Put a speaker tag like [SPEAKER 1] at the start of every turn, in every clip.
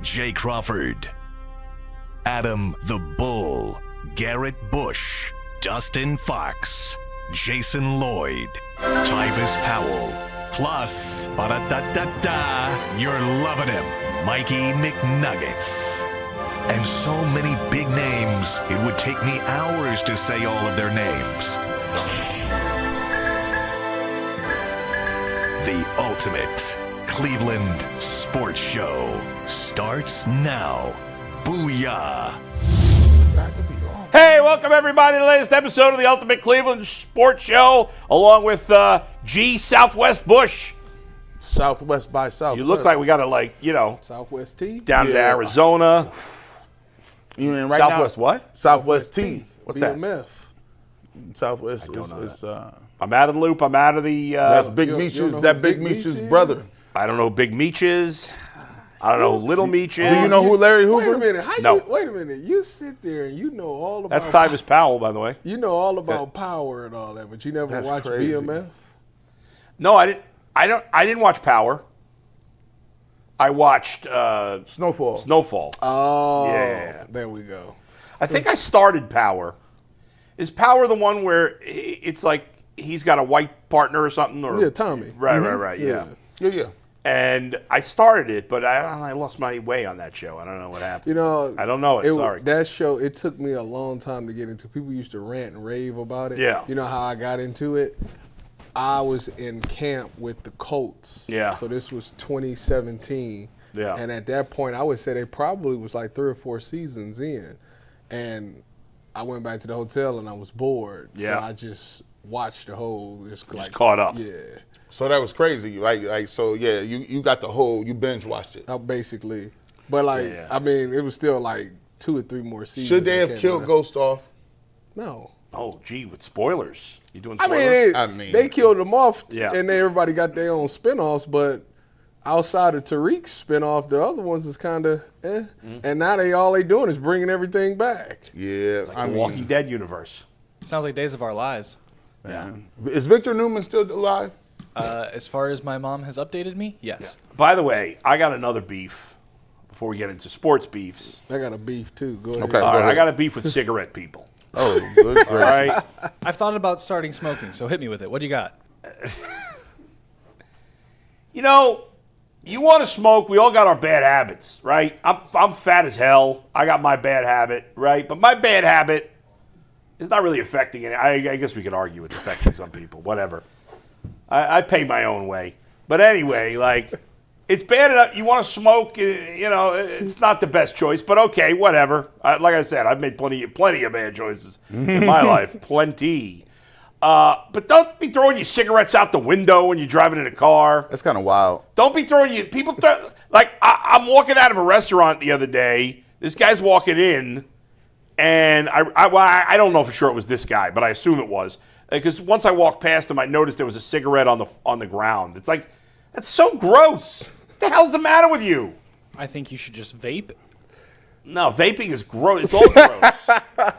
[SPEAKER 1] Jay Crawford, Adam the Bull, Garrett Bush, Dustin Fox, Jason Lloyd, Tyvis Powell, plus, ba-da-da-da-da, you're loving him, Mikey McNuggets. And so many big names, it would take me hours to say all of their names. The ultimate Cleveland sports show starts now. Booyah!
[SPEAKER 2] Hey, welcome everybody to the latest episode of the Ultimate Cleveland Sports Show, along with G Southwest Bush.
[SPEAKER 3] Southwest by Southwest.
[SPEAKER 2] You look like we got to,
[SPEAKER 4] Southwest T?
[SPEAKER 2] down to Arizona.
[SPEAKER 3] You mean right
[SPEAKER 2] Southwest
[SPEAKER 3] now?
[SPEAKER 2] what?
[SPEAKER 3] Southwest T.
[SPEAKER 2] What's that?
[SPEAKER 4] BMF.
[SPEAKER 3] Southwest
[SPEAKER 2] don't know
[SPEAKER 3] is
[SPEAKER 2] I'm out of the loop. I'm out of the.
[SPEAKER 3] that's Big
[SPEAKER 4] you
[SPEAKER 3] Meech's.
[SPEAKER 4] don't know
[SPEAKER 3] That
[SPEAKER 4] who
[SPEAKER 3] Big
[SPEAKER 4] Big Meech
[SPEAKER 3] Meech's
[SPEAKER 4] is?
[SPEAKER 3] brother.
[SPEAKER 2] I don't know who Big Meech is. I don't know who Little Meech is.
[SPEAKER 3] Do you know who Larry
[SPEAKER 4] Wait
[SPEAKER 3] Hoover?
[SPEAKER 4] a minute. How
[SPEAKER 2] No.
[SPEAKER 4] you, wait a minute. You sit there and you know all about.
[SPEAKER 2] That's Tyvis Powell, by the way.
[SPEAKER 4] You know all about power and all that, but you never
[SPEAKER 3] That's
[SPEAKER 4] watched
[SPEAKER 3] crazy.
[SPEAKER 4] BMF.
[SPEAKER 2] No, I didn't. I didn't watch Power. I watched
[SPEAKER 3] Snowfall.
[SPEAKER 2] Snowfall.
[SPEAKER 4] Oh,
[SPEAKER 2] Yeah.
[SPEAKER 4] there we go.
[SPEAKER 2] I think I started Power. Is Power the one where it's like he's got a white partner or something? Or
[SPEAKER 4] Yeah, Tommy.
[SPEAKER 2] Right. Yeah.
[SPEAKER 3] Yeah.
[SPEAKER 2] And I started it, but I lost my way on that show. I don't know what happened.
[SPEAKER 4] You know,
[SPEAKER 2] I don't know it. Sorry.
[SPEAKER 4] That show, it took me a long time to get into. People used to rant and rave about it.
[SPEAKER 2] Yeah.
[SPEAKER 4] You know how I got into it? I was in camp with the Colts.
[SPEAKER 2] Yeah.
[SPEAKER 4] So this was 2017.
[SPEAKER 2] Yeah.
[SPEAKER 4] And at that point, I would say they probably was like 3 or 4 seasons in. And I went back to the hotel and I was bored.
[SPEAKER 2] Yeah.
[SPEAKER 4] So I just watched the whole. Just
[SPEAKER 2] caught up.
[SPEAKER 4] Yeah.
[SPEAKER 3] So that was crazy. You got the whole, you binge watched it.
[SPEAKER 4] Basically. But
[SPEAKER 2] Yeah.
[SPEAKER 4] I mean, it was still like 2 or 3 more seasons.
[SPEAKER 3] Should they
[SPEAKER 4] I
[SPEAKER 3] have
[SPEAKER 4] can't
[SPEAKER 3] killed
[SPEAKER 4] remember.
[SPEAKER 3] Ghost off?
[SPEAKER 4] No.
[SPEAKER 2] Oh, gee, with spoilers. You doing
[SPEAKER 4] I
[SPEAKER 2] spoilers?
[SPEAKER 4] mean, they killed them off,
[SPEAKER 2] Yeah.
[SPEAKER 4] and then everybody got their own spinoffs. But outside of Tariq's spinoff, the other ones is kind of And now all they doing is bringing everything back.
[SPEAKER 3] Yeah.
[SPEAKER 2] It's like the Walking Dead universe.
[SPEAKER 5] Sounds like Days of Our Lives.
[SPEAKER 2] Yeah.
[SPEAKER 3] Is Victor Newman still alive?
[SPEAKER 5] As far as my mom has updated me, yes.
[SPEAKER 2] By the way, I got another beef before we get into sports beefs.
[SPEAKER 4] I got a beef too. Go ahead.
[SPEAKER 3] Okay.
[SPEAKER 2] All right,
[SPEAKER 3] ahead.
[SPEAKER 2] I got a beef with cigarette people.
[SPEAKER 3] Oh, good
[SPEAKER 2] All
[SPEAKER 3] gracious.
[SPEAKER 2] right.
[SPEAKER 5] I've thought about starting smoking, so hit me with it. What do you got?
[SPEAKER 2] You know, you want to smoke, we all got our bad habits, right? I'm fat as hell. I got my bad habit, right? But my bad habit is not really affecting it. I guess we could argue it's affecting some people, whatever. I pay my own way. But anyway, like, it's bad enough. You want to smoke, it's not the best choice, but okay, whatever. Like I said, I've made plenty of bad choices in my life. Plenty. But don't be throwing your cigarettes out the window when you're driving in a car.
[SPEAKER 3] That's kind of wild.
[SPEAKER 2] Don't be throwing your people. I'm walking out of a restaurant the other day. This guy's walking in, and I don't know for sure it was this guy, but I assume it was because once I walked past him, I noticed there was a cigarette on the ground. It's like that's so gross. What the hell's the matter with you?
[SPEAKER 5] I think you should just vape.
[SPEAKER 2] No, vaping is gross. It's all gross.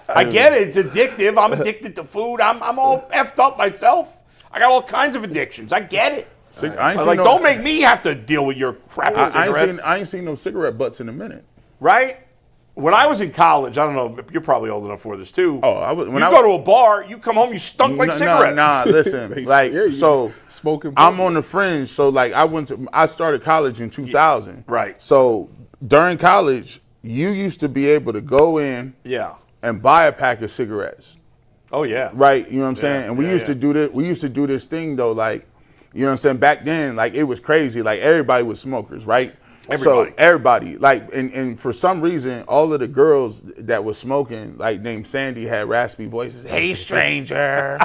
[SPEAKER 2] I get it. It's addictive. I'm addicted to food. I'm all effed up myself. I got all kinds of addictions. I get it.
[SPEAKER 3] I ain't
[SPEAKER 2] But
[SPEAKER 3] seen no,
[SPEAKER 2] don't make me have to deal with your crappy cigarettes.
[SPEAKER 3] I ain't seen no cigarette butts in a minute.
[SPEAKER 2] Right? When I was in college, I don't know, you're probably old enough for this too.
[SPEAKER 3] Oh, I was. When
[SPEAKER 2] you
[SPEAKER 3] I
[SPEAKER 2] go to a bar, you come home, you stunk like cigarettes.
[SPEAKER 3] Nah, listen. Like,
[SPEAKER 4] Yeah, you
[SPEAKER 3] so
[SPEAKER 4] smoking.
[SPEAKER 3] I'm on the fringe. So, like, I started college in 2000.
[SPEAKER 2] Right.
[SPEAKER 3] So, during college, you used to be able to go in
[SPEAKER 2] Yeah.
[SPEAKER 3] and buy a pack of cigarettes.
[SPEAKER 2] Oh, yeah.
[SPEAKER 3] Right? You know what I'm saying? And we
[SPEAKER 2] yeah,
[SPEAKER 3] used to do this. We used to do this thing, though, like, you know what I'm saying? Back then, like, it was crazy. Like, everybody was smokers, right?
[SPEAKER 2] Everybody.
[SPEAKER 3] So everybody, like, and for some reason, all of the girls that was smoking, like named Sandy, had raspy voices. Hey, stranger.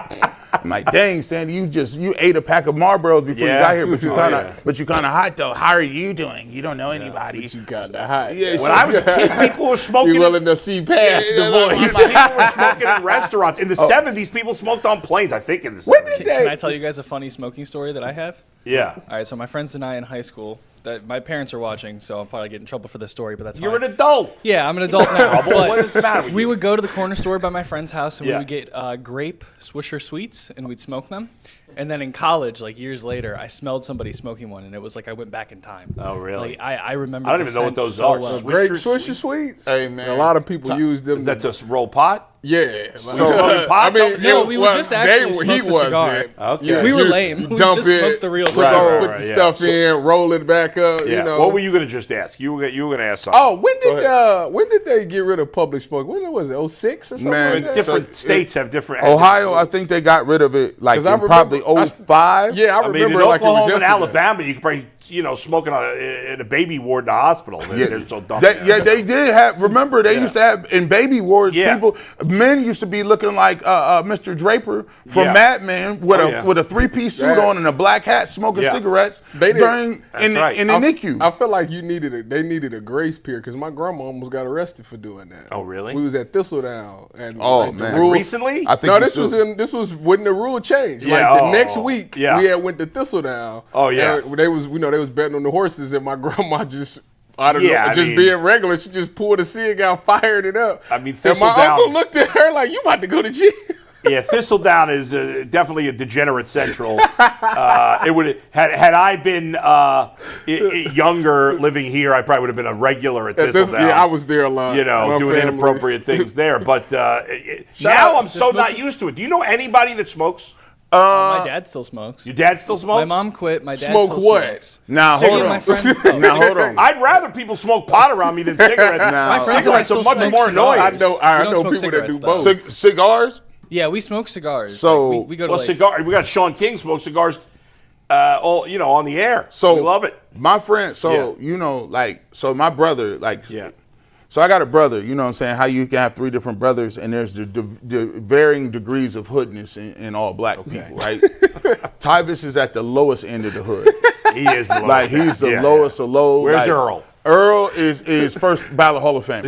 [SPEAKER 3] I'm like, dang, Sandy, you ate a pack of Marlboros before
[SPEAKER 2] Yeah.
[SPEAKER 3] you got here, but you
[SPEAKER 2] Oh,
[SPEAKER 3] kind of hot though. How are you doing? You don't know anybody.
[SPEAKER 4] But you got the hot.
[SPEAKER 3] Yeah,
[SPEAKER 2] When I was a kid, people were smoking.
[SPEAKER 4] You willing to see past the voice?
[SPEAKER 2] People were smoking in restaurants. In the 70s, people smoked on planes, I think, in the 70s.
[SPEAKER 4] When did
[SPEAKER 5] Can I tell you guys a funny smoking story that I have?
[SPEAKER 2] Yeah.
[SPEAKER 5] All right, so my friends and I in high school, my parents are watching, so I'll probably get in trouble for this story, but that's
[SPEAKER 2] You're
[SPEAKER 5] fine.
[SPEAKER 2] an adult.
[SPEAKER 5] Yeah, I'm an adult now.
[SPEAKER 2] What is the matter with
[SPEAKER 5] We
[SPEAKER 2] you?
[SPEAKER 5] would go to the corner store by my friend's house, and
[SPEAKER 2] Yeah.
[SPEAKER 5] we would get grape Swisher Sweets, and we'd smoke them. And then in college, like years later, I smelled somebody smoking one, and it was like I went back in time.
[SPEAKER 2] Oh, really?
[SPEAKER 5] Like, I remember.
[SPEAKER 2] I don't
[SPEAKER 5] the
[SPEAKER 2] even know what
[SPEAKER 5] scent
[SPEAKER 2] those
[SPEAKER 5] so
[SPEAKER 2] are.
[SPEAKER 5] well.
[SPEAKER 4] Grape
[SPEAKER 2] Swisher
[SPEAKER 4] Swisher Sweets.
[SPEAKER 3] Hey, man.
[SPEAKER 4] A lot of people use them.
[SPEAKER 2] Is that just roll pot?
[SPEAKER 4] Yeah.
[SPEAKER 2] smoking pot?
[SPEAKER 4] I mean,
[SPEAKER 5] No, we would just actually smoke the cigar.
[SPEAKER 2] Okay.
[SPEAKER 5] We were lame. We
[SPEAKER 4] dump
[SPEAKER 5] just
[SPEAKER 4] it,
[SPEAKER 5] smoked the real
[SPEAKER 4] put,
[SPEAKER 2] Right,
[SPEAKER 5] cigar.
[SPEAKER 2] right,
[SPEAKER 4] put
[SPEAKER 2] right,
[SPEAKER 4] the
[SPEAKER 2] yeah.
[SPEAKER 4] stuff
[SPEAKER 2] So-
[SPEAKER 4] in, roll it back up.
[SPEAKER 2] Yeah.
[SPEAKER 4] You know.
[SPEAKER 2] What were you going to just ask? You were going to ask something.
[SPEAKER 4] Oh, when did they get rid of public smoke? When was it? 06 or something
[SPEAKER 3] Man,
[SPEAKER 4] like that?
[SPEAKER 2] Different states have different.
[SPEAKER 3] Ohio, I think they got rid of it like
[SPEAKER 4] 'Cause I
[SPEAKER 3] in probably
[SPEAKER 4] remember-
[SPEAKER 3] 05.
[SPEAKER 4] Yeah, I
[SPEAKER 2] I mean,
[SPEAKER 4] remember
[SPEAKER 2] in
[SPEAKER 4] like it was
[SPEAKER 2] Oklahoma and
[SPEAKER 4] yesterday.
[SPEAKER 2] Alabama, you could probably, smoke in a baby ward in the hospital. They're so dumb.
[SPEAKER 3] They did have. Remember, they used to have in baby wards.
[SPEAKER 2] Yeah.
[SPEAKER 3] Men used to be looking like Mr. Draper from
[SPEAKER 2] Yeah.
[SPEAKER 3] Mad Men with
[SPEAKER 2] Oh,
[SPEAKER 3] a
[SPEAKER 2] yeah.
[SPEAKER 3] with a 3-piece suit
[SPEAKER 4] That-
[SPEAKER 3] on and a black hat, smoking
[SPEAKER 2] Yeah.
[SPEAKER 3] cigarettes
[SPEAKER 4] They did-
[SPEAKER 3] during
[SPEAKER 2] That's
[SPEAKER 3] in the
[SPEAKER 2] right.
[SPEAKER 3] NICU.
[SPEAKER 4] I feel like they needed a grace period because my grandma almost got arrested for doing that.
[SPEAKER 2] Oh, really?
[SPEAKER 4] We was at Thistledown and
[SPEAKER 3] Oh,
[SPEAKER 4] the
[SPEAKER 3] man.
[SPEAKER 4] rule-
[SPEAKER 2] Recently?
[SPEAKER 3] I think
[SPEAKER 4] No,
[SPEAKER 3] you
[SPEAKER 4] this was
[SPEAKER 3] should.
[SPEAKER 4] this was when the rule changed.
[SPEAKER 2] Yeah,
[SPEAKER 4] Like the
[SPEAKER 2] oh,
[SPEAKER 4] next week,
[SPEAKER 2] yeah.
[SPEAKER 4] we had went to Thistledown.
[SPEAKER 2] Oh, yeah.
[SPEAKER 4] and they was betting on the horses, and my grandma just. I don't
[SPEAKER 2] Yeah,
[SPEAKER 4] know,
[SPEAKER 2] I
[SPEAKER 4] just
[SPEAKER 2] mean-
[SPEAKER 4] being regular, she just pulled a cig out, fired it up.
[SPEAKER 2] I mean,
[SPEAKER 4] and my
[SPEAKER 2] Thistledown-
[SPEAKER 4] uncle looked at her like, "You about to go to jail?"
[SPEAKER 2] Yeah, Thistledown is definitely a degenerate central. It would had I been younger, living here, I probably would have been a regular at Thistledown.
[SPEAKER 4] Yeah, I was there a lot. My
[SPEAKER 2] doing
[SPEAKER 4] family.
[SPEAKER 2] inappropriate things there. But
[SPEAKER 4] out
[SPEAKER 2] now I'm
[SPEAKER 5] to
[SPEAKER 2] so not
[SPEAKER 5] smoking.
[SPEAKER 2] used to it. Do you know anybody that smokes?
[SPEAKER 5] My dad still smokes.
[SPEAKER 2] Your dad still smokes?
[SPEAKER 5] My mom quit. My dad
[SPEAKER 4] Smoke
[SPEAKER 5] still
[SPEAKER 4] what?
[SPEAKER 5] smokes.
[SPEAKER 3] Now
[SPEAKER 5] Me
[SPEAKER 3] hold
[SPEAKER 5] and my
[SPEAKER 3] on.
[SPEAKER 5] friends both.
[SPEAKER 3] Now hold on.
[SPEAKER 2] I'd rather people smoke pot around me than cigarettes.
[SPEAKER 3] My
[SPEAKER 5] friends and I
[SPEAKER 2] Cigarettes are
[SPEAKER 5] still
[SPEAKER 2] much
[SPEAKER 5] smoke
[SPEAKER 2] more
[SPEAKER 5] cigars.
[SPEAKER 2] annoying.
[SPEAKER 4] I
[SPEAKER 5] don't
[SPEAKER 4] know
[SPEAKER 5] smoke
[SPEAKER 4] people that do
[SPEAKER 5] cigarettes, though.
[SPEAKER 4] both.
[SPEAKER 3] Cigars.
[SPEAKER 5] Yeah, we smoke cigars.
[SPEAKER 3] So-
[SPEAKER 5] Like, we go to
[SPEAKER 2] Well,
[SPEAKER 5] like,
[SPEAKER 2] cigar. We got Sean King smoke cigars, all on the air.
[SPEAKER 3] So
[SPEAKER 2] we love it.
[SPEAKER 3] My friend, so
[SPEAKER 2] Yeah.
[SPEAKER 3] my brother,
[SPEAKER 2] Yeah.
[SPEAKER 3] So I got a brother, you know what I'm saying, how you can have 3 different brothers and there's the varying degrees of hoodness in all black people, right? Tyvis is at the lowest end of the hood.
[SPEAKER 2] He is the lowest.
[SPEAKER 3] Like he's the
[SPEAKER 2] Yeah,
[SPEAKER 3] lowest of low.
[SPEAKER 2] Where's
[SPEAKER 3] like,
[SPEAKER 2] Earl?
[SPEAKER 3] Earl is first ballot Hall of Fame.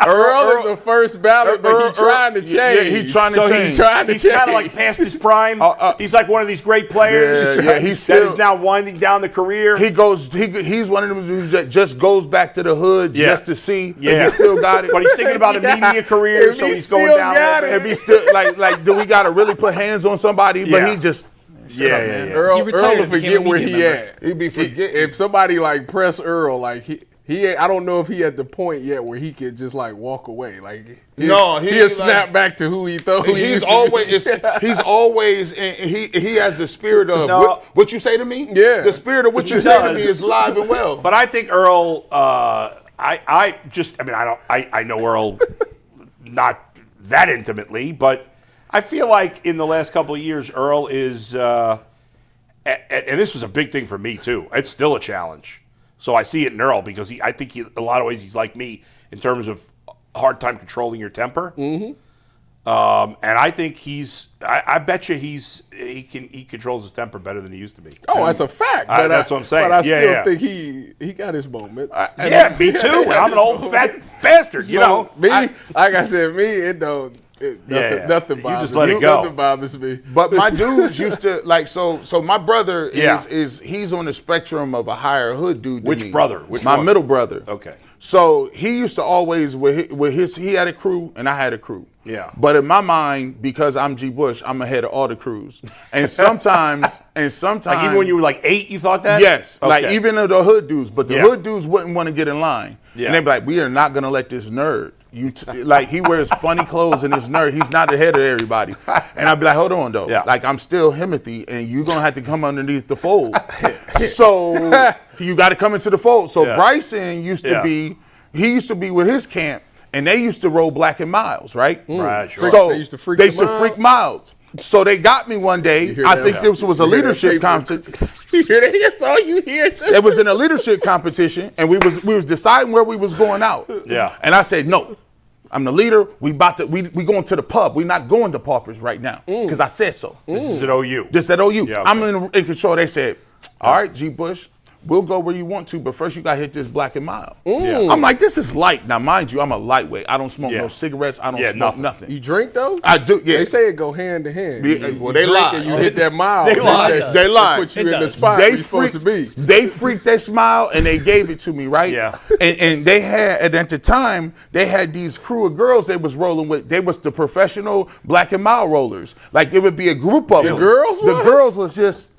[SPEAKER 4] Earl is the first ballot, but he's trying to change.
[SPEAKER 3] Yeah, he's trying to
[SPEAKER 2] So
[SPEAKER 3] change.
[SPEAKER 2] he's
[SPEAKER 4] trying to
[SPEAKER 2] He's kind of
[SPEAKER 4] change.
[SPEAKER 2] like past his prime. He's like one of these great players.
[SPEAKER 3] Yeah, he's
[SPEAKER 2] that
[SPEAKER 3] still-
[SPEAKER 2] is now winding down the career.
[SPEAKER 3] He's one of them dudes that just goes back to the hood
[SPEAKER 2] Yeah.
[SPEAKER 3] just to see
[SPEAKER 2] Yeah.
[SPEAKER 3] if he still got it.
[SPEAKER 2] But he's thinking about a media career,
[SPEAKER 4] If
[SPEAKER 2] so
[SPEAKER 4] he
[SPEAKER 2] he's going
[SPEAKER 4] still
[SPEAKER 2] down.
[SPEAKER 4] got
[SPEAKER 2] a little
[SPEAKER 3] if
[SPEAKER 2] bit.
[SPEAKER 3] he still like do we gotta really put hands on somebody? But
[SPEAKER 2] Yeah.
[SPEAKER 3] he just
[SPEAKER 2] Yeah.
[SPEAKER 4] Earl
[SPEAKER 5] He retired
[SPEAKER 4] will
[SPEAKER 5] and became
[SPEAKER 4] forget
[SPEAKER 5] a
[SPEAKER 4] where
[SPEAKER 5] media
[SPEAKER 4] he
[SPEAKER 5] member.
[SPEAKER 4] at.
[SPEAKER 3] He be forgetting.
[SPEAKER 4] If somebody like press Earl, like he I don't know if he at the point yet where he could just like walk away. Like
[SPEAKER 3] No, he
[SPEAKER 4] he'll
[SPEAKER 3] like-
[SPEAKER 4] snap back to who he thought. Who he
[SPEAKER 3] He's
[SPEAKER 4] used to be.
[SPEAKER 3] always he has the spirit of
[SPEAKER 2] No.
[SPEAKER 3] what you say to me.
[SPEAKER 4] Yeah.
[SPEAKER 3] The spirit of what
[SPEAKER 2] He
[SPEAKER 3] you say to me
[SPEAKER 2] does.
[SPEAKER 3] is live and well.
[SPEAKER 2] But I think Earl. I know Earl not that intimately, but I feel like in the last couple of years, Earl is, and this was a big thing for me too. It's still a challenge. So I see it in Earl because I think a lot of ways he's like me in terms of hard time controlling your temper. Mm-hmm. And I think I bet you he controls his temper better than he used to be.
[SPEAKER 4] Oh, that's a fact.
[SPEAKER 2] That's what I'm saying.
[SPEAKER 4] But I
[SPEAKER 2] Yeah,
[SPEAKER 4] still
[SPEAKER 2] yeah.
[SPEAKER 4] think he got his moments.
[SPEAKER 2] Yeah, me too. And I'm an old fat bastard, you know.
[SPEAKER 4] Me, like I said, it don't. Nothing
[SPEAKER 2] You
[SPEAKER 4] bothers
[SPEAKER 2] just let
[SPEAKER 4] me.
[SPEAKER 2] it go.
[SPEAKER 4] Nothing bothers me.
[SPEAKER 3] But my dudes used to like so my brother
[SPEAKER 2] Yeah.
[SPEAKER 3] is he's on the spectrum of a higher hood dude. than
[SPEAKER 2] Which
[SPEAKER 3] me.
[SPEAKER 2] brother? Which
[SPEAKER 3] my
[SPEAKER 2] one?
[SPEAKER 3] middle brother.
[SPEAKER 2] Okay.
[SPEAKER 3] So he used to always he had a crew and I had a crew.
[SPEAKER 2] Yeah.
[SPEAKER 3] But in my mind, because I'm G. Bush, I'm ahead of all the crews. And sometimes
[SPEAKER 2] Like even when you were like 8, you thought that?
[SPEAKER 3] yes, like
[SPEAKER 2] Okay.
[SPEAKER 3] even of the hood dudes, but the
[SPEAKER 2] Yeah.
[SPEAKER 3] hood dudes wouldn't want to get in line.
[SPEAKER 2] Yeah.
[SPEAKER 3] And they'd be like, we are not gonna let this nerd. Like he wears funny clothes and this nerd, he's not ahead of everybody. And I'd be like, hold on though.
[SPEAKER 2] Yeah.
[SPEAKER 3] Like I'm still Himothy and you're gonna have to come underneath the fold. So you gotta come into the fold. So
[SPEAKER 2] Yeah.
[SPEAKER 3] Bryson used to
[SPEAKER 2] Yeah.
[SPEAKER 3] he used to be with his camp and they used to roll Black and Miles, right?
[SPEAKER 2] Right, sure.
[SPEAKER 3] So
[SPEAKER 4] They used to freak
[SPEAKER 3] they
[SPEAKER 4] the
[SPEAKER 3] used to
[SPEAKER 4] Miles?
[SPEAKER 3] freak Miles. So they got me one day.
[SPEAKER 4] hear
[SPEAKER 3] I
[SPEAKER 4] that?
[SPEAKER 3] think
[SPEAKER 4] Yeah.
[SPEAKER 3] this was a
[SPEAKER 4] You hear that
[SPEAKER 3] leadership
[SPEAKER 4] paper?
[SPEAKER 3] competition.
[SPEAKER 4] You hear that? That's all you hear.
[SPEAKER 3] It was in a leadership competition, and we was deciding where we was going out.
[SPEAKER 2] Yeah.
[SPEAKER 3] And I said, no, I'm the leader. We going to the pub. We're not going to Paupers right now because I said so.
[SPEAKER 2] This is at OU.
[SPEAKER 3] Just at OU.
[SPEAKER 2] Yeah, okay.
[SPEAKER 3] I'm in control. They said, all right, G. Bush, we'll go where you want to, but first you got to hit this black and mild.
[SPEAKER 2] Yeah.
[SPEAKER 3] I'm like, this is light. Now, mind you, I'm a lightweight. I don't smoke
[SPEAKER 2] Yeah.
[SPEAKER 3] no cigarettes. I don't
[SPEAKER 2] Yeah,
[SPEAKER 3] smoke
[SPEAKER 2] nothing.
[SPEAKER 3] nothing.
[SPEAKER 4] You drink though?
[SPEAKER 3] I do, yeah.
[SPEAKER 4] They say it go hand to hand.
[SPEAKER 3] Yeah, well, they
[SPEAKER 4] drink
[SPEAKER 3] lie.
[SPEAKER 4] and you hit that mile.
[SPEAKER 2] They lie.
[SPEAKER 4] say-
[SPEAKER 3] They lie.
[SPEAKER 4] Put you
[SPEAKER 5] It
[SPEAKER 4] in the
[SPEAKER 5] does.
[SPEAKER 4] spot where you're supposed to be.
[SPEAKER 3] They freaked that smile and they gave it to me, right?
[SPEAKER 2] Yeah.
[SPEAKER 3] And they had, and at the time, they had these crew of girls they was rolling with. They was the professional black and mild rollers. Like, it would be a group of them.
[SPEAKER 4] girls
[SPEAKER 3] The
[SPEAKER 4] was?
[SPEAKER 3] girls was just...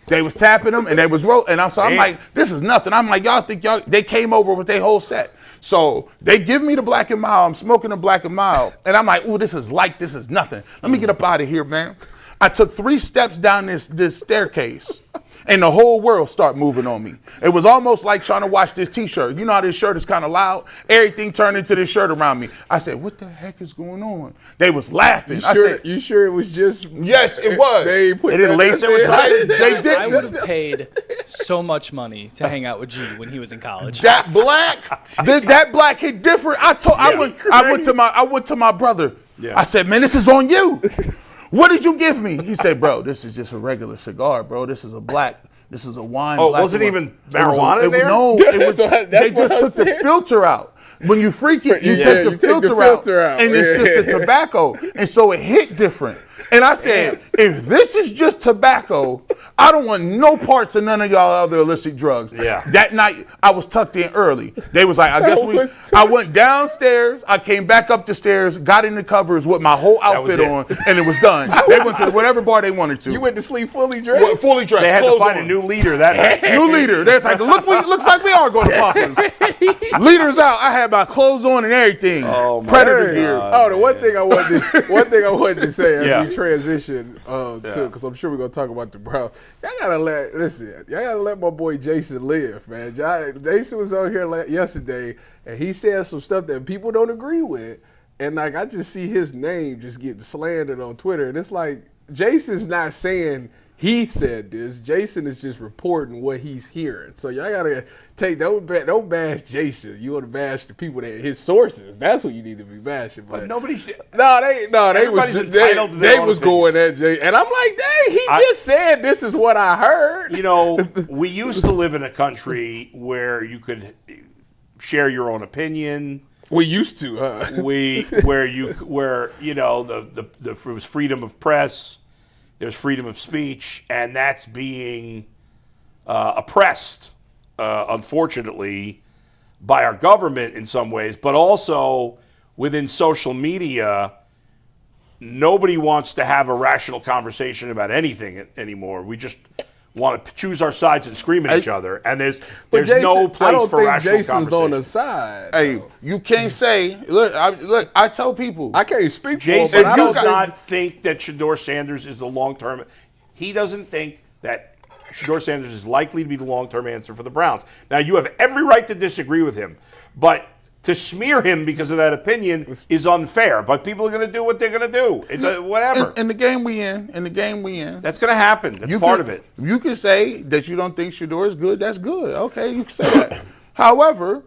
[SPEAKER 3] They was tapping them and they was rolling. And I'm like, this is nothing. I'm like, y'all think they came over with their whole set. So they give me the black and mild. I'm smoking the black and mild. And I'm like, ooh, this is light. This is nothing. Let me get up out of here, man. I took 3 steps down this staircase. And the whole world started moving on me. It was almost like trying to watch this T-shirt. You know how this shirt is kind of loud? Everything turned into this shirt around me. I said, what the heck is going on? They was laughing. I said,
[SPEAKER 4] You sure it was just?
[SPEAKER 3] yes, it was.
[SPEAKER 4] They ain't put
[SPEAKER 2] They didn't
[SPEAKER 4] that
[SPEAKER 2] lace
[SPEAKER 4] in
[SPEAKER 2] it with
[SPEAKER 4] there?
[SPEAKER 2] tie?
[SPEAKER 3] They did.
[SPEAKER 5] I would have paid so much money to hang out with G when he was in college.
[SPEAKER 3] That black, that black hit different. I went to my brother.
[SPEAKER 2] Yeah.
[SPEAKER 3] I said, man, this is on you. What did you give me? He said, bro, this is just a regular cigar, bro. This is a black. This is a wine.
[SPEAKER 2] Oh,
[SPEAKER 3] black
[SPEAKER 2] wasn't
[SPEAKER 3] one.
[SPEAKER 2] even
[SPEAKER 3] It was
[SPEAKER 2] marijuana in there?
[SPEAKER 3] No, it was.
[SPEAKER 4] That's
[SPEAKER 3] They
[SPEAKER 4] what
[SPEAKER 3] just
[SPEAKER 4] I
[SPEAKER 3] took the
[SPEAKER 4] said.
[SPEAKER 3] filter out. When you freak it, you
[SPEAKER 4] Yeah,
[SPEAKER 3] take the
[SPEAKER 4] you take the
[SPEAKER 3] filter
[SPEAKER 4] filter out.
[SPEAKER 3] and it's just the tobacco, and so it hit different. And I said, if this is just tobacco, I don't want no parts of none of y'all other illicit drugs.
[SPEAKER 2] Yeah.
[SPEAKER 3] That night, I was tucked in early. They was like, I went downstairs, I came back up the stairs, got in the covers with my whole outfit
[SPEAKER 2] it.
[SPEAKER 3] on, and it was done. They went to whatever bar they wanted to.
[SPEAKER 4] You went to sleep fully dressed.
[SPEAKER 3] Well, fully dressed.
[SPEAKER 2] They had to
[SPEAKER 3] clothes
[SPEAKER 2] find
[SPEAKER 3] on.
[SPEAKER 2] a new leader that night.
[SPEAKER 3] New leader. There's like, looks like we are going to Poppins. Leaders out. I had my clothes on and everything.
[SPEAKER 2] Oh, my
[SPEAKER 3] Predator
[SPEAKER 2] God.
[SPEAKER 3] gear.
[SPEAKER 4] Oh, the one thing I wanted to say as
[SPEAKER 2] Yeah.
[SPEAKER 4] we transition to, because I'm sure we're gonna talk about the Browns. Y'all gotta let my boy Jason live, man. Jason was on here yesterday, and he said some stuff that people don't agree with, and like I just see his name just getting slandered on Twitter, and it's like Jason's not saying he said this. Jason is just reporting what he's hearing. So y'all gotta don't bash Jason. You want to bash the people that his sources. That's what you need to be bashing. But
[SPEAKER 2] Nobody should.
[SPEAKER 4] they
[SPEAKER 2] Everybody's entitled to their own
[SPEAKER 4] was
[SPEAKER 2] opinion.
[SPEAKER 4] going at Jay, and I'm like, dang, he just said this is what I heard.
[SPEAKER 2] You know, we used to live in a country where you could share your own opinion.
[SPEAKER 4] We used to, huh?
[SPEAKER 2] Where you know there was freedom of press, there's freedom of speech, and that's being oppressed, unfortunately, by our government in some ways, but also within social media. Nobody wants to have a rational conversation about anything anymore. We just want to choose our sides and scream at each other, and there's
[SPEAKER 4] Jason,
[SPEAKER 2] no place
[SPEAKER 4] I don't
[SPEAKER 2] for
[SPEAKER 4] think
[SPEAKER 2] rational
[SPEAKER 4] Jason's
[SPEAKER 2] conversation.
[SPEAKER 4] on the side.
[SPEAKER 3] Hey, you can't say. Look. I tell people.
[SPEAKER 4] I can't speak
[SPEAKER 2] Jason
[SPEAKER 4] for him, but I
[SPEAKER 2] does
[SPEAKER 4] don't
[SPEAKER 2] not think that Shedeur Sanders is the long-term. He doesn't think that Shedeur Sanders is likely to be the long-term answer for the Browns. Now, you have every right to disagree with him, but to smear him because of that opinion is unfair. But people are going to do what they're going to do. Whatever.
[SPEAKER 3] in the game we in,
[SPEAKER 2] That's going to happen. That's part of it.
[SPEAKER 3] You can say that you don't think Shedeur is good. That's good. Okay, you can say that. However,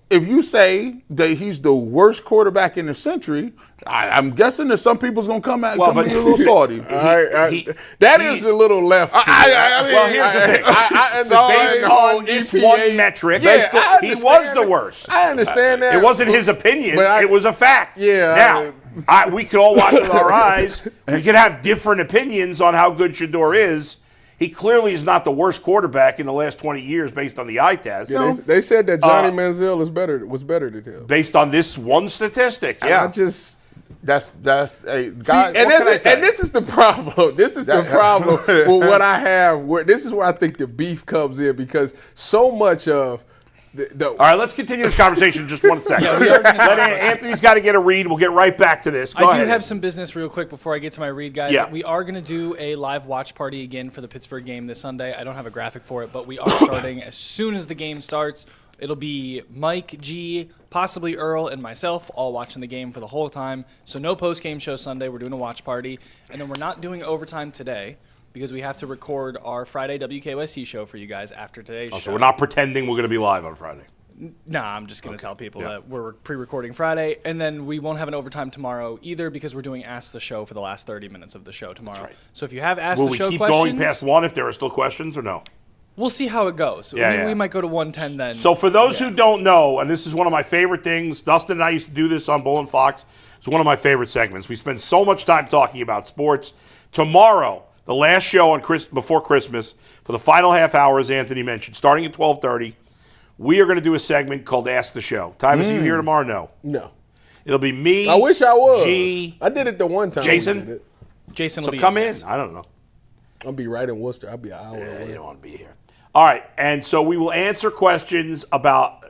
[SPEAKER 3] if you say that he's the worst quarterback in the century, I'm guessing that some people's gonna come at
[SPEAKER 2] Well,
[SPEAKER 3] come
[SPEAKER 2] but-
[SPEAKER 3] be a little salty.
[SPEAKER 4] that is a little left.
[SPEAKER 2] Well, here's the thing. Based on this one metric, he was the worst.
[SPEAKER 4] I understand that.
[SPEAKER 2] It wasn't his opinion.
[SPEAKER 4] But
[SPEAKER 2] It was a fact.
[SPEAKER 4] Yeah,
[SPEAKER 2] Now, we could all watch with our eyes. We could have different opinions on how good Shedeur is. He clearly is not the worst quarterback in the last 20 years based on the eye test.
[SPEAKER 4] Yeah, they said that Johnny Manziel was better than him.
[SPEAKER 2] Based on this one statistic, yeah.
[SPEAKER 4] I just
[SPEAKER 3] That's a
[SPEAKER 4] see,
[SPEAKER 3] guy.
[SPEAKER 4] and this is the problem. This is the problem with what I have. This is where I think the beef comes in because so much of
[SPEAKER 2] All right, let's continue this conversation in just 1 second.
[SPEAKER 5] Yeah, we are gonna talk about
[SPEAKER 2] Anthony's got to get a read. We'll get right back to this. Go
[SPEAKER 5] I do
[SPEAKER 2] ahead.
[SPEAKER 5] have some business real quick before I get to my read, guys.
[SPEAKER 2] Yeah.
[SPEAKER 5] We are going to do a live watch party again for the Pittsburgh game this Sunday. I don't have a graphic for it, but we are starting as soon as the game starts. It'll be Mike, G, possibly Earl, and myself all watching the game for the whole time. So no post-game show Sunday. We're doing a watch party. And then we're not doing overtime today because we have to record our Friday WKYC show for you guys after today's show.
[SPEAKER 2] So we're not pretending we're going to be live on Friday.
[SPEAKER 5] Nah, I'm just going to tell people that we're pre-recording Friday, and then we won't have an overtime tomorrow either because we're doing Ask the Show for the last 30 minutes of the show tomorrow.
[SPEAKER 2] Right.
[SPEAKER 5] So if you have Ask
[SPEAKER 2] Will
[SPEAKER 5] the
[SPEAKER 2] we
[SPEAKER 5] Show
[SPEAKER 2] keep
[SPEAKER 5] questions...
[SPEAKER 2] going past one if there are still questions or no?
[SPEAKER 5] We'll see how it goes. We might go to 110 then.
[SPEAKER 2] So for those who don't know, and this is one of my favorite things, Dustin and I used to do this on Bull and Fox. It's one of my favorite segments. We spend so much time talking about sports. Tomorrow, the last show on before Christmas, for the final half hour, as Anthony mentioned, starting at 12:30, we are going to do a segment called Ask the Show. Tyvis, are you here tomorrow?
[SPEAKER 4] No.
[SPEAKER 2] It'll be me.
[SPEAKER 4] I wish I was.
[SPEAKER 2] G.
[SPEAKER 4] I did it the one time.
[SPEAKER 2] Jason?
[SPEAKER 5] Jason will
[SPEAKER 2] So
[SPEAKER 5] be
[SPEAKER 2] come in. I don't know.
[SPEAKER 4] I'll be right in Worcester. I'll be an hour away.
[SPEAKER 2] You don't want to be here. All right, and so we will answer questions about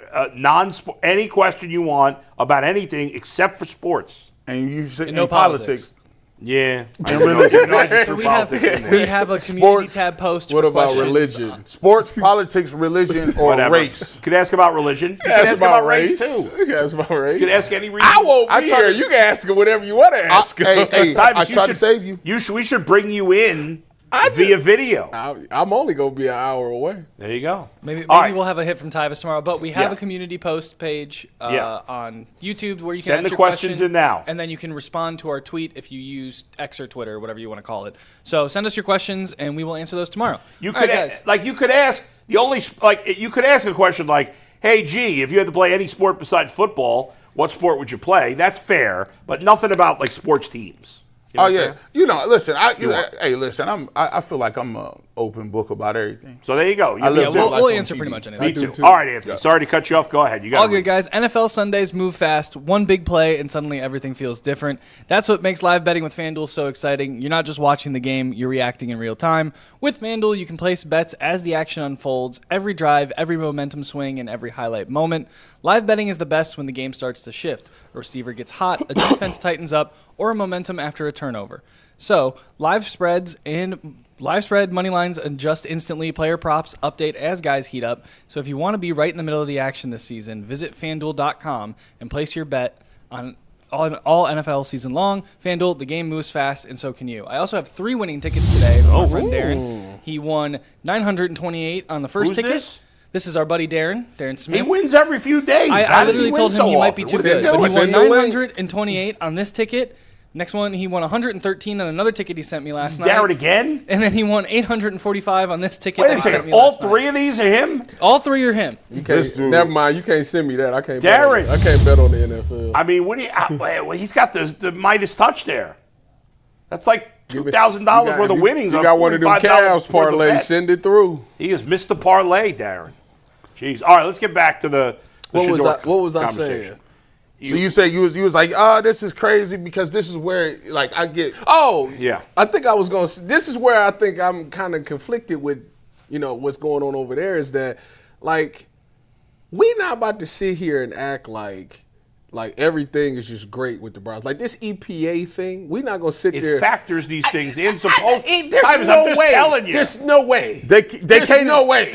[SPEAKER 2] any question you want about anything except for sports.
[SPEAKER 3] And you say
[SPEAKER 5] no
[SPEAKER 3] in politics.
[SPEAKER 2] Yeah. I just
[SPEAKER 5] So
[SPEAKER 2] threw
[SPEAKER 5] we
[SPEAKER 2] politics in there.
[SPEAKER 5] have a community
[SPEAKER 3] Sports.
[SPEAKER 5] tab post.
[SPEAKER 4] What
[SPEAKER 5] for
[SPEAKER 4] about
[SPEAKER 5] questions.
[SPEAKER 4] religion?
[SPEAKER 3] Sports, politics, religion, or
[SPEAKER 2] Whatever.
[SPEAKER 3] race.
[SPEAKER 2] You could ask about religion. You could ask about race, too.
[SPEAKER 4] You can ask about race.
[SPEAKER 2] You could ask any reason.
[SPEAKER 4] I won't be here. You can ask him whatever you want to ask him.
[SPEAKER 3] Hey,
[SPEAKER 2] Tyvis,
[SPEAKER 3] I tried to save you.
[SPEAKER 2] We should bring you in via video.
[SPEAKER 4] I'm only going to be an hour away.
[SPEAKER 2] There you go.
[SPEAKER 5] Maybe
[SPEAKER 2] All right.
[SPEAKER 5] we'll have a hit from Tyvis tomorrow. But we have
[SPEAKER 2] Yeah.
[SPEAKER 5] a community post page on YouTube where you can
[SPEAKER 2] Send
[SPEAKER 5] ask
[SPEAKER 2] the
[SPEAKER 5] your
[SPEAKER 2] questions
[SPEAKER 5] question,
[SPEAKER 2] in now.
[SPEAKER 5] and then you can respond to our tweet if you use X or Twitter, whatever you want to call it. So send us your questions, and we will answer those tomorrow.
[SPEAKER 2] You
[SPEAKER 5] All
[SPEAKER 2] could
[SPEAKER 5] right, guys.
[SPEAKER 2] you could ask you could ask a question like, "Hey, G, if you had to play any sport besides football, what sport would you play?" That's fair, but nothing about like sports teams. You know
[SPEAKER 3] Oh
[SPEAKER 2] what I'm
[SPEAKER 3] yeah,
[SPEAKER 2] saying?
[SPEAKER 3] listen.
[SPEAKER 2] are.
[SPEAKER 3] Hey, listen. I feel like I'm an open book about everything.
[SPEAKER 2] So there you go.
[SPEAKER 3] I live
[SPEAKER 5] We'll
[SPEAKER 3] on
[SPEAKER 5] answer
[SPEAKER 3] TV.
[SPEAKER 5] pretty much anything.
[SPEAKER 2] Me
[SPEAKER 4] do
[SPEAKER 2] too.
[SPEAKER 4] too.
[SPEAKER 2] All right, Anthony.
[SPEAKER 3] Yeah.
[SPEAKER 2] Sorry to cut you off. Go ahead. You got
[SPEAKER 5] All good, guys. NFL Sundays move fast. One big play, and suddenly everything feels different. That's what makes live betting with FanDuel so exciting. You're not just watching the game, you're reacting in real time. With FanDuel, you can place bets as the action unfolds, every drive, every momentum swing, and every highlight moment. Live betting is the best when the game starts to shift. A receiver gets hot, a defense tightens up, or a momentum after a turnover. So, live spread, money lines adjust instantly, player props update as guys heat up. So if you want to be right in the middle of the action this season, visit FanDuel.com and place your bet on all NFL season long. FanDuel, the game moves fast, and so can you. I also have 3 winning tickets today from our friend Darren. He won $928 on the first
[SPEAKER 2] Who's
[SPEAKER 5] ticket.
[SPEAKER 2] this?
[SPEAKER 5] This is our buddy Darren Smith.
[SPEAKER 2] He wins every few days.
[SPEAKER 5] I
[SPEAKER 2] How does
[SPEAKER 5] literally
[SPEAKER 2] he
[SPEAKER 5] told
[SPEAKER 2] win
[SPEAKER 5] him
[SPEAKER 2] so
[SPEAKER 5] he might be
[SPEAKER 2] often?
[SPEAKER 5] too
[SPEAKER 2] What is
[SPEAKER 5] good,
[SPEAKER 2] he
[SPEAKER 5] but he
[SPEAKER 2] doing?
[SPEAKER 5] won
[SPEAKER 4] Send the link.
[SPEAKER 5] 928 on this ticket. Next one, he won 113 on another ticket he sent me last night.
[SPEAKER 2] Darren again?
[SPEAKER 5] And then he won 845 on this ticket
[SPEAKER 2] Wait
[SPEAKER 5] that
[SPEAKER 2] a
[SPEAKER 5] he sent
[SPEAKER 2] second.
[SPEAKER 5] me
[SPEAKER 2] All
[SPEAKER 5] last night.
[SPEAKER 2] 3 of these are him?
[SPEAKER 5] All 3 are him.
[SPEAKER 3] This dude.
[SPEAKER 4] Never mind. You can't send me that. I can't.
[SPEAKER 2] Darren.
[SPEAKER 4] Bet on, I can't bet on the NFL.
[SPEAKER 2] I mean, what do you? Well, he's got the Midas touch there. That's like
[SPEAKER 4] Give me-
[SPEAKER 2] $2,000 worth of winnings.
[SPEAKER 4] You
[SPEAKER 2] on
[SPEAKER 4] got one of them
[SPEAKER 2] $45
[SPEAKER 4] Cavs
[SPEAKER 2] worth of
[SPEAKER 4] parlays.
[SPEAKER 2] bets.
[SPEAKER 4] Send it through.
[SPEAKER 2] He has missed the parlay, Darren. Jeez. All right, let's get back to the
[SPEAKER 4] What was I
[SPEAKER 2] conversation.
[SPEAKER 4] saying?
[SPEAKER 3] So you say you was like, this is crazy because this is where like I get.
[SPEAKER 4] Oh,
[SPEAKER 2] Yeah.
[SPEAKER 4] I think I was going to. This is where I think I'm kind of conflicted with, what's going on over there is that, like, we're not about to sit here and act like everything is just great with the Browns. Like this EPA thing, we're not going to sit there.
[SPEAKER 2] It factors these things in. Supposed
[SPEAKER 4] There's
[SPEAKER 2] I'm
[SPEAKER 4] no
[SPEAKER 2] just
[SPEAKER 4] way.
[SPEAKER 2] telling you.
[SPEAKER 4] There's no way.
[SPEAKER 3] They
[SPEAKER 4] There's
[SPEAKER 3] can't.
[SPEAKER 4] no way.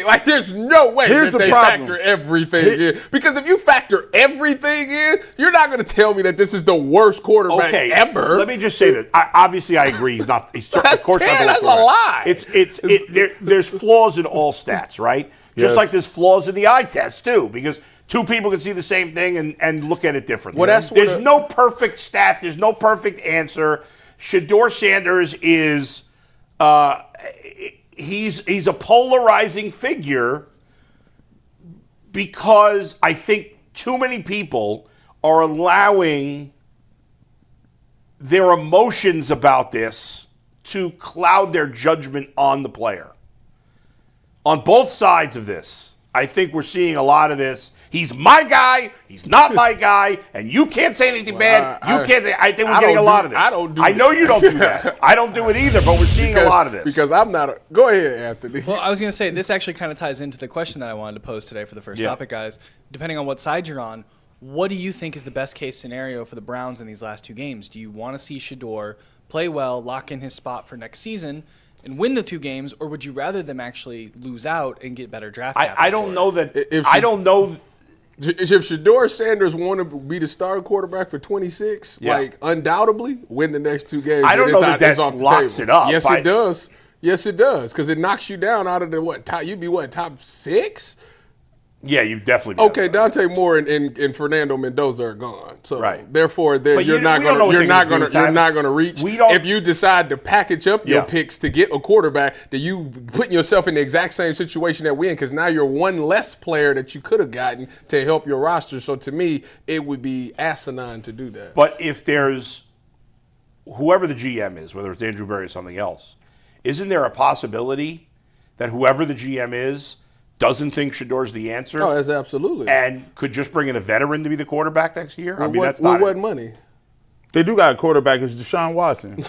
[SPEAKER 4] Like, there's no way
[SPEAKER 3] Here's
[SPEAKER 4] that
[SPEAKER 3] the
[SPEAKER 4] they
[SPEAKER 3] problem.
[SPEAKER 4] factor everything in. Because if you factor everything in, you're not going to tell me that this is the worst quarterback ever.
[SPEAKER 2] Let me just say this. Obviously, I agree. He's not. He's certainly,
[SPEAKER 4] That's
[SPEAKER 2] of course, not the
[SPEAKER 4] that's
[SPEAKER 2] worst
[SPEAKER 4] a
[SPEAKER 2] quarterback.
[SPEAKER 4] lie.
[SPEAKER 2] There's flaws in all stats, right? Just
[SPEAKER 3] Yes.
[SPEAKER 2] like there's flaws in the eye test too, because 2 people can see the same thing and look at it differently.
[SPEAKER 4] Well, that's what
[SPEAKER 2] there's no perfect stat. There's no perfect answer. Shedeur Sanders is he's a polarizing figure because I think too many people are allowing their emotions about this to cloud their judgment on the player. On both sides of this, I think we're seeing a lot of this. He's my guy. He's not my guy, and you can't say anything bad. I think we're getting a lot of this.
[SPEAKER 4] I don't do
[SPEAKER 2] I know
[SPEAKER 4] that.
[SPEAKER 2] you don't do that. I don't do it either, but we're seeing a lot of this.
[SPEAKER 4] Because I'm not. Go ahead, Anthony.
[SPEAKER 5] Well, I was going to say, this actually kind of ties into the question that I wanted to pose today for the first topic, guys. Depending on what side you're on, what do you think is the best case scenario for the Browns in these last 2 games? Do you want to see Shedeur play well, lock in his spot for next season, and win the 2 games, or would you rather them actually lose out and get better draft capital?
[SPEAKER 2] I don't know that.
[SPEAKER 4] If
[SPEAKER 2] I don't know.
[SPEAKER 4] If Shedeur Sanders want to be the starting quarterback for 26, like undoubtedly win the next 2 games.
[SPEAKER 2] I don't know that
[SPEAKER 4] it's off the
[SPEAKER 2] locks
[SPEAKER 4] table.
[SPEAKER 2] it up.
[SPEAKER 4] Yes, it does. Yes, it does. Because it knocks you down out of the top. You'd be top 6.
[SPEAKER 2] Yeah, you definitely.
[SPEAKER 4] Okay, Dante Moore and Fernando Mendoza are gone, so
[SPEAKER 2] Right.
[SPEAKER 4] therefore you're not going to reach. If you decide to package up your picks to get a quarterback, that you putting yourself in the exact same situation that we're in, because now you're one less player that you could have gotten to help your roster. So to me, it would be asinine to do that.
[SPEAKER 2] But if there's whoever the GM is, whether it's Andrew Berry or something else, isn't there a possibility that whoever the GM is doesn't think Shedeur's the answer?
[SPEAKER 4] Oh, that's absolutely.
[SPEAKER 2] And could just bring in a veteran to be the quarterback next year?
[SPEAKER 4] That's not what money.
[SPEAKER 3] They do got a quarterback. It's Deshaun Watson.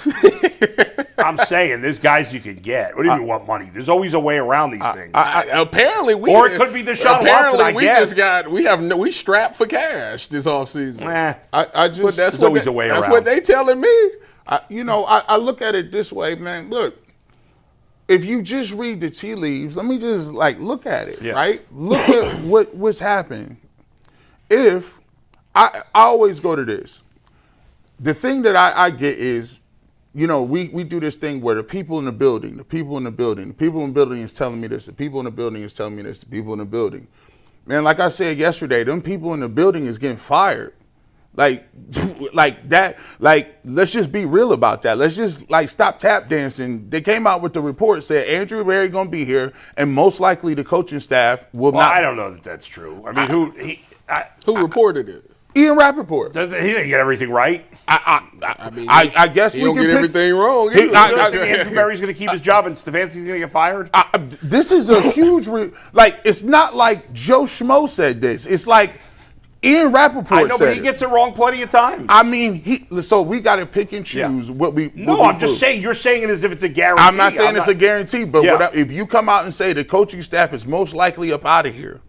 [SPEAKER 2] I'm saying there's guys you can get. What do you mean want money? There's always a way around these things.
[SPEAKER 4] Apparently,
[SPEAKER 2] or it could be Deshaun Watson. I guess
[SPEAKER 4] we strapped for cash this offseason.
[SPEAKER 2] There's always a way around.
[SPEAKER 4] That's what they telling me.
[SPEAKER 3] I look at it this way, man. Look. If you just read the tea leaves, let me just look at it, right? Look at what's happened. If I always go to this, the thing that I get is, we do this thing where the people in the building is telling me this, the people in the building is telling me this, the people in the building. Man, like I said yesterday, them people in the building is getting fired. Like that, let's just be real about that. Let's just stop tap dancing. They came out with the report, said Andrew Berry gonna be here, and most likely the coaching staff will not.
[SPEAKER 2] I don't know that that's true. I mean,
[SPEAKER 4] who reported it?
[SPEAKER 3] Ian Rappaport.
[SPEAKER 2] He didn't get everything right.
[SPEAKER 3] I guess
[SPEAKER 4] he
[SPEAKER 3] we
[SPEAKER 4] don't
[SPEAKER 3] can
[SPEAKER 4] get everything wrong.
[SPEAKER 2] I think Andrew Berry's going to keep his job and Stefanski's going to get fired.
[SPEAKER 3] This is a huge. It's not like Joe Schmo said this. It's like Ian Rappaport
[SPEAKER 2] I know,
[SPEAKER 3] said
[SPEAKER 2] but he gets it wrong plenty of times.
[SPEAKER 3] I mean, so we got to pick and choose what we.
[SPEAKER 2] I'm just saying. You're saying it as if it's a guarantee.
[SPEAKER 3] I'm not saying it's a guarantee, but if you come out and say the coaching staff is most likely up out of here,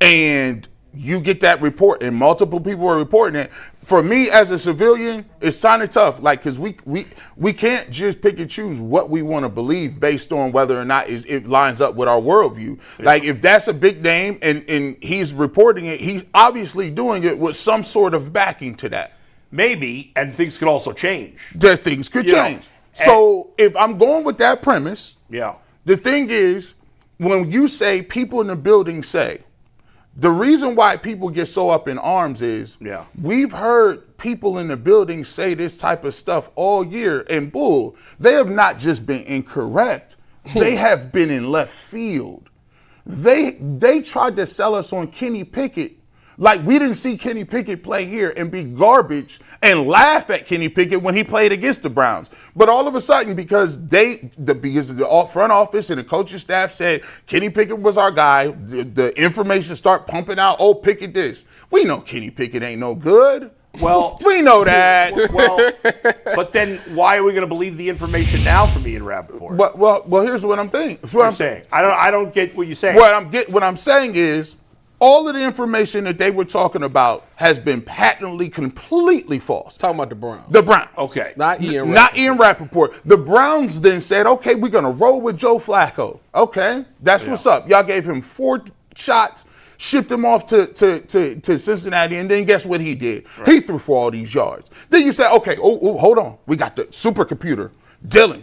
[SPEAKER 3] and you get that report, and multiple people are reporting it. For me as a civilian, it's kind of tough, because we can't just pick and choose what we want to believe based on whether or not it lines up with our worldview. If that's a big name and he's reporting it, he's obviously doing it with some sort of backing to that.
[SPEAKER 2] Maybe, and things could also change.
[SPEAKER 3] That things could change. So if I'm going with that premise, the thing is, when you say people in the building say, the reason why people get so up in arms is we've heard people in the building say this type of stuff all year, and they have not just been incorrect. They have been in left field. They tried to sell us on Kenny Pickett. We didn't see Kenny Pickett play here and be garbage and laugh at Kenny Pickett when he played against the Browns. But all of a sudden, because the front office and the coaching staff said Kenny Pickett was our guy, the information start pumping out, Pickett this. We know Kenny Pickett ain't no good.
[SPEAKER 2] Well,
[SPEAKER 3] we know that.
[SPEAKER 2] But then why are we going to believe the information now from Ian Rappaport?
[SPEAKER 3] Well, here's what I'm thinking.
[SPEAKER 2] What I'm saying. I don't get what you're saying.
[SPEAKER 3] What I'm saying is, all of the information that they were talking about has been patently, completely false.
[SPEAKER 4] Talking about the Browns.
[SPEAKER 3] The Browns.
[SPEAKER 2] Okay.
[SPEAKER 4] Not Ian
[SPEAKER 3] Rappaport. The Browns then said, okay, we're going to roll with Joe Flacco. Okay, that's what's up. Y'all gave him 4 shots, shipped him off to Cincinnati, and then guess what he did? Right. He threw for all these yards. Then you say, okay, hold on. We got the supercomputer, Dylan,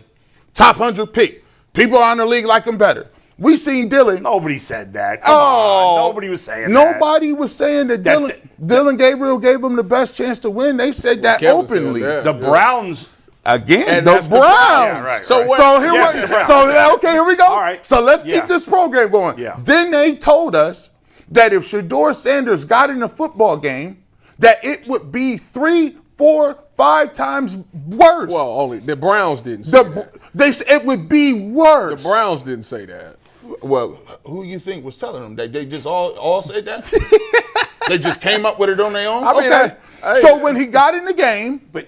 [SPEAKER 3] top 100 pick. People around the league like him better. We seen Dylan.
[SPEAKER 2] Nobody said that. Come on. Nobody was saying that.
[SPEAKER 3] Nobody was saying that Dylan Gabriel gave him the best chance to win. They said that openly.
[SPEAKER 2] The Browns.
[SPEAKER 3] Again, the Browns.
[SPEAKER 2] Right.
[SPEAKER 3] So here we go.
[SPEAKER 2] All right.
[SPEAKER 3] So let's keep this program going.
[SPEAKER 2] Yeah.
[SPEAKER 3] Then they told us that if Shedeur Sanders got in a football game, that it would be 3, 4, 5 times worse.
[SPEAKER 4] Well, only the Browns didn't say that.
[SPEAKER 3] They said it would be worse.
[SPEAKER 4] The Browns didn't say that.
[SPEAKER 3] Well, who you think was telling them? They just all said that? They just came up with it on their own? So when he got in the game, I'm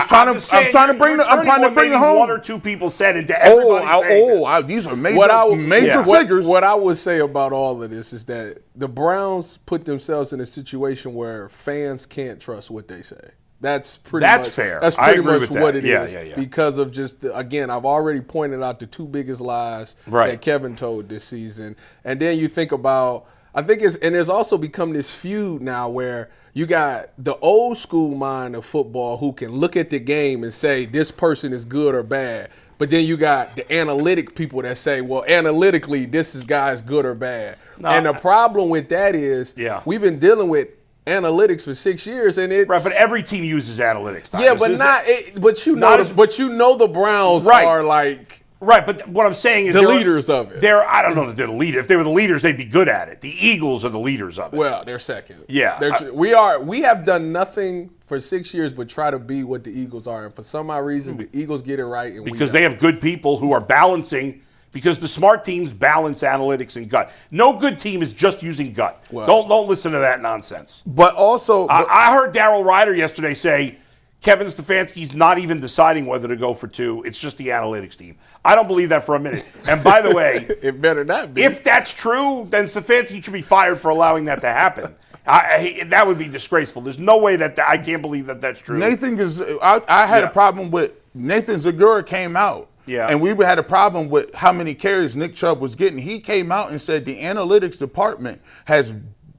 [SPEAKER 3] trying to bring it home.
[SPEAKER 2] 1 or 2 people said it to everybody.
[SPEAKER 3] These are major figures.
[SPEAKER 4] What I would say about all of this is that the Browns put themselves in a situation where fans can't trust what they say. That's
[SPEAKER 2] fair.
[SPEAKER 4] That's pretty much what it is.
[SPEAKER 2] Yeah.
[SPEAKER 4] Because of again, I've already pointed out the 2 biggest lies that Kevin told this season. And then you think about, there's also become this feud now where you got the old school mind of football who can look at the game and say this person is good or bad. But then you got the analytic people that say, well, analytically, this guy's good or bad.
[SPEAKER 2] No,
[SPEAKER 4] and the problem with that is we've been dealing with analytics for 6 years, and it's
[SPEAKER 2] right. But every team uses analytics.
[SPEAKER 4] Yeah, but but you know the Browns are like
[SPEAKER 2] right. But what I'm saying is
[SPEAKER 4] the leaders of it.
[SPEAKER 2] I don't know that they're the leader. If they were the leaders, they'd be good at it. The Eagles are the leaders of it.
[SPEAKER 4] Well, they're second.
[SPEAKER 2] Yeah,
[SPEAKER 4] we have done nothing for 6 years but try to be what the Eagles are, and for some odd reason, the Eagles get it right, and
[SPEAKER 2] because they have good people who are balancing. Because the smart teams balance analytics and gut. No good team is just using gut. Well, don't listen to that nonsense.
[SPEAKER 3] But also,
[SPEAKER 2] I heard Darryl Ryder yesterday say Kevin Stefanski's not even deciding whether to go for 2. It's just the analytics team. I don't believe that for a minute. And by the way,
[SPEAKER 4] it better not be.
[SPEAKER 2] If that's true, then Stefanski should be fired for allowing that to happen. That would be disgraceful. There's no way that I can't believe that that's true.
[SPEAKER 3] I had a problem with Nathan Zagura came out.
[SPEAKER 2] Yeah.
[SPEAKER 3] And we had a problem with how many carries Nick Chubb was getting. He came out and said the analytics department has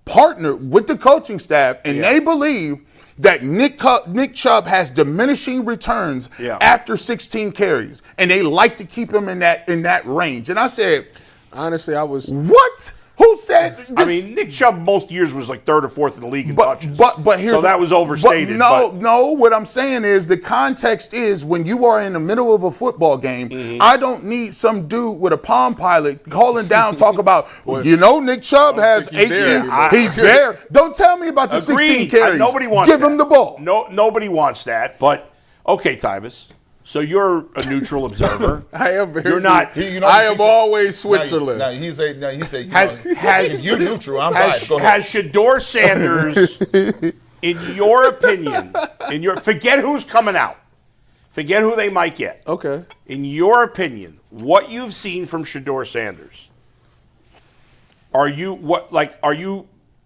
[SPEAKER 3] partnered with the coaching staff, and they believe that Nick Chubb has diminishing returns after 16 carries, and they like to keep him in that range. And I said,
[SPEAKER 4] honestly,
[SPEAKER 3] what? Who said this?
[SPEAKER 2] I mean, Nick Chubb most years was like 3rd or 4th in the league in touches.
[SPEAKER 3] But here's
[SPEAKER 2] so that was overstated.
[SPEAKER 3] No. What I'm saying is the context is when you are in the middle of a football game, I don't need some dude with a Palm Pilot calling down, talk about, Nick Chubb has 18. He's there. Don't tell me about the 16 carries.
[SPEAKER 2] Nobody wants
[SPEAKER 3] Give him the ball.
[SPEAKER 2] No, nobody wants that. But okay, Tyvis. So you're a neutral observer.
[SPEAKER 4] I am very.
[SPEAKER 2] You're not.
[SPEAKER 4] I am always Switzerland.
[SPEAKER 3] Now he said, you're neutral. I'm biased. Go ahead.
[SPEAKER 2] Has Shedeur Sanders, in your opinion, forget who's coming out, forget who they might get.
[SPEAKER 4] Okay.
[SPEAKER 2] In your opinion, what you've seen from Shedeur Sanders,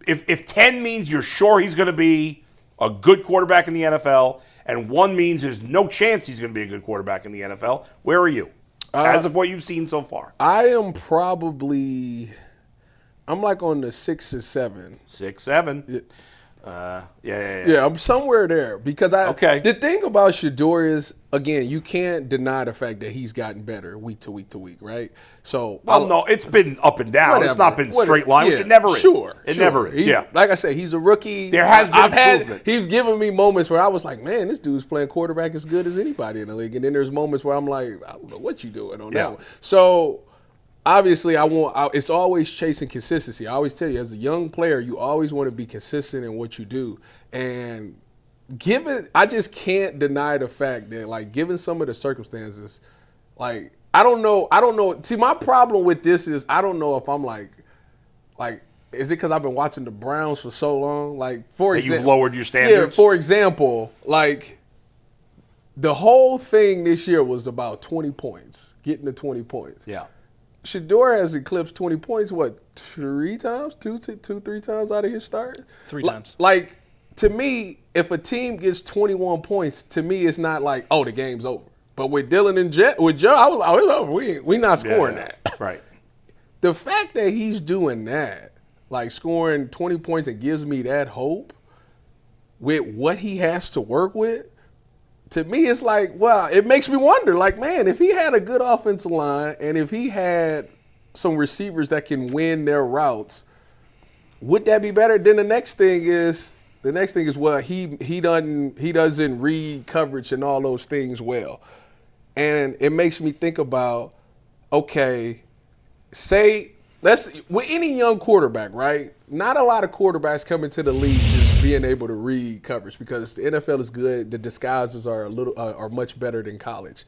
[SPEAKER 2] if 10 means you're sure he's going to be a good quarterback in the NFL, and 1 means there's no chance he's going to be a good quarterback in the NFL, where are you as of what you've seen so far?
[SPEAKER 4] I am I'm like on the 6 or 7.
[SPEAKER 2] 6, 7.
[SPEAKER 4] Yeah, I'm somewhere there because the thing about Shedeur is, again, you can't deny the fact that he's gotten better week to week to week, right? So,
[SPEAKER 2] no, it's been up and down.
[SPEAKER 4] Whatever,
[SPEAKER 2] it's not been straight line, which it never is.
[SPEAKER 4] Sure,
[SPEAKER 2] it never is.
[SPEAKER 4] Like I said, he's a rookie.
[SPEAKER 2] There has been improvement.
[SPEAKER 4] He's given me moments where I was like, man, this dude's playing quarterback as good as anybody in the league, and then there's moments where I'm like, I don't know what you're doing on that one. So. Obviously, it's always chasing consistency. I always tell you, as a young player, you always want to be consistent in what you do. And I just can't deny the fact that, like, given some of the circumstances, like, I don't know. See, my problem with this is I don't know if I'm like, is it because I've been watching the Browns for so long? Like, for example,
[SPEAKER 2] you've lowered your standards?
[SPEAKER 4] Yeah, for example, like, the whole thing this year was about 20 points, getting to 20 points.
[SPEAKER 2] Yeah.
[SPEAKER 4] Shedeur has eclipsed 20 points, 3 times? 3 times out of his start?
[SPEAKER 5] 3 times.
[SPEAKER 4] Like, to me, if a team gets 21 points, to me, it's not like, the game's over. But with Dylan and Joe, I was like, it's over. We not scoring that.
[SPEAKER 2] Right.
[SPEAKER 4] The fact that he's doing that, like scoring 20 points, and gives me that hope with what he has to work with, to me, it's like, well, it makes me wonder, like, man, if he had a good offensive line and if he had some receivers that can win their routes, would that be better? Then the next thing is, well, he doesn't read coverage and all those things well. And it makes me think about, okay, with any young quarterback, right? Not a lot of quarterbacks come into the league just being able to read coverage because the NFL is good. The disguises are are much better than college.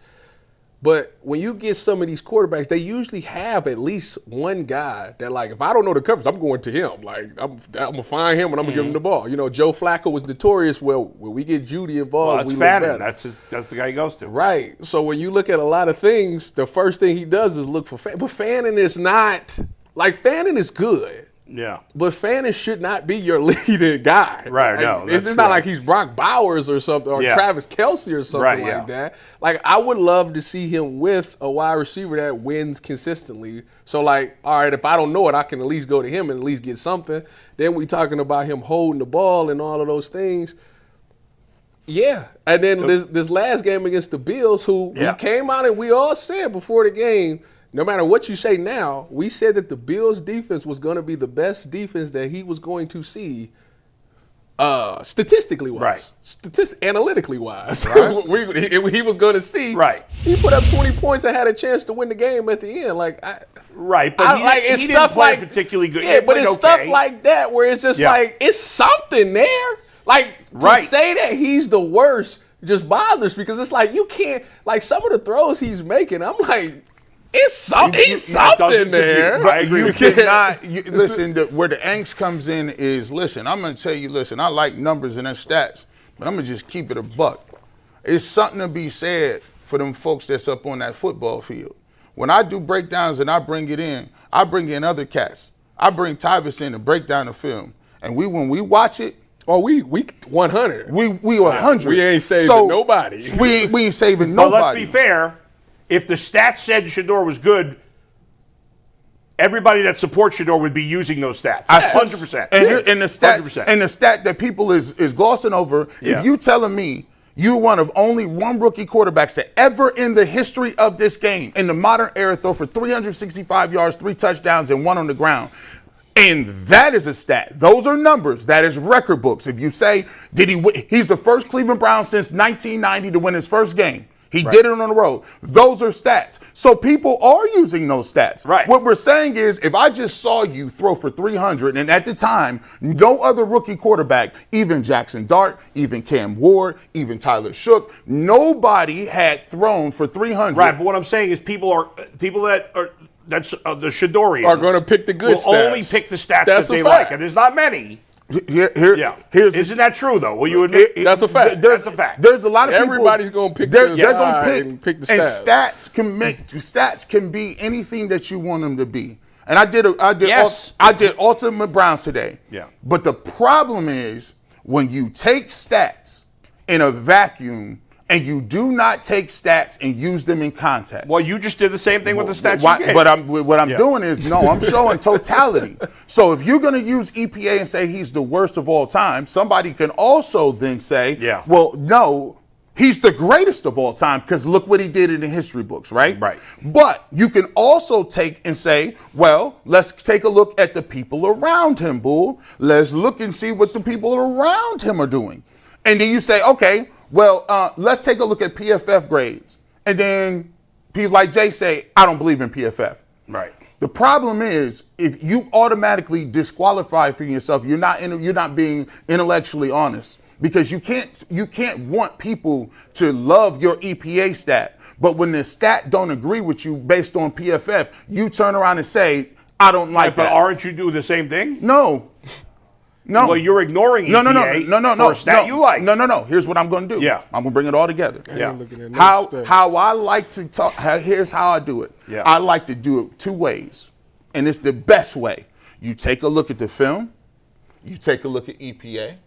[SPEAKER 4] But when you get some of these quarterbacks, they usually have at least one guy that, like, if I don't know the coverage, I'm going to him. Like, I'm going to find him and I'm going to give him the ball. You know, Joe Flacco was notorious. Well, when we get Judy involved,
[SPEAKER 2] that's Fannin. That's the guy he goes to.
[SPEAKER 4] Right. So when you look at a lot of things, the first thing he does is look for Fannin. But Fannin is not – like, Fannin is good.
[SPEAKER 2] Yeah.
[SPEAKER 4] But Fannin should not be your leading guy.
[SPEAKER 2] Right,
[SPEAKER 4] like, it's not like he's Brock Bowers or something, or Travis Kelce or something like that. Like, I would love to see him with a wide receiver that wins consistently. So, like, all right, if I don't know it, I can at least go to him and at least get something. Then we talking about him holding the ball and all of those things. Yeah, and then this last game against the Bills, who we came out and we all said before the game, no matter what you say now, we said that the Bills' defense was going to be the best defense that he was going to see, statistically wise, analytically wise. Right. he was going to see.
[SPEAKER 2] Right.
[SPEAKER 4] He put up 20 points and had a chance to win the game at the end. But
[SPEAKER 2] he didn't play particularly good.
[SPEAKER 4] Yeah, but it's stuff like that where it's just like it's something there. Like, to say that he's the worst just bothers because it's like you can't, like, some of the throws he's making, I'm like, it's something there.
[SPEAKER 3] But I agree. You cannot, listen, where the angst comes in is, listen, I'm going to tell you, listen, I like numbers and their stats, but I'm going to just keep it a buck. It's something to be said for them folks that's up on that football field. When I do breakdowns and I bring it in, I bring in other cats. I bring Tyvis in to break down the film. And when we watch it,
[SPEAKER 4] oh, we 100.
[SPEAKER 3] We 100.
[SPEAKER 4] We ain't saving nobody.
[SPEAKER 3] We ain't saving nobody.
[SPEAKER 2] But let's be fair. If the stats said Shedeur was good, everybody that supports Shedeur would be using those stats. 100%.
[SPEAKER 3] And the stat that people is glossing over. If you telling me you're one of only one rookie quarterbacks to ever in the history of this game, in the modern era, throw for 365 yards, 3 touchdowns, and 1 on the ground. And that is a stat. Those are numbers. That is record books. If you say, he's the first Cleveland Brown since 1990 to win his first game. He did it on the road. Those are stats. So people are using those stats.
[SPEAKER 2] Right.
[SPEAKER 3] What we're saying is, if I just saw you throw for 300, and at the time, no other rookie quarterback, even Jackson Dart, even Cam Ward, even Tyler Shook, nobody had thrown for 300.
[SPEAKER 2] Right, but what I'm saying is that's the Shedeurians
[SPEAKER 4] are going to pick the good stats.
[SPEAKER 2] Will only pick the stats that they like, and there's not many. Isn't that true though? Will you admit
[SPEAKER 4] that's a fact?
[SPEAKER 2] That's a fact.
[SPEAKER 3] There's a lot of people.
[SPEAKER 4] Everybody's going to pick the stats.
[SPEAKER 3] And stats can be anything that you want them to be. And I did Ultimate Browns today.
[SPEAKER 2] Yeah.
[SPEAKER 3] But the problem is when you take stats in a vacuum and you do not take stats and use them in context.
[SPEAKER 2] Well, you just did the same thing with the stats you gave.
[SPEAKER 3] But what I'm doing is, I'm showing totality. So if you're going to use EPA and say he's the worst of all time, somebody can also then say, well, no, he's the greatest of all time because look what he did in the history books, right?
[SPEAKER 2] Right.
[SPEAKER 3] But you can also take and say, well, let's take a look at the people around him, Bull. Let's look and see what the people around him are doing. And then you say, okay, well, let's take a look at PFF grades. And then people like Jay say, I don't believe in PFF.
[SPEAKER 2] Right.
[SPEAKER 3] The problem is if you automatically disqualify for yourself, you're not being intellectually honest because you can't want people to love your EPA stat. But when the stat don't agree with you based on PFF, you turn around and say, I don't like that.
[SPEAKER 2] But aren't you doing the same thing?
[SPEAKER 3] No.
[SPEAKER 2] Well, you're ignoring EPA for a stat you like.
[SPEAKER 3] No. Here's what I'm going to do.
[SPEAKER 2] Yeah.
[SPEAKER 3] I'm going to bring it all together.
[SPEAKER 2] Yeah.
[SPEAKER 3] How I like to talk, here's how I do it.
[SPEAKER 2] Yeah.
[SPEAKER 3] I like to do it 2 ways, and it's the best way. You take a look at the film. You take a look at EPA.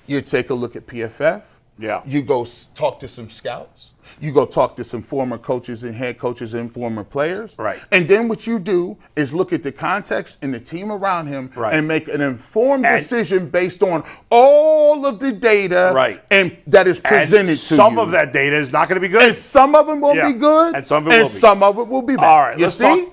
[SPEAKER 3] You take a look at PFF.
[SPEAKER 2] Yeah.
[SPEAKER 3] You go talk to some scouts. You go talk to some former coaches and head coaches and former players.
[SPEAKER 2] Right.
[SPEAKER 3] And then what you do is look at the context and the team around him and make an informed decision based on all of the data and that is presented to you.
[SPEAKER 2] Some of that data is not going to be good.
[SPEAKER 3] And some of them will be good.
[SPEAKER 2] And some of it will be.
[SPEAKER 3] Some of it will be bad.
[SPEAKER 2] All right.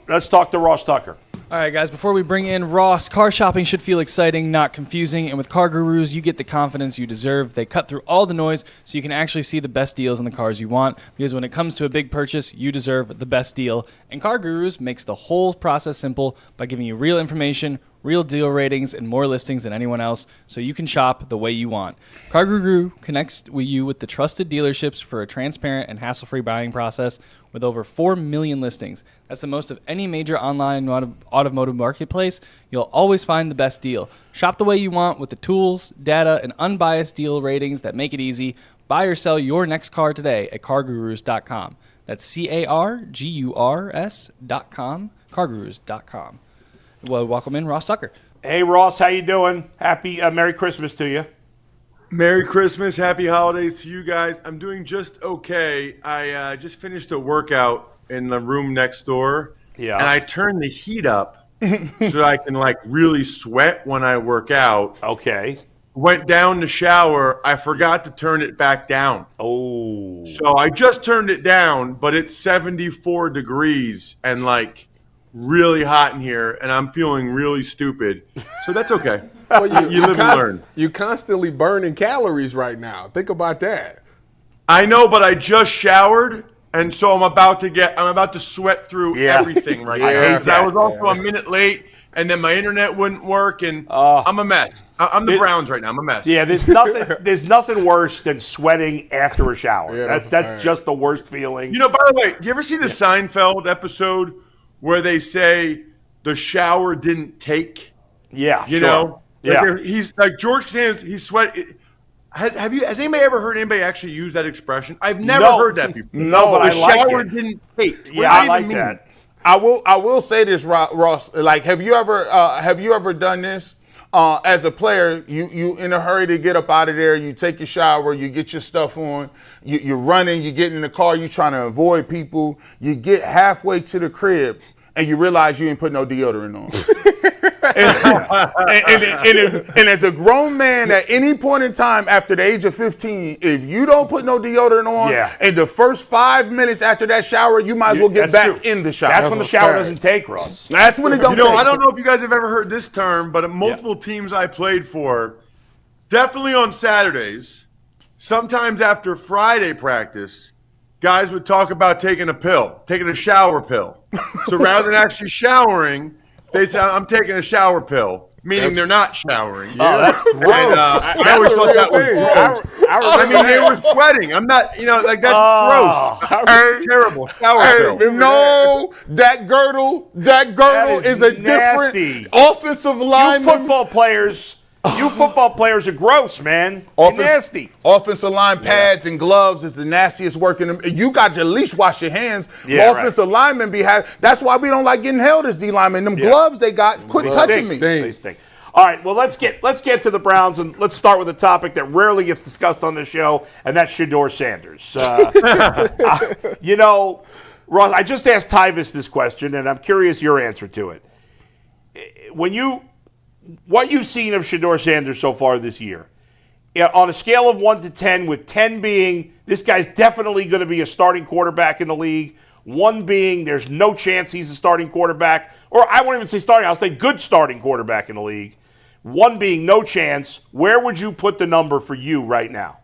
[SPEAKER 2] Let's talk to Ross Tucker.
[SPEAKER 5] All right, guys, before we bring in Ross, car shopping should feel exciting, not confusing. And with Car Gurus, you get the confidence you deserve. They cut through all the noise so you can actually see the best deals on the cars you want. Because when it comes to a big purchase, you deserve the best deal. And Car Gurus makes the whole process simple by giving you real information, real deal ratings, and more listings than anyone else so you can shop the way you want. Car Guru connects you with the trusted dealerships for a transparent and hassle-free buying process with over 4 million listings. That's the most of any major online automotive marketplace. You'll always find the best deal. Shop the way you want with the tools, data, and unbiased deal ratings that make it easy. Buy or sell your next car today at cargurus.com. That's CARGURS.com, cargurus.com. Well, welcome in Ross Tucker.
[SPEAKER 2] Hey, Ross, how you doing? Happy Merry Christmas to you.
[SPEAKER 6] Merry Christmas, happy holidays to you guys. I'm doing just okay. I just finished a workout in the room next door, and I turned the heat up so I can really sweat when I work out.
[SPEAKER 2] Okay.
[SPEAKER 6] went down to shower. I forgot to turn it back down.
[SPEAKER 2] Oh.
[SPEAKER 6] So I just turned it down, but it's 74 degrees and like really hot in here, and I'm feeling really stupid. So that's okay.
[SPEAKER 4] Well,
[SPEAKER 6] you live and learn.
[SPEAKER 4] You're constantly burning calories right now. Think about that.
[SPEAKER 6] I know, but I just showered, and so I'm about to sweat through everything right now. Because I was also a minute late, and then my internet wouldn't work, and I'm a mess. I'm the Browns right now. I'm a mess.
[SPEAKER 2] Yeah, there's nothing worse than sweating after a shower.
[SPEAKER 4] Yeah,
[SPEAKER 2] that's just the worst feeling.
[SPEAKER 6] You know, by the way, do you ever see the Seinfeld episode where they say the shower didn't take?
[SPEAKER 2] Yeah,
[SPEAKER 6] You
[SPEAKER 2] sure.
[SPEAKER 6] know?
[SPEAKER 2] Yeah.
[SPEAKER 6] Like he's like George Costanza, he's sweating. Has anybody ever heard anybody actually use that expression? I've never heard that before.
[SPEAKER 2] No, but
[SPEAKER 6] the
[SPEAKER 2] I like
[SPEAKER 6] shower
[SPEAKER 2] it.
[SPEAKER 6] didn't take. What
[SPEAKER 2] Yeah,
[SPEAKER 6] does
[SPEAKER 2] I
[SPEAKER 6] even
[SPEAKER 2] like
[SPEAKER 6] mean?
[SPEAKER 2] that.
[SPEAKER 3] I will say this, Ross. Like, have you ever done this? As a player, you in a hurry to get up out of there. You take your shower, you get your stuff on. You're running. You get in the car. You're trying to avoid people. You get halfway to the crib, and you realize you ain't put no deodorant on. and as a grown man, at any point in time after the age of 15, if you don't put no deodorant on, in the first 5 minutes after that shower, you might as well get back in the shower.
[SPEAKER 2] That's when the shower doesn't take, Ross.
[SPEAKER 3] That's when it don't take.
[SPEAKER 6] I don't know if you guys have ever heard this term, but at multiple teams I played for, definitely on Saturdays, sometimes after Friday practice, guys would talk about taking a shower pill. So rather than actually showering, they say, I'm taking a shower pill, meaning they're not showering.
[SPEAKER 2] Oh, that's gross.
[SPEAKER 6] And, I always thought that was gross. I mean, they were sweating. I'm not, like that's gross. That's terrible. Shower pill.
[SPEAKER 3] No, that girdle is a
[SPEAKER 2] nasty.
[SPEAKER 3] different offensive lineman.
[SPEAKER 2] You football players are gross, man. You're nasty.
[SPEAKER 3] Offensive line pads and gloves is the nastiest work in them. You got to at least wash your hands.
[SPEAKER 2] Yeah,
[SPEAKER 3] offensive linemen that's why we don't like getting held as D linemen. Them gloves they got, quit touching me.
[SPEAKER 2] They stink. All right, well, let's get to the Browns, and let's start with a topic that rarely gets discussed on this show, and that's Shedeur Sanders. Ross, I just asked Tyvis this question, and I'm curious your answer to it. What you've seen of Shedeur Sanders so far this year, on a scale of 1 to 10, with 10 being this guy's definitely going to be a starting quarterback in the league, 1 being there's no chance he's a starting quarterback, or I won't even say starting, I'll say good starting quarterback in the league, 1 being no chance, where would you put the number for you right now?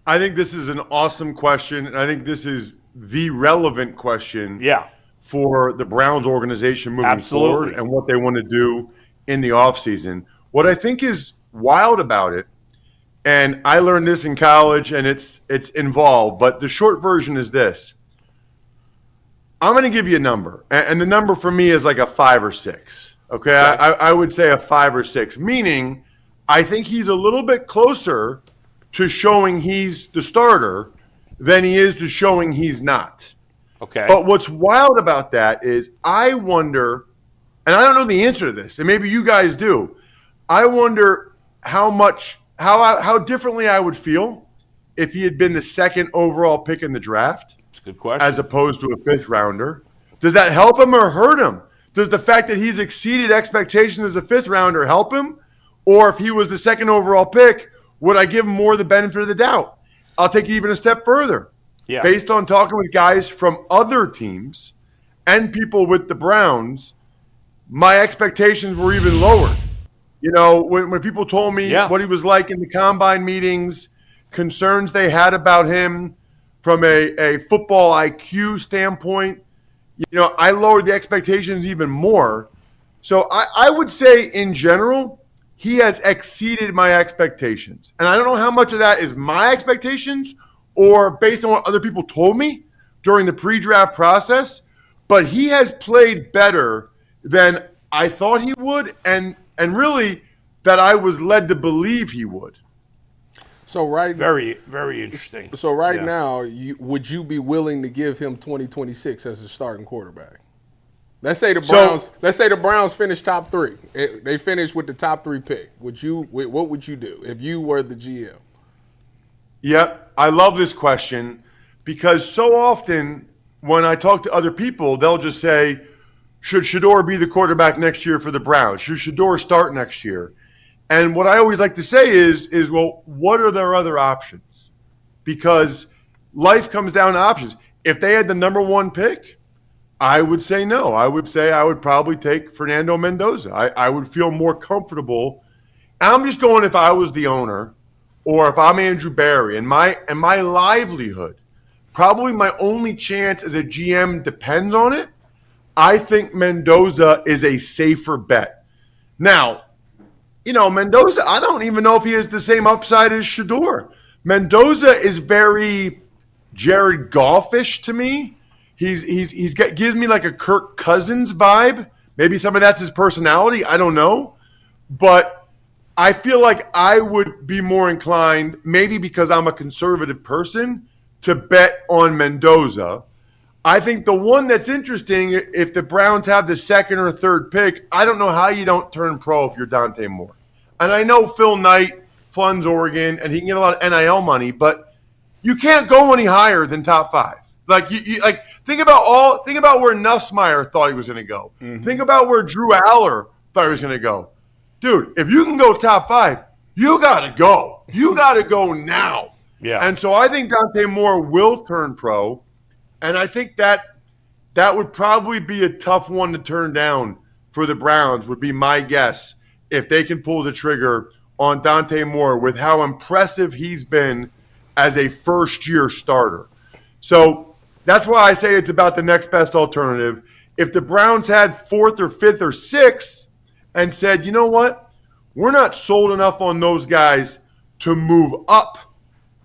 [SPEAKER 6] I think this is an awesome question, and I think this is the relevant question for the Browns organization moving forward and what they want to do in the offseason. What I think is wild about it, and I learned this in college, and it's involved, but the short version is this. I'm going to give you a number, and the number for me is like a 5 or 6. Okay, I would say a 5 or 6, meaning I think he's a little bit closer to showing he's the starter than he is to showing he's not.
[SPEAKER 2] Okay.
[SPEAKER 6] But what's wild about that is I wonder, and I don't know the answer to this, and maybe you guys do. I wonder how differently I would feel if he had been the second overall pick in the draft.
[SPEAKER 2] That's a good question.
[SPEAKER 6] As opposed to a 5th rounder. Does that help him or hurt him? Does the fact that he's exceeded expectations as a 5th rounder help him? Or if he was the second overall pick, would I give him more the benefit of the doubt? I'll take it even a step further.
[SPEAKER 2] Yeah.
[SPEAKER 6] Based on talking with guys from other teams and people with the Browns, my expectations were even lower. When people told me what he was like in the combine meetings, concerns they had about him from a football IQ standpoint, I lowered the expectations even more. So I would say in general, he has exceeded my expectations. And I don't know how much of that is my expectations or based on what other people told me during the pre-draft process, but he has played better than I thought he would and really that I was led to believe he would.
[SPEAKER 4] So
[SPEAKER 2] very, very interesting.
[SPEAKER 4] So now, would you be willing to give him 2026 as a starting quarterback? Let's say the Browns finish top 3. They finish with the top 3 pick. What would you do if you were the GM?
[SPEAKER 6] Yep, I love this question because so often when I talk to other people, they'll just say, should Shedeur be the quarterback next year for the Browns? Should Shedeur start next year? And what I always like to say is well, what are their other options? Because life comes down to options. If they had the number 1 pick, I would say no. I would say I would probably take Fernando Mendoza. I would feel more comfortable. I'm just going if I was the owner or if I'm Andrew Barry and my livelihood, probably my only chance as a GM depends on it. I think Mendoza is a safer bet. Now, Mendoza, I don't even know if he has the same upside as Shedeur. Mendoza is very Jared Goff-ish to me. Gives me like a Kirk Cousins vibe. Maybe some of that's his personality. I don't know. But I feel like I would be more inclined, maybe because I'm a conservative person, to bet on Mendoza. I think the one that's interesting, if the Browns have the 2nd or 3rd pick, I don't know how you don't turn pro if you're Dante Moore. And I know Phil Knight funds Oregon, and he can get a lot of NIL money, but you can't go any higher than top 5. Like think about where Nussmeier thought he was going to go. Mm-hmm. Think about where Drew Aller thought he was going to go. Dude, if you can go top 5, you got to go. You got to go now.
[SPEAKER 2] Yeah.
[SPEAKER 6] And so I think Dante Moore will turn pro, and I think that would probably be a tough one to turn down for the Browns, would be my guess, if they can pull the trigger on Dante Moore with how impressive he's been as a first-year starter. So that's why I say it's about the next best alternative. If the Browns had 4th or 5th or 6th and said, you know what, we're not sold enough on those guys to move up,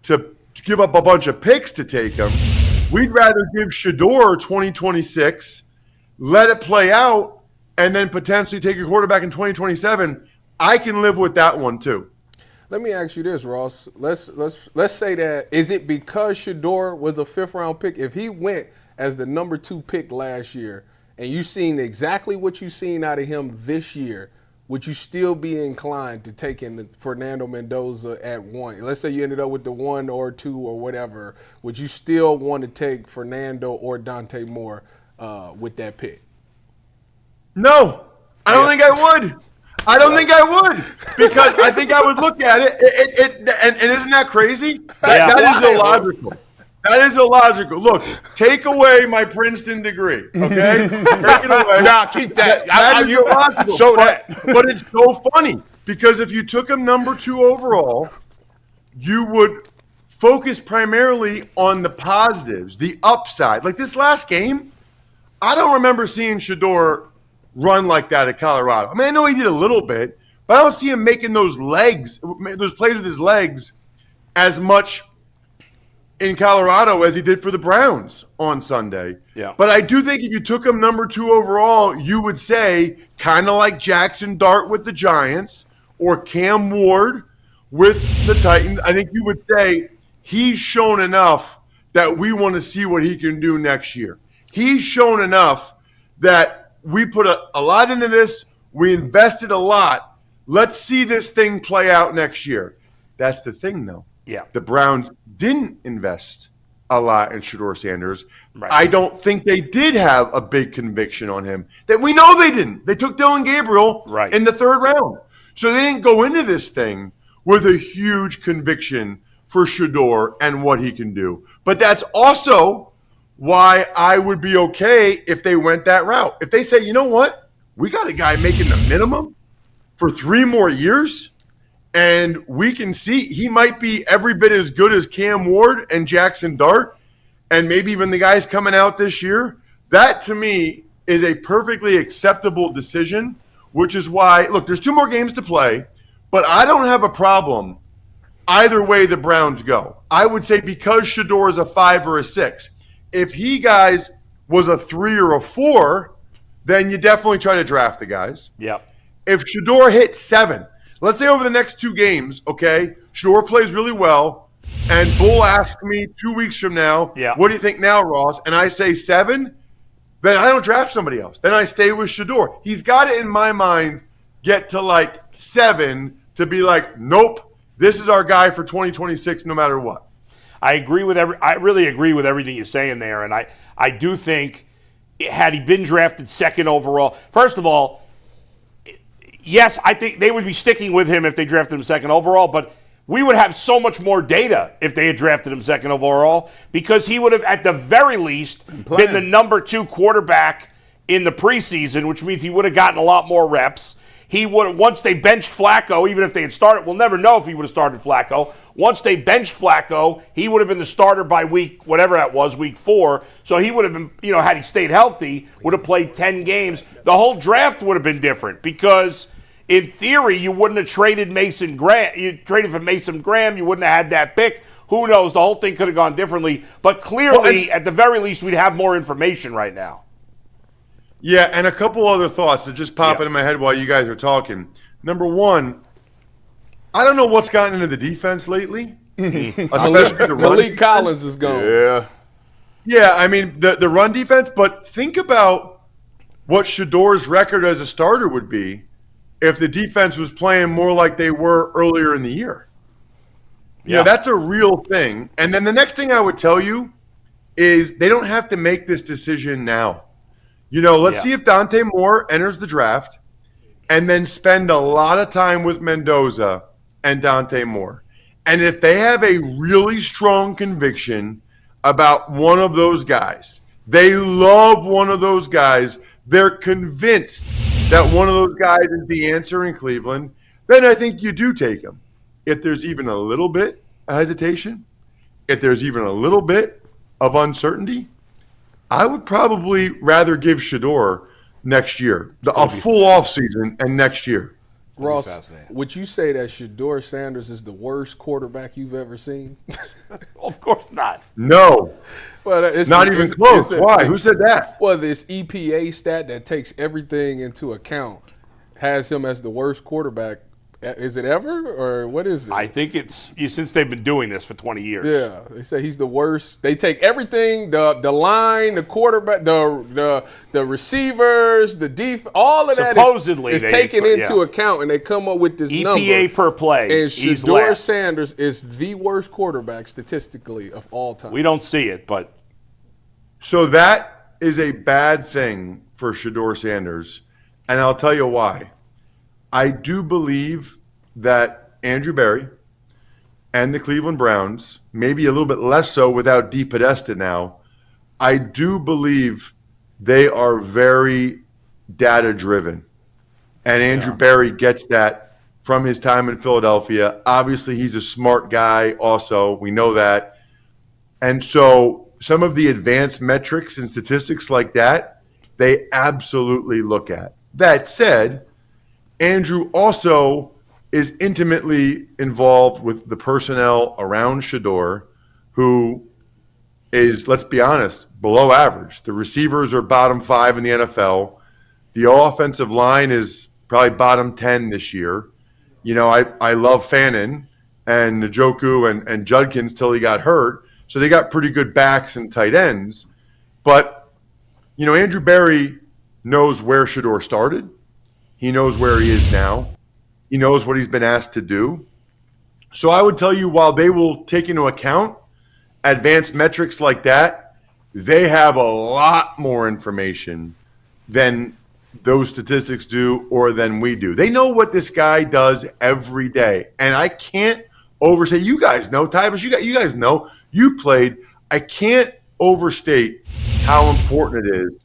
[SPEAKER 6] to give up a bunch of picks to take them, we'd rather give Shedeur 2026, let it play out, and then potentially take a quarterback in 2027. I can live with that one too.
[SPEAKER 4] Let me ask you this, Ross. Let's say that, is it because Shedeur was a 5th-round pick? If he went as the number 2 pick last year and you seen exactly what you seen out of him this year, would you still be inclined to take in Fernando Mendoza at 1? Let's say you ended up with the 1 or 2 or whatever. Would you still want to take Fernando or Dante Moore with that pick?
[SPEAKER 6] No, I don't think I would. I don't think I would, because I think I would look at it, and isn't that crazy? That is illogical. That is illogical. Look, take away my Princeton degree, okay? Take it away.
[SPEAKER 3] Nah, keep that.
[SPEAKER 6] That is illogical.
[SPEAKER 3] Show that.
[SPEAKER 6] But it's so funny, because if you took him number 2 overall, you would focus primarily on the positives, the upside. Like this last game, I don't remember seeing Shedeur run like that at Colorado. I mean, I know he did a little bit, but I don't see him making those plays with his legs as much in Colorado as he did for the Browns on Sunday.
[SPEAKER 2] Yeah.
[SPEAKER 6] But I do think if you took him number 2 overall, you would say, kind of like Jackson Dart with the Giants or Cam Ward with the Titans, I think you would say he's shown enough that we want to see what he can do next year. He's shown enough that we put a lot into this. We invested a lot. Let's see this thing play out next year. That's the thing, though.
[SPEAKER 2] Yeah.
[SPEAKER 6] The Browns didn't invest a lot in Shedeur Sanders.
[SPEAKER 2] Right.
[SPEAKER 6] I don't think they did have a big conviction on him. That we know they didn't. They took Dylan Gabriel in the 3rd round. So they didn't go into this thing with a huge conviction for Shedeur and what he can do. But that's also why I would be okay if they went that route. If they say, you know what, we got a guy making the minimum for 3 more years, and we can see he might be every bit as good as Cam Ward and Jackson Dart, and maybe even the guys coming out this year, that to me is a perfectly acceptable decision, which is why, look, there's 2 more games to play, but I don't have a problem either way the Browns go. I would say because Shedeur is a 5 or a 6, if he, guys, was a 3 or a 4, then you definitely try to draft the guys.
[SPEAKER 2] Yeah.
[SPEAKER 6] If Shedeur hits 7, let's say over the next 2 games, okay, Shedeur plays really well, and Bull asks me 2 weeks from now, what do you think now, Ross? And I say 7, then I don't draft somebody else. Then I stay with Shedeur. He's got to, in my mind, get to like 7 to be like, nope, this is our guy for 2026 no matter what.
[SPEAKER 2] I really agree with everything you're saying there, and I do think had he been drafted 2nd overall, first of all, yes, I think they would be sticking with him if they drafted him second overall, but we would have so much more data if they had drafted him second overall because he would have, at the very least, been the number 2 quarterback in the preseason, which means he would have gotten a lot more reps. He would, once they benched Flacco, even if they had started, we'll never know if he would have started Flacco. Once they benched Flacco, he would have been the starter by week, whatever that was, week 4. So he would have been, had he stayed healthy, would have played 10 games. The whole draft would have been different because, in theory, you wouldn't have traded Mason Graham. You traded for Mason Graham, you wouldn't have had that pick. Who knows? The whole thing could have gone differently. But clearly, at the very least, we'd have more information right now.
[SPEAKER 6] Yeah, and a couple other thoughts that just pop into my head while you guys are talking. Number one, I don't know what's gotten into the defense lately, especially the run.
[SPEAKER 4] Malik Collins is gone.
[SPEAKER 6] Yeah, I mean, the run defense, but think about what Shedeur's record as a starter would be if the defense was playing more like they were earlier in the year. Yeah, that's a real thing. And then the next thing I would tell you is they don't have to make this decision now. Let's see if Dante Moore enters the draft and then spend a lot of time with Mendoza and Dante Moore. And if they have a really strong conviction about one of those guys, they love one of those guys, they're convinced that one of those guys is the answer in Cleveland, then I think you do take him. If there's even a little bit of hesitation, if there's even a little bit of uncertainty, I would probably rather give Shedeur next year, a full offseason and next year.
[SPEAKER 4] Ross, would you say that Shedeur Sanders is the worst quarterback you've ever seen?
[SPEAKER 2] Of course not.
[SPEAKER 6] No.
[SPEAKER 4] Well, it's
[SPEAKER 6] not even close. Why? Who said that?
[SPEAKER 4] Well, this EPA stat that takes everything into account has him as the worst quarterback. Is it ever, or what is it?
[SPEAKER 2] I think it's since they've been doing this for 20 years.
[SPEAKER 4] Yeah, they say he's the worst. They take everything, the line, the quarterback, the receivers, the defense, all of that is taken into account, and they come up with this number.
[SPEAKER 2] EPA per play.
[SPEAKER 4] And Shedeur Sanders is the worst quarterback statistically of all time.
[SPEAKER 2] We don't see it, but.
[SPEAKER 6] So that is a bad thing for Shedeur Sanders, and I'll tell you why. I do believe that Andrew Berry and the Cleveland Browns, maybe a little bit less so without D. Podesta now, I do believe they are very data-driven. And Andrew Berry gets that from his time in Philadelphia. Obviously, he's a smart guy also. We know that. And so some of the advanced metrics and statistics like that, they absolutely look at. That said, Andrew also is intimately involved with the personnel around Shedeur, who is, let's be honest, below average. The receivers are bottom 5 in the NFL. The offensive line is probably bottom 10 this year. I love Fannin and Njoku and Judkins till he got hurt. So they got pretty good backs and tight ends. But, Andrew Berry knows where Shedeur started. He knows where he is now. He knows what he's been asked to do. So I would tell you, while they will take into account advanced metrics like that, they have a lot more information than those statistics do or than we do. They know what this guy does every day. And I can't overstate. You guys know, Tyvis, you guys know. You played. I can't overstate how important it is,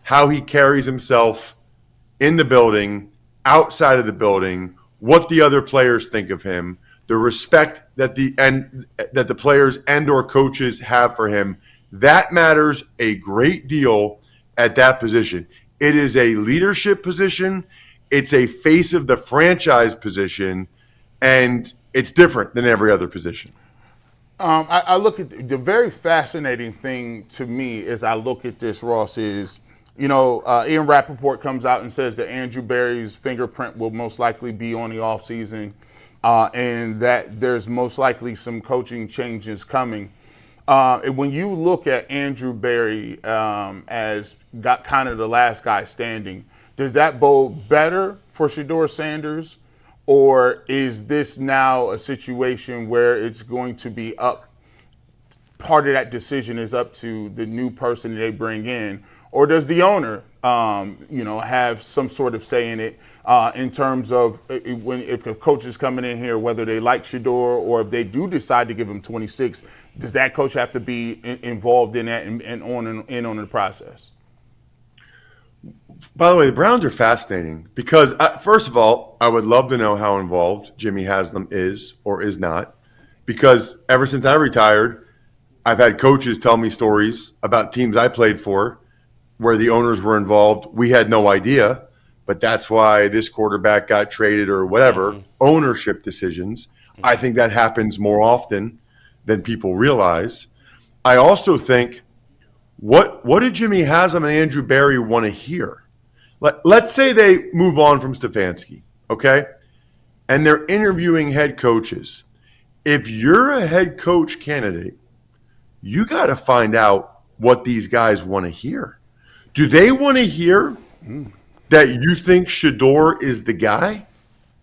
[SPEAKER 6] how he carries himself in the building, outside of the building, what the other players think of him, the respect that the players and or coaches have for him. That matters a great deal at that position. It is a leadership position. It's a face of the franchise position, and it's different than every other position.
[SPEAKER 3] I look at the very fascinating thing to me as I look at this, Ross, is Ian Rappaport comes out and says that Andrew Berry's fingerprint will most likely be on the offseason and that there's most likely some coaching changes coming. And when you look at Andrew Berry as got kind of the last guy standing, does that bode better for Shedeur Sanders, or is this now a situation where it's going to be part of that decision is up to the new person they bring in? Or does the owner have some sort of say in it in terms of if a coach is coming in here, whether they like Shedeur or if they do decide to give him 26, does that coach have to be involved in that and on the process?
[SPEAKER 6] By the way, the Browns are fascinating because, first of all, I would love to know how involved Jimmy Haslam is or is not, because ever since I retired, I've had coaches tell me stories about teams I played for where the owners were involved. We had no idea, but that's why this quarterback got traded or whatever, ownership decisions. I think that happens more often than people realize. I also think, what did Jimmy Haslam and Andrew Berry want to hear? Let's say they move on from Stefanski, okay? And they're interviewing head coaches. If you're a head coach candidate, you got to find out what these guys want to hear. Do they want to hear that you think Shedeur is the guy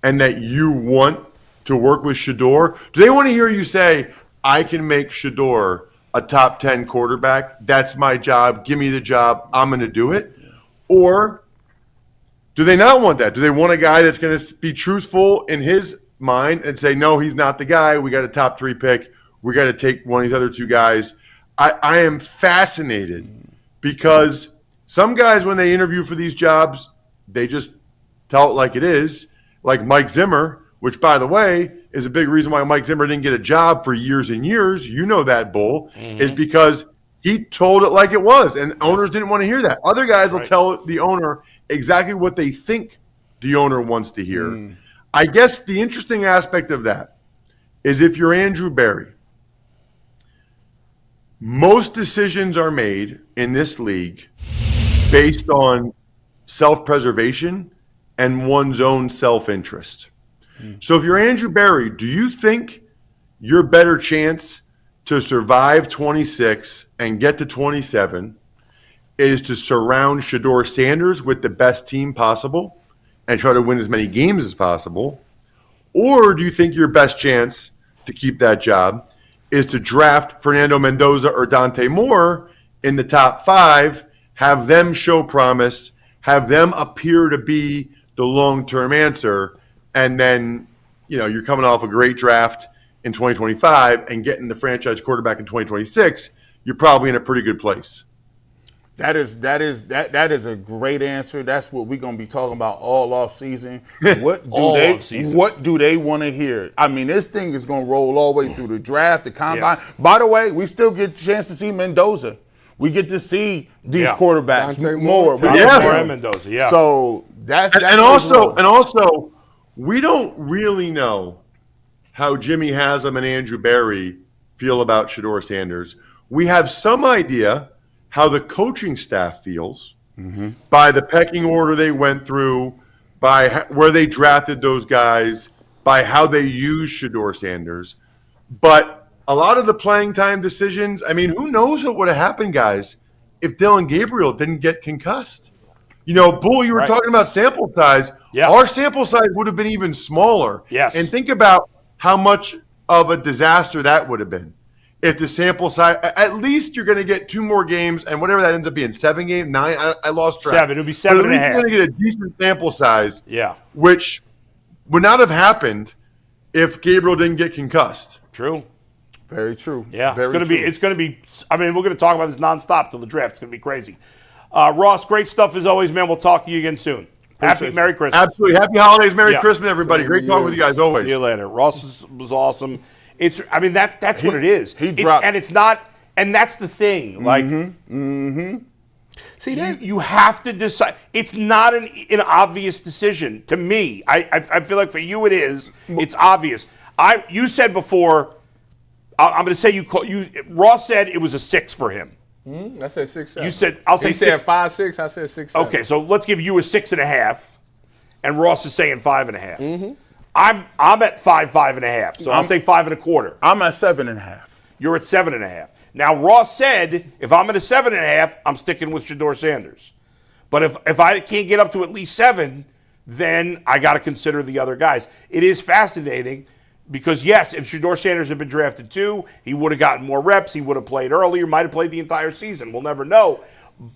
[SPEAKER 6] and that you want to work with Shedeur? Do they want to hear you say, I can make Shedeur a top 10 quarterback? That's my job. Give me the job. I'm going to do it. Or do they not want that? Do they want a guy that's going to be truthful in his mind and say, no, he's not the guy. We got a top 3 pick. We got to take one of these other 2 guys. I am fascinated because some guys, when they interview for these jobs, they just tell it like it is, like Mike Zimmer, which, by the way, is a big reason why Mike Zimmer didn't get a job for years and years. You know that, Bull, is because he told it like it was, and owners didn't want to hear that. Other guys will tell the owner exactly what they think the owner wants to hear. I guess the interesting aspect of that is if you're Andrew Berry, most decisions are made in this league based on self-preservation and one's own self-interest. So if you're Andrew Berry, do you think your better chance to survive 26 and get to 27 is to surround Shedeur Sanders with the best team possible and try to win as many games as possible? Or do you think your best chance to keep that job is to draft Fernando Mendoza or Dante Moore in the top 5, have them show promise, have them appear to be the long-term answer, and then, you're coming off a great draft in 2025 and getting the franchise quarterback in 2026, you're probably in a pretty good place.
[SPEAKER 3] That is a great answer. That's what we're gonna be talking about all offseason. What do they want to hear? I mean, this thing is gonna roll all the way through the draft, the combine. By the way, we still get a chance to see Mendoza. We get to see these quarterbacks more.
[SPEAKER 2] Mendoza.
[SPEAKER 3] So that's
[SPEAKER 6] and also, we don't really know how Jimmy Haslam and Andrew Berry feel about Shedeur Sanders. We have some idea how the coaching staff feels by the pecking order they went through, by where they drafted those guys, by how they use Shedeur Sanders. But a lot of the playing time decisions, I mean, who knows what would have happened, guys, if Dillon Gabriel didn't get concussed? Bull, you were talking about sample size.
[SPEAKER 2] Yeah.
[SPEAKER 6] Our sample size would have been even smaller.
[SPEAKER 2] Yes.
[SPEAKER 6] And think about how much of a disaster that would have been. If the sample size, at least you're going to get 2 more games, and whatever that ends up being, 7 games, 9, I lost track.
[SPEAKER 2] 7, it'll be 7 and a half.
[SPEAKER 6] You're going to get a decent sample size,
[SPEAKER 2] Yeah.
[SPEAKER 6] which would not have happened if Gabriel didn't get concussed.
[SPEAKER 2] True.
[SPEAKER 3] very true.
[SPEAKER 2] Yeah,
[SPEAKER 3] very
[SPEAKER 2] it's going to be. I mean, we're going to talk about this nonstop till the draft. It's going to be crazy. Ross, great stuff as always, man. We'll talk to you again soon. Happy Merry Christmas.
[SPEAKER 6] Absolutely. Happy holidays, Merry Christmas, everybody. Great talking with you guys always.
[SPEAKER 2] See you later. Ross was awesome. That's what it is.
[SPEAKER 3] He dropped,
[SPEAKER 2] and it's not, and that's the thing. Like,
[SPEAKER 4] See that
[SPEAKER 2] you have to decide. It's not an obvious decision to me. I feel like for you it is. It's obvious. You said before. I'm going to say Ross said it was a 6 for him.
[SPEAKER 4] I said 6, 7.
[SPEAKER 2] You said I'll say 6.
[SPEAKER 4] He said 5, 6. I said 6, 7.
[SPEAKER 2] Okay, so let's give you a 6.5, and Ross is saying 5.5. I'm at 5.5. So I'll say 5.25.
[SPEAKER 3] I'm at 7.5.
[SPEAKER 2] You're at 7.5. Now Ross said if I'm at a 7.5, I'm sticking with Shedeur Sanders. But if I can't get up to at least 7, then I got to consider the other guys. It is fascinating. Because, yes, if Shedeur Sanders had been drafted 2, he would have gotten more reps. He would have played earlier, might have played the entire season. We'll never know.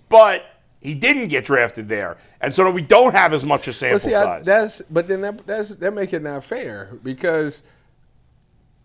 [SPEAKER 2] But he didn't get drafted there, and so we don't have as much a sample size.
[SPEAKER 4] That make it not fair because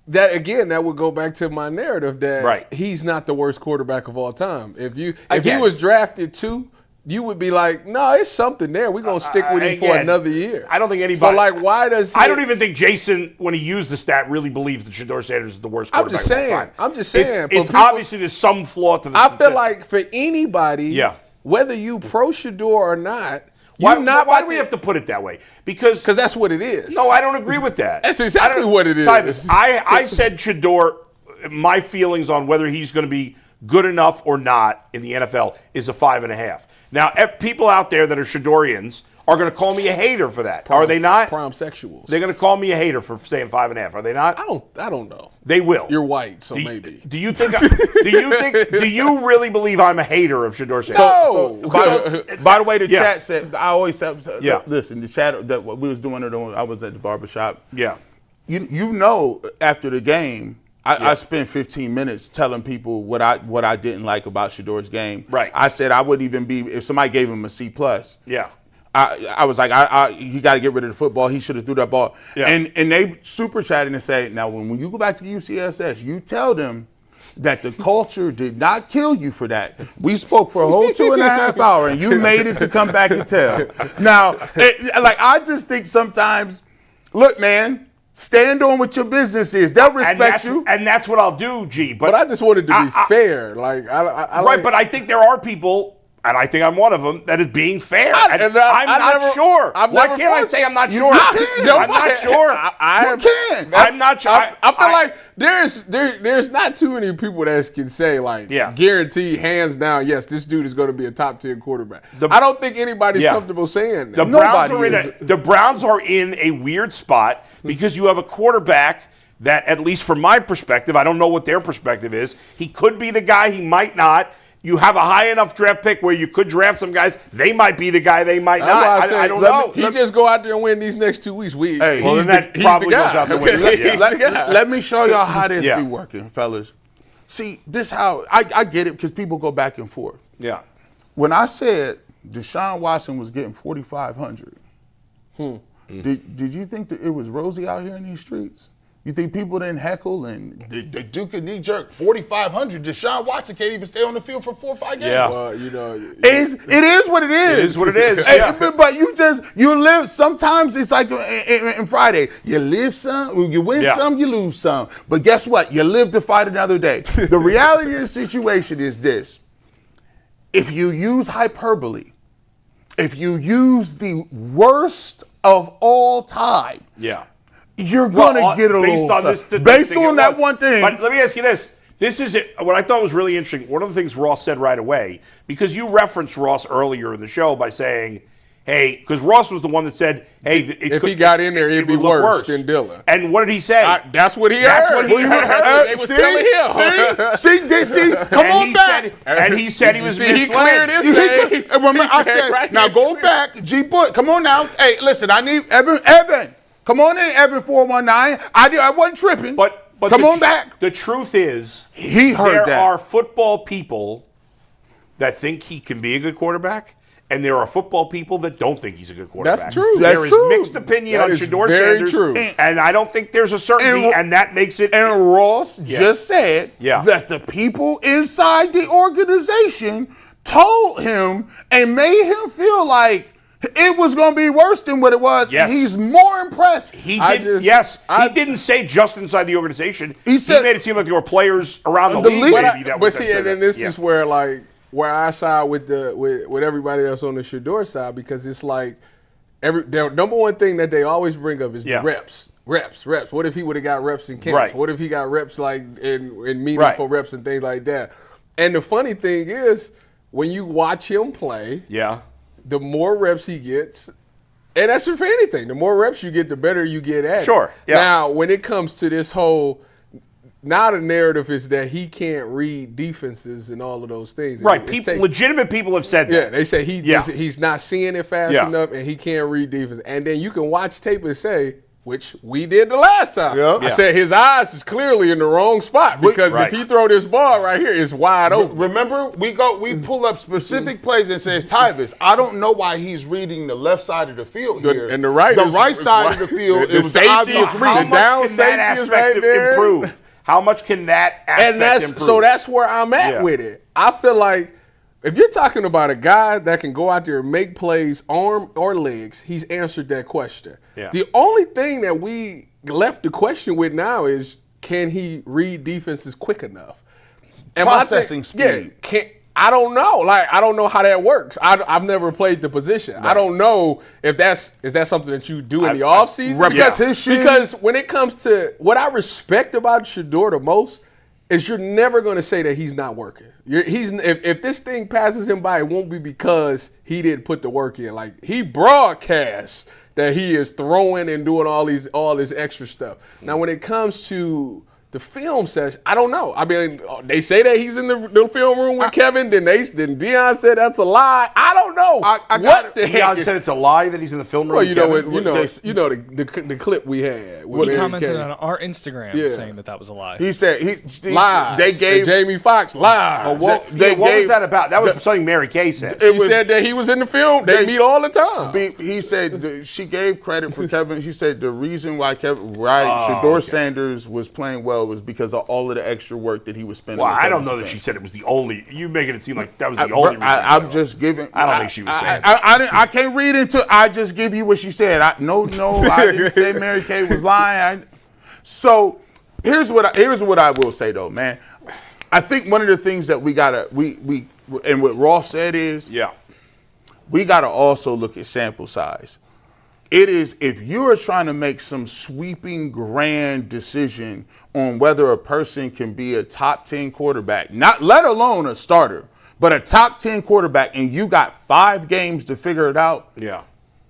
[SPEAKER 4] that would go back to my narrative that he's not the worst quarterback of all time. If he was drafted 2, you would be like, no, it's something there. We're going to stick with him for another year.
[SPEAKER 2] I don't think anybody.
[SPEAKER 4] So, like, why does he.
[SPEAKER 2] I don't even think Jason, when he used the stat, really believes that Shedeur Sanders is the worst quarterback of all time.
[SPEAKER 4] I'm just saying.
[SPEAKER 2] It's obviously there's some flaw to the
[SPEAKER 4] I feel like for anybody, whether you pro Shedeur or not,
[SPEAKER 2] why do we have to put it that way? Because
[SPEAKER 4] that's what it is.
[SPEAKER 2] No, I don't agree with that.
[SPEAKER 4] That's exactly what it is.
[SPEAKER 2] Tyvis, I said Shedeur, my feelings on whether he's going to be good enough or not in the NFL is a 5.5. Now, people out there that are Shedeurians are going to call me a hater for that. Are they not?
[SPEAKER 4] Prom sexuals.
[SPEAKER 2] They're going to call me a hater for saying 5.5. Are they not?
[SPEAKER 4] I don't know.
[SPEAKER 2] They will.
[SPEAKER 4] You're white, so maybe.
[SPEAKER 2] Do you think? Do you really believe I'm a hater of Shedeur Sanders?
[SPEAKER 3] By the way, the chat said I always said. Listen, the chat that what we was doing it on. I was at the barbershop.
[SPEAKER 2] Yeah.
[SPEAKER 3] You know, after the game. I spent 15 minutes telling people what I didn't like about Shedeur's game.
[SPEAKER 2] Right.
[SPEAKER 3] I said I wouldn't even be if somebody gave him a C+.
[SPEAKER 2] Yeah.
[SPEAKER 3] I was like, he got to get rid of the football. He should have threw that ball. Yeah. And they super chatting and say, now when you go back to UCSS, you tell them that the culture did not kill you for that. We spoke for a whole 2.5 hours, and you made it to come back and tell. Now, I just think sometimes, look, man. Stand on what your business is. They'll respect you.
[SPEAKER 2] And that's what I'll do, G.
[SPEAKER 4] But I just wanted to be fair.
[SPEAKER 2] But I think there are people, and I think I'm one of them, that is being fair. I'm not sure. Why can't I say I'm not sure? I'm not sure.
[SPEAKER 3] You can.
[SPEAKER 2] I'm not sure.
[SPEAKER 4] I feel like there's not too many people that can say, guarantee, hands down, yes, this dude is going to be a top 10 quarterback. I don't think anybody's comfortable saying that.
[SPEAKER 2] The Browns are in a weird spot because you have a quarterback that, at least from my perspective, I don't know what their perspective is, he could be the guy, he might not. You have a high enough draft pick where you could draft some guys. They might be the guy, they might not. I don't know.
[SPEAKER 4] He just go out there and win these next 2 weeks.
[SPEAKER 2] That probably goes out the window.
[SPEAKER 3] Let me show y'all how this be working, fellas. See, this how I get it because people go back and forth.
[SPEAKER 2] Yeah.
[SPEAKER 3] When I said Deshaun Watson was getting 4,500, did you think that it was rosy out here in these streets? You think people didn't heckle and the Duke and knee jerk 4,500? Deshaun Watson can't even stay on the field for 4 or 5 games.
[SPEAKER 2] Yeah,
[SPEAKER 4] well,
[SPEAKER 3] it is what it is.
[SPEAKER 2] It is what it is.
[SPEAKER 3] But you live. Sometimes it's like in Friday. You live some, you win some, you lose some. But guess what? You live to fight another day. The reality of the situation is this: if you use hyperbole, if you use the worst of all time, you're going to get a little based on that one thing.
[SPEAKER 2] But let me ask you this. This is it. What I thought was really interesting. One of the things Ross said right away, because you referenced Ross earlier in the show by saying, hey, because Ross was the one that said, hey,
[SPEAKER 4] if he got in there, it'd be worse than Dillon.
[SPEAKER 2] And what did he say?
[SPEAKER 4] That's what he heard.
[SPEAKER 2] That's what he heard.
[SPEAKER 4] They was telling him.
[SPEAKER 3] See, come on back.
[SPEAKER 2] And he said he was misled.
[SPEAKER 4] He cleared his name.
[SPEAKER 3] I said, now go back. G. Boy, come on now. Hey, listen, I need Evan. Come on in, Evan 419. I wasn't tripping.
[SPEAKER 2] But
[SPEAKER 3] come on back.
[SPEAKER 2] The truth is,
[SPEAKER 3] he heard
[SPEAKER 2] there are football people that think he can be a good quarterback, and there are football people that don't think he's a good quarterback.
[SPEAKER 4] That's true.
[SPEAKER 2] There is mixed opinion on Shedeur Sanders,
[SPEAKER 4] true.
[SPEAKER 2] And I don't think there's a certainty, and that makes it.
[SPEAKER 3] And Ross just said that the people inside the organization told him and made him feel like it was going to be worse than what it was.
[SPEAKER 2] Yes.
[SPEAKER 3] And he's more impressed.
[SPEAKER 2] He didn't say just inside the organization. He made it seem like there were players around the league.
[SPEAKER 4] This is where I side with everybody else on the Shedeur side, because it's like the number one thing that they always bring up is the reps. What if he would have got reps in camp?
[SPEAKER 2] Right.
[SPEAKER 4] What if he got reps in meaningful reps and things like that? And the funny thing is, when you watch him play, the more reps he gets, and that's for anything, the more reps you get, the better you get at it.
[SPEAKER 2] Sure. Yeah.
[SPEAKER 4] Now, when it comes to this whole, now the narrative is that he can't read defenses and all of those things.
[SPEAKER 2] Right. Legitimate people have said that.
[SPEAKER 4] Yeah, they say he's not seeing it fast enough and he can't read defense. And then you can watch tape and say, which we did the last time.
[SPEAKER 3] Yeah.
[SPEAKER 4] I said his eyes is clearly in the wrong spot because
[SPEAKER 2] Right.
[SPEAKER 4] if he throw this ball right here, it's wide open.
[SPEAKER 3] Remember, we pull up specific plays and says Tyvis. I don't know why he's reading the left side of the field here.
[SPEAKER 4] And the right
[SPEAKER 3] side of the field.
[SPEAKER 4] The
[SPEAKER 3] it was
[SPEAKER 4] safety
[SPEAKER 3] obvious
[SPEAKER 4] is
[SPEAKER 3] read.
[SPEAKER 2] How
[SPEAKER 4] The
[SPEAKER 2] much
[SPEAKER 4] down
[SPEAKER 2] can that
[SPEAKER 4] safety is
[SPEAKER 2] aspect
[SPEAKER 4] right there.
[SPEAKER 2] improve? How much can that aspect improve?
[SPEAKER 4] So that's where I'm at
[SPEAKER 2] Yeah.
[SPEAKER 4] with it. I feel like if you're talking about a guy that can go out there and make plays, arm or legs, he's answered that question.
[SPEAKER 2] Yeah.
[SPEAKER 4] The only thing that we left the question with now is, can he read defenses quick enough? And my
[SPEAKER 3] Processing speed.
[SPEAKER 4] Yeah, I don't know. I don't know how that works. I've never played the position. I don't know if is that something that you do in the offseason? Because when it comes to what I respect about Shedeur the most is you're never going to say that he's not working. If this thing passes him by, it won't be because he didn't put the work in. Like, he broadcasts that he is throwing and doing all this extra stuff. Now, when it comes to the film session, I don't know. I mean, they say that he's in the film room with Kevin. Then Deion said that's a lie. I don't know.
[SPEAKER 2] Deion said it's a lie that he's in the film room.
[SPEAKER 4] Well,
[SPEAKER 2] with
[SPEAKER 4] you know the clip we had.
[SPEAKER 5] He commented on our Instagram saying that was a lie.
[SPEAKER 3] He said
[SPEAKER 4] lies.
[SPEAKER 3] They gave
[SPEAKER 4] Jamie Foxx lies.
[SPEAKER 2] What was that about? That was something Mary Kay said.
[SPEAKER 4] She said that he was in the film. They meet all the time.
[SPEAKER 3] He said she gave credit for Kevin. She said the reason why Shedeur Sanders was playing well was because of all of the extra work that he was spending.
[SPEAKER 2] Well, I don't know that she said it was the only. You making it seem like that was the only reason.
[SPEAKER 3] I'm just giving.
[SPEAKER 2] I don't think she was saying.
[SPEAKER 3] I can't read into. I just give you what she said. No, I didn't say Mary Kay was lying. So here's what I will say though, man. I think one of the things that we and what Ross said is we gotta also look at sample size. It is if you are trying to make some sweeping grand decision on whether a person can be a top 10 quarterback, not let alone a starter, but a top 10 quarterback, and you got 5 games to figure it out.
[SPEAKER 2] Yeah.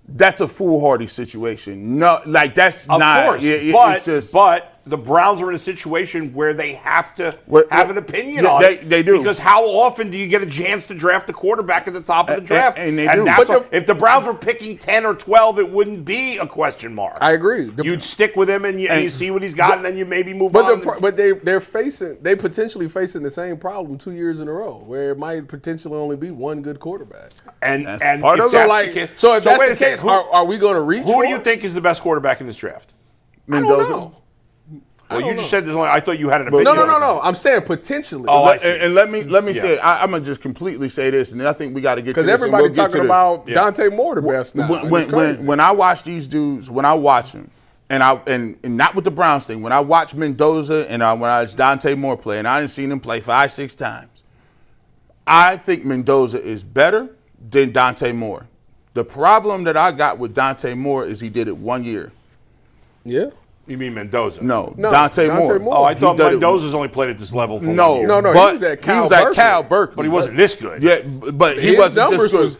[SPEAKER 3] That's a foolhardy situation. No, like that's
[SPEAKER 2] Of
[SPEAKER 3] not.
[SPEAKER 2] course,
[SPEAKER 3] It's just,
[SPEAKER 2] but the Browns are in a situation where they have to have an opinion
[SPEAKER 3] yeah,
[SPEAKER 2] on it.
[SPEAKER 3] they do.
[SPEAKER 2] Because how often do you get a chance to draft a quarterback at the top of the draft?
[SPEAKER 3] And they do.
[SPEAKER 2] If the Browns were picking 10 or 12, it wouldn't be a question mark.
[SPEAKER 4] I agree.
[SPEAKER 2] You'd stick with him and you see what he's got, and then you maybe move on.
[SPEAKER 4] But they potentially facing the same problem 2 years in a row, where it might potentially only be one good quarterback.
[SPEAKER 2] And
[SPEAKER 3] part of
[SPEAKER 2] it.
[SPEAKER 4] So if that's the case, are we going to reach?
[SPEAKER 2] Who do you think is the best quarterback in this draft?
[SPEAKER 3] Mendoza.
[SPEAKER 4] I don't know.
[SPEAKER 2] Well, you just said there's only. I thought you had an opinion.
[SPEAKER 4] No. I'm saying potentially.
[SPEAKER 2] Oh, I see.
[SPEAKER 3] And let me say, I'm gonna just completely say this, and I think we got to get to this.
[SPEAKER 4] Because everybody
[SPEAKER 3] talking
[SPEAKER 4] talking about Dante Moore the best now.
[SPEAKER 3] When I watch these dudes, when I watch them, and not with the Browns thing, when I watch Mendoza and when I watch Dante Moore play, and I didn't seen him play 5-6 times, I think Mendoza is better than Dante Moore. The problem that I got with Dante Moore is he did it 1 year.
[SPEAKER 4] Yeah.
[SPEAKER 2] You mean Mendoza?
[SPEAKER 3] No, Dante Moore.
[SPEAKER 2] Oh, I thought Mendoza's only played at this level for 1 year.
[SPEAKER 4] No,
[SPEAKER 3] but
[SPEAKER 4] he was at
[SPEAKER 3] Cal Berkeley.
[SPEAKER 2] But he wasn't this good.
[SPEAKER 3] Yeah, but he wasn't this good.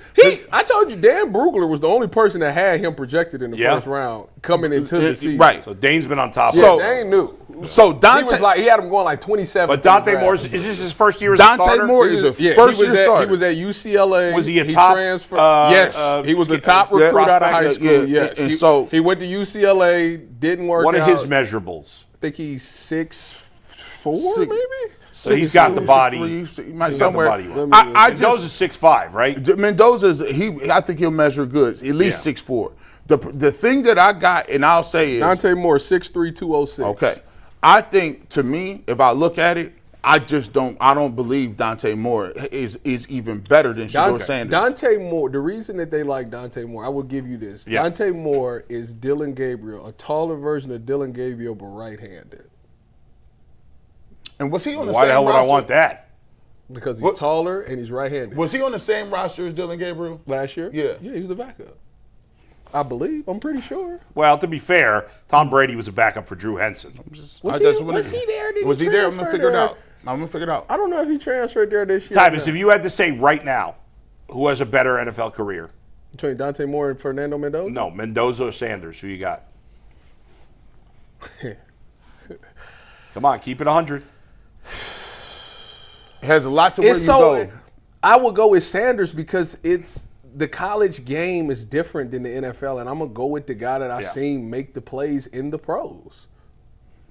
[SPEAKER 4] I told you, Dan Brugler was the only person that had him projected in the first round coming into the season.
[SPEAKER 3] Right.
[SPEAKER 2] So Dane's been on top.
[SPEAKER 3] So
[SPEAKER 4] Dane knew.
[SPEAKER 3] So Dante,
[SPEAKER 4] he had him going like 27.
[SPEAKER 2] But Dante Moore, is this his first year as a starter?
[SPEAKER 3] Dante Moore is a first-year starter.
[SPEAKER 4] He was at UCLA.
[SPEAKER 2] Was he a top?
[SPEAKER 4] Yes, he was the top recruit out of high school. Yes,
[SPEAKER 3] and so
[SPEAKER 4] he went to UCLA. Didn't work out.
[SPEAKER 2] What are his measurables?
[SPEAKER 4] I think he's 6'4", maybe.
[SPEAKER 2] So he's got the body.
[SPEAKER 3] Somewhere.
[SPEAKER 2] Mendoza's 6'5", right?
[SPEAKER 3] Mendoza's I think he'll measure good, at least 6'4". The thing that I got, and I'll say is
[SPEAKER 4] Dante Moore 6'3", 206.
[SPEAKER 3] Okay, I think to me, if I look at it, I don't believe Dante Moore is even better than Shedeur Sanders.
[SPEAKER 4] Dante Moore, the reason that they like Dante Moore, I will give you this. Yeah. Dante Moore is Dylan Gabriel, a taller version of Dylan Gabriel, but right-handed.
[SPEAKER 3] And was he on the same roster?
[SPEAKER 2] Why the hell would I want that?
[SPEAKER 4] Because he's taller and he's right-handed.
[SPEAKER 3] Was he on the same roster as Dylan Gabriel?
[SPEAKER 4] Last year?
[SPEAKER 3] Yeah.
[SPEAKER 4] Yeah, he was the backup. I believe. I'm pretty sure.
[SPEAKER 2] Well, to be fair, Tom Brady was a backup for Drew Henson.
[SPEAKER 4] Was he there?
[SPEAKER 3] Was he there? I'm going to figure it out.
[SPEAKER 4] I don't know if he transferred there this year.
[SPEAKER 2] Tyvis, if you had to say right now, who has a better NFL career?
[SPEAKER 4] Between Dante Moore and Fernando Mendoza?
[SPEAKER 2] No, Mendoza or Sanders. Who you got? Come on, keep it 100.
[SPEAKER 3] It has a lot to where you go.
[SPEAKER 4] I would go with Sanders because it's the college game is different than the NFL, and I'm gonna go with the guy that I've seen make the plays in the pros.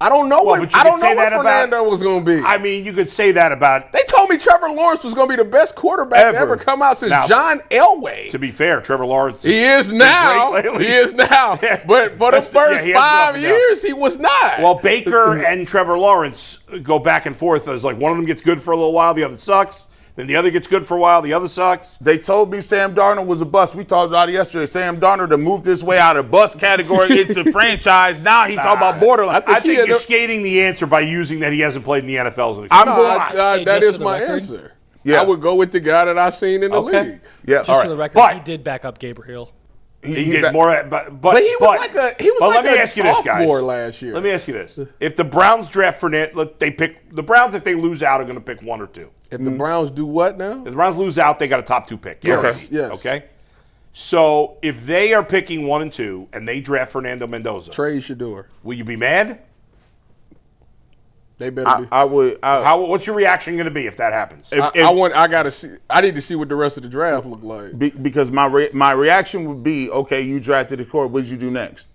[SPEAKER 4] I don't know what Fernando was going to be.
[SPEAKER 2] I mean, you could say that about.
[SPEAKER 4] They told me Trevor Lawrence was going to be the best quarterback to ever come out since John Elway.
[SPEAKER 2] To be fair, Trevor Lawrence.
[SPEAKER 4] He is now. He is now. But for the first 5 years, he was not.
[SPEAKER 2] Well, Baker and Trevor Lawrence go back and forth as like one of them gets good for a little while, the other sucks. Then the other gets good for a while, the other sucks.
[SPEAKER 3] They told me Sam Darnold was a bust. We talked about it yesterday. Sam Darnold to move this way out of bust category into franchise. Now he's talking about borderline.
[SPEAKER 2] I think you're skating the answer by using that he hasn't played in the NFL.
[SPEAKER 4] That is my answer. Yeah. I would go with the guy that I've seen in the league.
[SPEAKER 5] Yeah, just for the record, he did back up Gabriel.
[SPEAKER 2] He did more, but
[SPEAKER 4] he was like a sophomore last year.
[SPEAKER 2] Let me ask you this: if the Browns draft Fournette, they pick the Browns. If they lose out, are going to pick 1 or 2.
[SPEAKER 4] If the Browns do what now?
[SPEAKER 2] If the Browns lose out, they got a top 2 pick.
[SPEAKER 4] Okay. Yes.
[SPEAKER 2] Okay. So if they are picking 1 and 2 and they draft Fernando Mendoza,
[SPEAKER 4] trade Shedeur.
[SPEAKER 2] Will you be mad?
[SPEAKER 4] They better be.
[SPEAKER 3] I would.
[SPEAKER 2] What's your reaction going to be if that happens?
[SPEAKER 4] I need to see what the rest of the draft look like.
[SPEAKER 3] Because my reaction would be, okay, you drafted the court. What did you do next?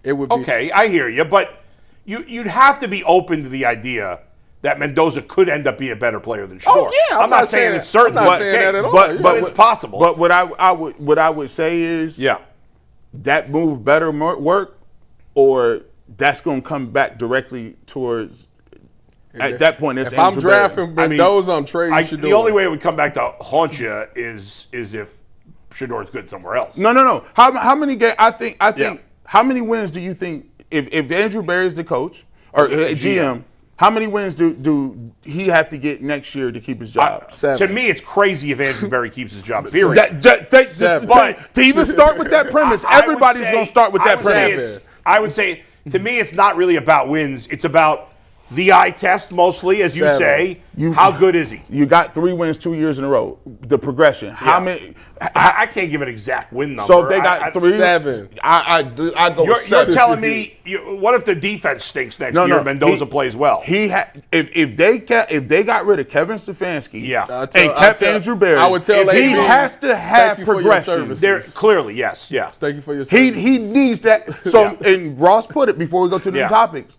[SPEAKER 4] It would be
[SPEAKER 2] okay. I hear you, but you'd have to be open to the idea that Mendoza could end up being a better player than Shedeur.
[SPEAKER 4] Oh yeah,
[SPEAKER 2] I'm not saying it's certain,
[SPEAKER 4] I'm not saying that at all.
[SPEAKER 2] But it's possible.
[SPEAKER 3] But what I would say is, that move better work, or that's going to come back directly towards. At that point, it's
[SPEAKER 4] if I'm drafting Mendoza, I'm trading Shedeur.
[SPEAKER 2] The only way it would come back to haunt you is if Shedeur's good somewhere else.
[SPEAKER 3] No. How many games? I think. How many wins do you think if Andrew Berry's the coach or GM? How many wins do he have to get next year to keep his job?
[SPEAKER 4] 7.
[SPEAKER 2] To me, it's crazy if Andrew Berry keeps his job. Period.
[SPEAKER 3] To even start with that premise, everybody's going to start with that premise.
[SPEAKER 2] I would say, to me, it's not really about wins. It's about the eye test mostly, as you say. How good is he?
[SPEAKER 3] You got 3 wins 2 years in a row. The progression. How many?
[SPEAKER 2] I can't give an exact win number.
[SPEAKER 3] So if they got 3.
[SPEAKER 4] 7.
[SPEAKER 3] I go with 7.
[SPEAKER 2] You're telling me, what if the defense stinks next year and Mendoza plays well?
[SPEAKER 3] If they got rid of Kevin Stefanski and kept Andrew Berry,
[SPEAKER 4] I would tell
[SPEAKER 3] he has to have progression.
[SPEAKER 2] There clearly, yes, yeah.
[SPEAKER 4] Thank you for your service.
[SPEAKER 3] He needs that. So and Ross put it before we go to the topics.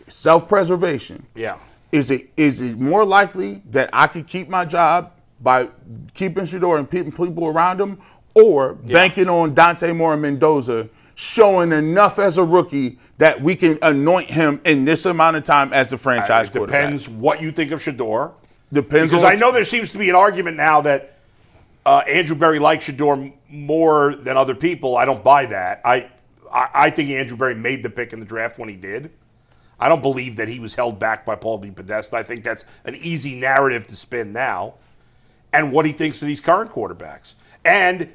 [SPEAKER 3] Self-preservation.
[SPEAKER 2] Yeah.
[SPEAKER 3] Is it more likely that I could keep my job by keeping Shedeur and people around him, or banking on Dante Moore and Mendoza showing enough as a rookie that we can anoint him in this amount of time as the franchise quarterback?
[SPEAKER 2] Depends what you think of Shedeur.
[SPEAKER 3] Depends
[SPEAKER 2] because I know there seems to be an argument now that Andrew Berry likes Shedeur more than other people. I don't buy that. I think Andrew Berry made the pick in the draft when he did. I don't believe that he was held back by Paul DePodesta. I think that's an easy narrative to spin now. And what he thinks of these current quarterbacks. And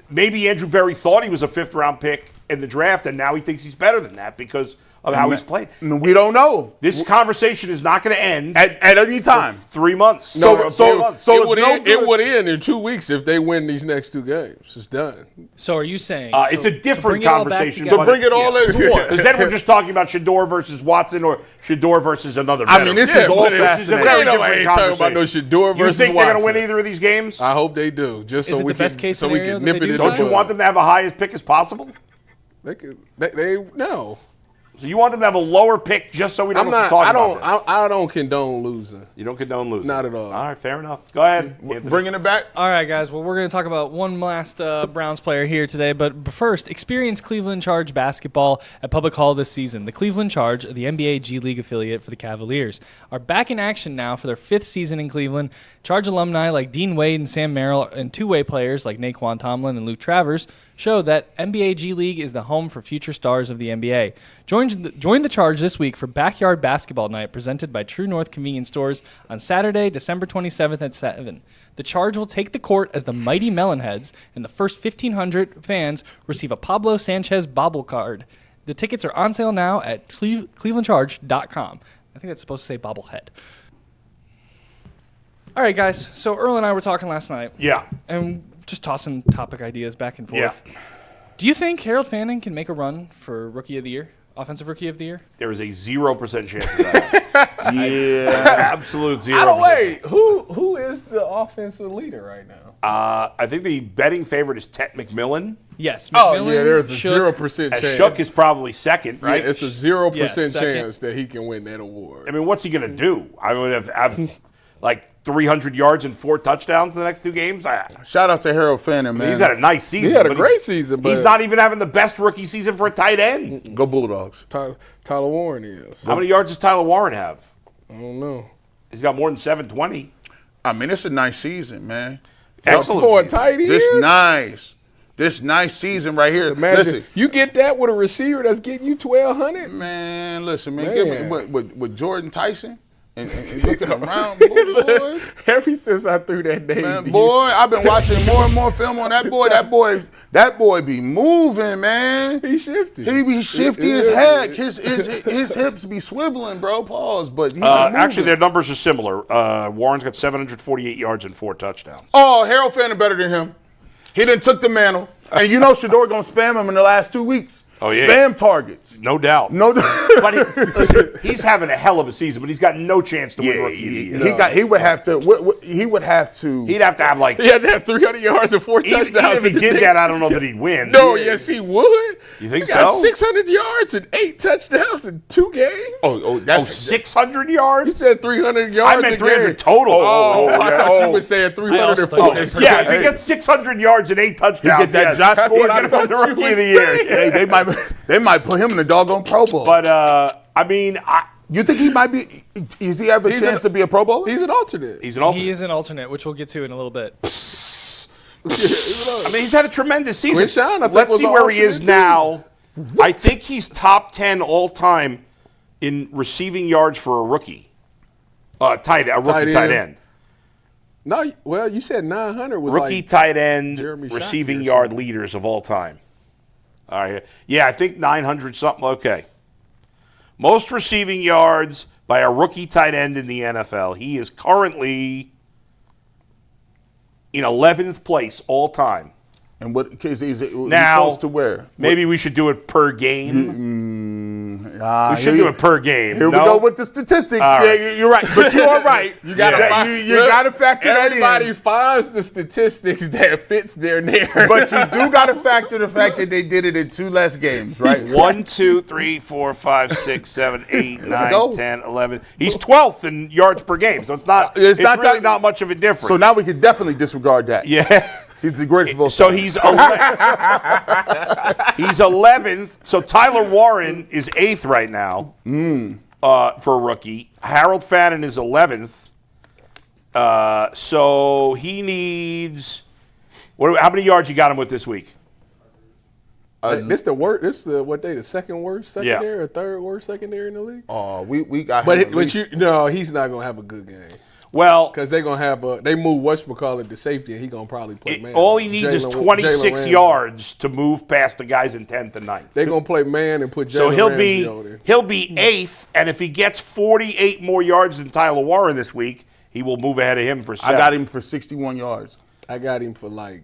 [SPEAKER 2] maybe Andrew Berry thought he was a 5th-round pick in the draft, and now he thinks he's better than that because of how he's played.
[SPEAKER 3] We don't know.
[SPEAKER 2] This conversation is not going to end
[SPEAKER 3] at any time.
[SPEAKER 2] 3 months.
[SPEAKER 4] It would end in 2 weeks if they win these next 2 games. It's done.
[SPEAKER 5] So are you saying
[SPEAKER 2] it's a different conversation
[SPEAKER 3] to bring it all as one?
[SPEAKER 2] Because then we're just talking about Shedeur versus Watson or Shedeur versus another veteran.
[SPEAKER 3] I mean, this is all fascinating.
[SPEAKER 2] This is a very different conversation.
[SPEAKER 4] About no Shedeur versus
[SPEAKER 2] you think
[SPEAKER 4] Watson.
[SPEAKER 2] They're going to win either of these games?
[SPEAKER 4] I hope they do. Just
[SPEAKER 5] is
[SPEAKER 4] so
[SPEAKER 5] it
[SPEAKER 4] we
[SPEAKER 5] the best case scenario
[SPEAKER 4] nip it in.
[SPEAKER 2] Don't you want them to have a highest pick as possible?
[SPEAKER 4] No.
[SPEAKER 2] So you want them to have a lower pick just so we don't have to talk about this?
[SPEAKER 4] I don't condone losing.
[SPEAKER 2] You don't condone losing?
[SPEAKER 4] Not at all.
[SPEAKER 2] All right, fair enough. Go ahead.
[SPEAKER 3] Bringing it back?
[SPEAKER 5] All right, guys. Well, we're going to talk about one last Browns player here today. But first, experience Cleveland Charge basketball at Public Hall this season. The Cleveland Charge, the NBA G League affiliate for the Cavaliers, are back in action now for their 5th season in Cleveland. Charge alumni like Dean Wade and Sam Merrill and 2-way players like Naquan Tomlin and Luke Travers show that NBA G League is the home for future stars of the NBA. Join the Charge this week for Backyard Basketball Night presented by True North Convenience Stores on Saturday, December 27th at 7. The Charge will take the court as the Mighty Melonheads, and the first 1,500 fans receive a Pablo Sanchez bobble card. The tickets are on sale now at clevelandcharge.com. I think that's supposed to say bobblehead. All right, guys. So Earl and I were talking last night.
[SPEAKER 2] Yeah.
[SPEAKER 5] And just tossing topic ideas back and forth. Yeah. Do you think Harold Fannin can make a run for Rookie of the Year? Offensive Rookie of the Year?
[SPEAKER 2] There is a 0% chance of that. Absolute 0%.
[SPEAKER 4] I don't wait. Who is the offensive leader right now?
[SPEAKER 2] I think the betting favorite is Tet McMillan.
[SPEAKER 5] Yes.
[SPEAKER 4] Oh,
[SPEAKER 5] McMillan,
[SPEAKER 4] yeah, there's a
[SPEAKER 5] Shook.
[SPEAKER 4] 0%
[SPEAKER 2] And
[SPEAKER 4] chance.
[SPEAKER 2] Shook is probably second, right?
[SPEAKER 4] Yeah, it's a 0%
[SPEAKER 5] second.
[SPEAKER 4] chance that he can win that award.
[SPEAKER 2] I mean, what's he going to do? I would have like 300 yards and 4 touchdowns in the next 2 games.
[SPEAKER 3] Shout out to Harold Fannin, man.
[SPEAKER 2] He's had a nice season.
[SPEAKER 4] He had a
[SPEAKER 2] but
[SPEAKER 4] great season, but
[SPEAKER 2] he's not even having the best rookie season for a tight end.
[SPEAKER 3] Go Bulldogs.
[SPEAKER 4] Tyler Warren is.
[SPEAKER 2] How many yards does Tyler Warren have?
[SPEAKER 4] I don't know.
[SPEAKER 2] He's got more than 720.
[SPEAKER 3] I mean, it's a nice season, man.
[SPEAKER 2] Excellent
[SPEAKER 4] For a
[SPEAKER 2] season.
[SPEAKER 4] tight end?
[SPEAKER 3] This nice season right here.
[SPEAKER 4] Imagine
[SPEAKER 3] Listen,
[SPEAKER 4] you get that with a receiver that's getting you 1,200.
[SPEAKER 3] man, listen, man.
[SPEAKER 4] Man.
[SPEAKER 3] Give me with Jordan Tyson and looking around, boy.
[SPEAKER 4] Ever since I threw that name,
[SPEAKER 3] Man,
[SPEAKER 4] to
[SPEAKER 3] boy, I've been watching more and more film on that boy. That boy be moving, man.
[SPEAKER 4] he shifted.
[SPEAKER 3] He be shifty as heck. His hips be swiveling, bro. Pause. But he be
[SPEAKER 2] Actually,
[SPEAKER 3] moving.
[SPEAKER 2] their numbers are similar. Warren's got 748 yards and 4 touchdowns.
[SPEAKER 3] Oh, Harold Fannin better than him. He done took the mantle. And you know Shedeur gonna spam him in the last 2 weeks.
[SPEAKER 2] Oh, yeah.
[SPEAKER 3] Spam targets.
[SPEAKER 2] No doubt.
[SPEAKER 3] No.
[SPEAKER 2] But listen, he's having a hell of a season, but he's got no chance to win Rookie of the Year.
[SPEAKER 3] He would have to. He would have to.
[SPEAKER 2] He'd have to have like.
[SPEAKER 4] He had to have 300 yards and 4
[SPEAKER 2] Even
[SPEAKER 4] touchdowns.
[SPEAKER 2] if he did that, I don't know that he'd win.
[SPEAKER 4] No, yes, he would.
[SPEAKER 2] You think
[SPEAKER 4] he got
[SPEAKER 2] so?
[SPEAKER 4] 600 yards and 8 touchdowns in 2 games.
[SPEAKER 3] Oh, that's
[SPEAKER 2] 600
[SPEAKER 4] You
[SPEAKER 2] yards?
[SPEAKER 4] said 300 yards.
[SPEAKER 2] I meant
[SPEAKER 4] a
[SPEAKER 2] 300
[SPEAKER 4] game.
[SPEAKER 2] total.
[SPEAKER 4] Oh, I
[SPEAKER 3] yeah.
[SPEAKER 4] thought you
[SPEAKER 3] Oh.
[SPEAKER 4] were saying 300
[SPEAKER 5] also
[SPEAKER 4] and
[SPEAKER 5] thought
[SPEAKER 4] 40.
[SPEAKER 2] Yeah, if he gets 600 yards and 8 touchdowns,
[SPEAKER 3] He get that
[SPEAKER 2] yes,
[SPEAKER 3] Josh
[SPEAKER 2] he's
[SPEAKER 3] Gordon.
[SPEAKER 2] going to win the Rookie of the Year.
[SPEAKER 3] They might put him in the doggone Pro Bowl.
[SPEAKER 2] But I mean,
[SPEAKER 3] you think he might be? Does he have a chance to be a Pro Bowler?
[SPEAKER 4] He's an alternate.
[SPEAKER 2] he's an alternate.
[SPEAKER 5] He is an alternate, which we'll get to in a little bit.
[SPEAKER 2] I mean, he's had a tremendous season.
[SPEAKER 4] Quinn Shine, I think,
[SPEAKER 2] Let's
[SPEAKER 4] was
[SPEAKER 2] see
[SPEAKER 4] an
[SPEAKER 2] where he is
[SPEAKER 4] alternate,
[SPEAKER 2] now. I think he's top 10 all time in receiving yards for a rookie. A rookie tight end.
[SPEAKER 4] No, well, you said 900 was
[SPEAKER 2] Rookie
[SPEAKER 4] like
[SPEAKER 2] tight end
[SPEAKER 4] Jeremy
[SPEAKER 2] receiving
[SPEAKER 4] Shockey or
[SPEAKER 2] yard leaders of all time. All right. Yeah, I think 900 something. Okay. Most receiving yards by a rookie tight end in the NFL. He is currently in 11th place all time.
[SPEAKER 3] And what case is it?
[SPEAKER 2] Now,
[SPEAKER 3] Close to where?
[SPEAKER 2] Maybe we should do it per game. We should do it per game.
[SPEAKER 3] Here we
[SPEAKER 2] No?
[SPEAKER 3] go with the statistics.
[SPEAKER 2] All
[SPEAKER 3] Yeah,
[SPEAKER 2] right.
[SPEAKER 3] you're right, but you are right. You
[SPEAKER 4] gotta
[SPEAKER 3] gotta, you gotta factor that
[SPEAKER 4] everybody
[SPEAKER 3] in.
[SPEAKER 4] finds the statistics that fits their narrative.
[SPEAKER 3] But you do gotta factor the fact that they did it in 2 less games, right?
[SPEAKER 2] 1, 2, 3, 4, 5, 6, 7, 8,
[SPEAKER 3] go.
[SPEAKER 2] 9, 10, 11. He's 12th in yards per game, so it's not.
[SPEAKER 3] It's not
[SPEAKER 2] really
[SPEAKER 3] that-
[SPEAKER 2] not much of a difference.
[SPEAKER 3] So now we can definitely disregard that.
[SPEAKER 2] yeah.
[SPEAKER 3] He's the greatest of all
[SPEAKER 2] So
[SPEAKER 3] time.
[SPEAKER 2] he's 11th. So Tyler Warren is 8th right now for a rookie. Harold Fannin is 11th. So he needs. How many yards you got him with this week?
[SPEAKER 4] This the worst. This the what they the second worst secondary
[SPEAKER 2] Yeah.
[SPEAKER 4] or third worst secondary in the league.
[SPEAKER 3] We got
[SPEAKER 4] But
[SPEAKER 3] him at least-
[SPEAKER 4] he's not gonna have a good game
[SPEAKER 2] Well,
[SPEAKER 4] because they're gonna have they move whatchamacallit to safety and he gonna probably play man.
[SPEAKER 2] all he needs is
[SPEAKER 4] Jalen
[SPEAKER 2] 26
[SPEAKER 4] Ramsey.
[SPEAKER 2] yards to move past the guys in 10th and 9th.
[SPEAKER 4] They're gonna play man and put Jalen
[SPEAKER 2] So
[SPEAKER 4] Ramsey on there.
[SPEAKER 2] he'll be 8th, and if he gets 48 more yards than Tyler Warren this week, he will move ahead of him for 7th.
[SPEAKER 3] I got him for 61 yards.
[SPEAKER 4] I got him for like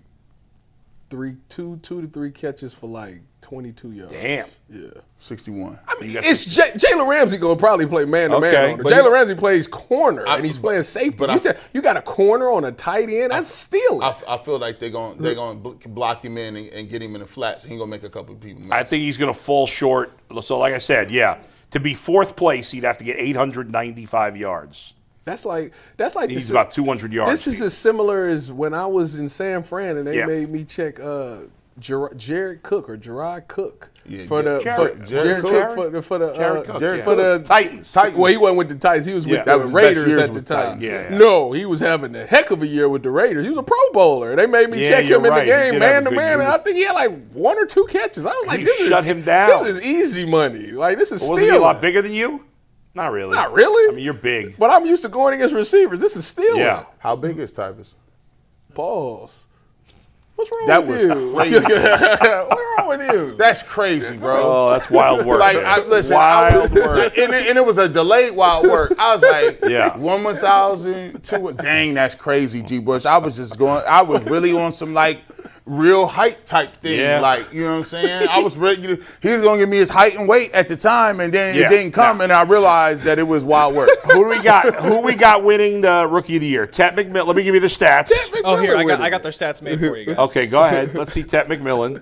[SPEAKER 4] two to three catches for like 22 yards.
[SPEAKER 2] Damn.
[SPEAKER 4] Yeah.
[SPEAKER 3] 61.
[SPEAKER 4] I mean,
[SPEAKER 2] You got
[SPEAKER 4] it's Jalen Ramsey gonna probably play man to
[SPEAKER 2] Okay,
[SPEAKER 4] man.
[SPEAKER 2] but
[SPEAKER 4] Jalen Ramsey plays corner and he's playing safety.
[SPEAKER 3] but
[SPEAKER 4] You got a corner on a tight end. That's stealing.
[SPEAKER 3] I feel like they're gonna block him in and get him in the flats. He's gonna make a couple of people miss.
[SPEAKER 2] I think he's going to fall short. So, like I said, yeah, to be 4th place, he'd have to get 895 yards.
[SPEAKER 4] That's like
[SPEAKER 2] He's about 200 yards.
[SPEAKER 4] This is as similar as when I was in San Fran and they
[SPEAKER 2] Yeah.
[SPEAKER 4] made me check Jared Cook or Gerard Cook
[SPEAKER 3] Yeah,
[SPEAKER 4] for the
[SPEAKER 3] Jared
[SPEAKER 4] Jared
[SPEAKER 3] Cook.
[SPEAKER 4] Cook for the
[SPEAKER 2] Jared Cook, yeah.
[SPEAKER 4] for the
[SPEAKER 2] Titans.
[SPEAKER 4] Well, he wasn't with the Titans. He was
[SPEAKER 2] Yeah.
[SPEAKER 4] with
[SPEAKER 2] That
[SPEAKER 4] the
[SPEAKER 3] was his best
[SPEAKER 4] Raiders
[SPEAKER 3] years
[SPEAKER 4] at the
[SPEAKER 3] with
[SPEAKER 4] time.
[SPEAKER 3] Titans.
[SPEAKER 2] Yeah.
[SPEAKER 4] No, he was having a heck of a year with the Raiders. He was a Pro Bowler. They made me
[SPEAKER 2] Yeah,
[SPEAKER 4] check
[SPEAKER 2] you're
[SPEAKER 4] him in the
[SPEAKER 2] right. He
[SPEAKER 4] game
[SPEAKER 2] did have a
[SPEAKER 4] man to
[SPEAKER 2] good
[SPEAKER 4] man, and
[SPEAKER 2] year.
[SPEAKER 4] I think he had like 1 or 2 catches. I was like,
[SPEAKER 2] You
[SPEAKER 4] this
[SPEAKER 2] shut him down.
[SPEAKER 4] This is easy money. Like this is
[SPEAKER 2] Wasn't he a
[SPEAKER 4] stealing.
[SPEAKER 2] lot bigger than you? Not really.
[SPEAKER 4] Not really.
[SPEAKER 2] I mean, you're big.
[SPEAKER 4] But I'm used to going against receivers. This is stealing.
[SPEAKER 2] Yeah.
[SPEAKER 3] How big is Tyvis?
[SPEAKER 4] Pause. What's wrong
[SPEAKER 3] That
[SPEAKER 4] with
[SPEAKER 3] was
[SPEAKER 4] you?
[SPEAKER 3] crazy.
[SPEAKER 4] What's wrong with you?
[SPEAKER 3] That's crazy, bro.
[SPEAKER 2] Oh, that's wild work.
[SPEAKER 3] Like,
[SPEAKER 2] man.
[SPEAKER 3] listen,
[SPEAKER 2] wild work.
[SPEAKER 3] and it was a delayed wild work. I was like,
[SPEAKER 2] Yeah.
[SPEAKER 3] 1,000, 2. Dang, that's crazy, G. Bush. I was really on some like, real height type thing.
[SPEAKER 2] Yeah.
[SPEAKER 3] Like, you know what I'm saying? I was ready. He was going to give me his height and weight at the time, and then it didn't come, and I realized that it was wild work.
[SPEAKER 2] Who we got winning the Rookie of the Year? Tet McMillan. Let me give you the stats.
[SPEAKER 5] Oh, here, I got their stats made for you guys.
[SPEAKER 2] Okay, go ahead. Let's see Tet McMillan.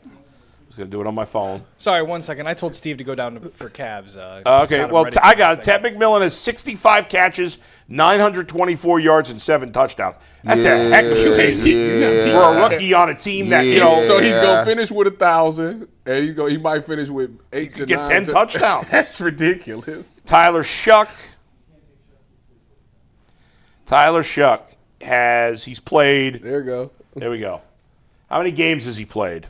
[SPEAKER 2] I was going to do it on my phone.
[SPEAKER 5] Sorry, 1 second. I told Steve to go down for Cavs.
[SPEAKER 2] Okay, well, I got it. Tet McMillan has 65 catches, 924 yards, and 7 touchdowns. That's a heck of a season for a rookie on a team that, you know.
[SPEAKER 4] So he's gonna finish with 1,000, and he might finish with 8 to 9.
[SPEAKER 2] Get 10 touchdowns.
[SPEAKER 4] That's ridiculous.
[SPEAKER 2] Tyler Shuck he's played.
[SPEAKER 4] There you go.
[SPEAKER 2] There we go. How many games has he played?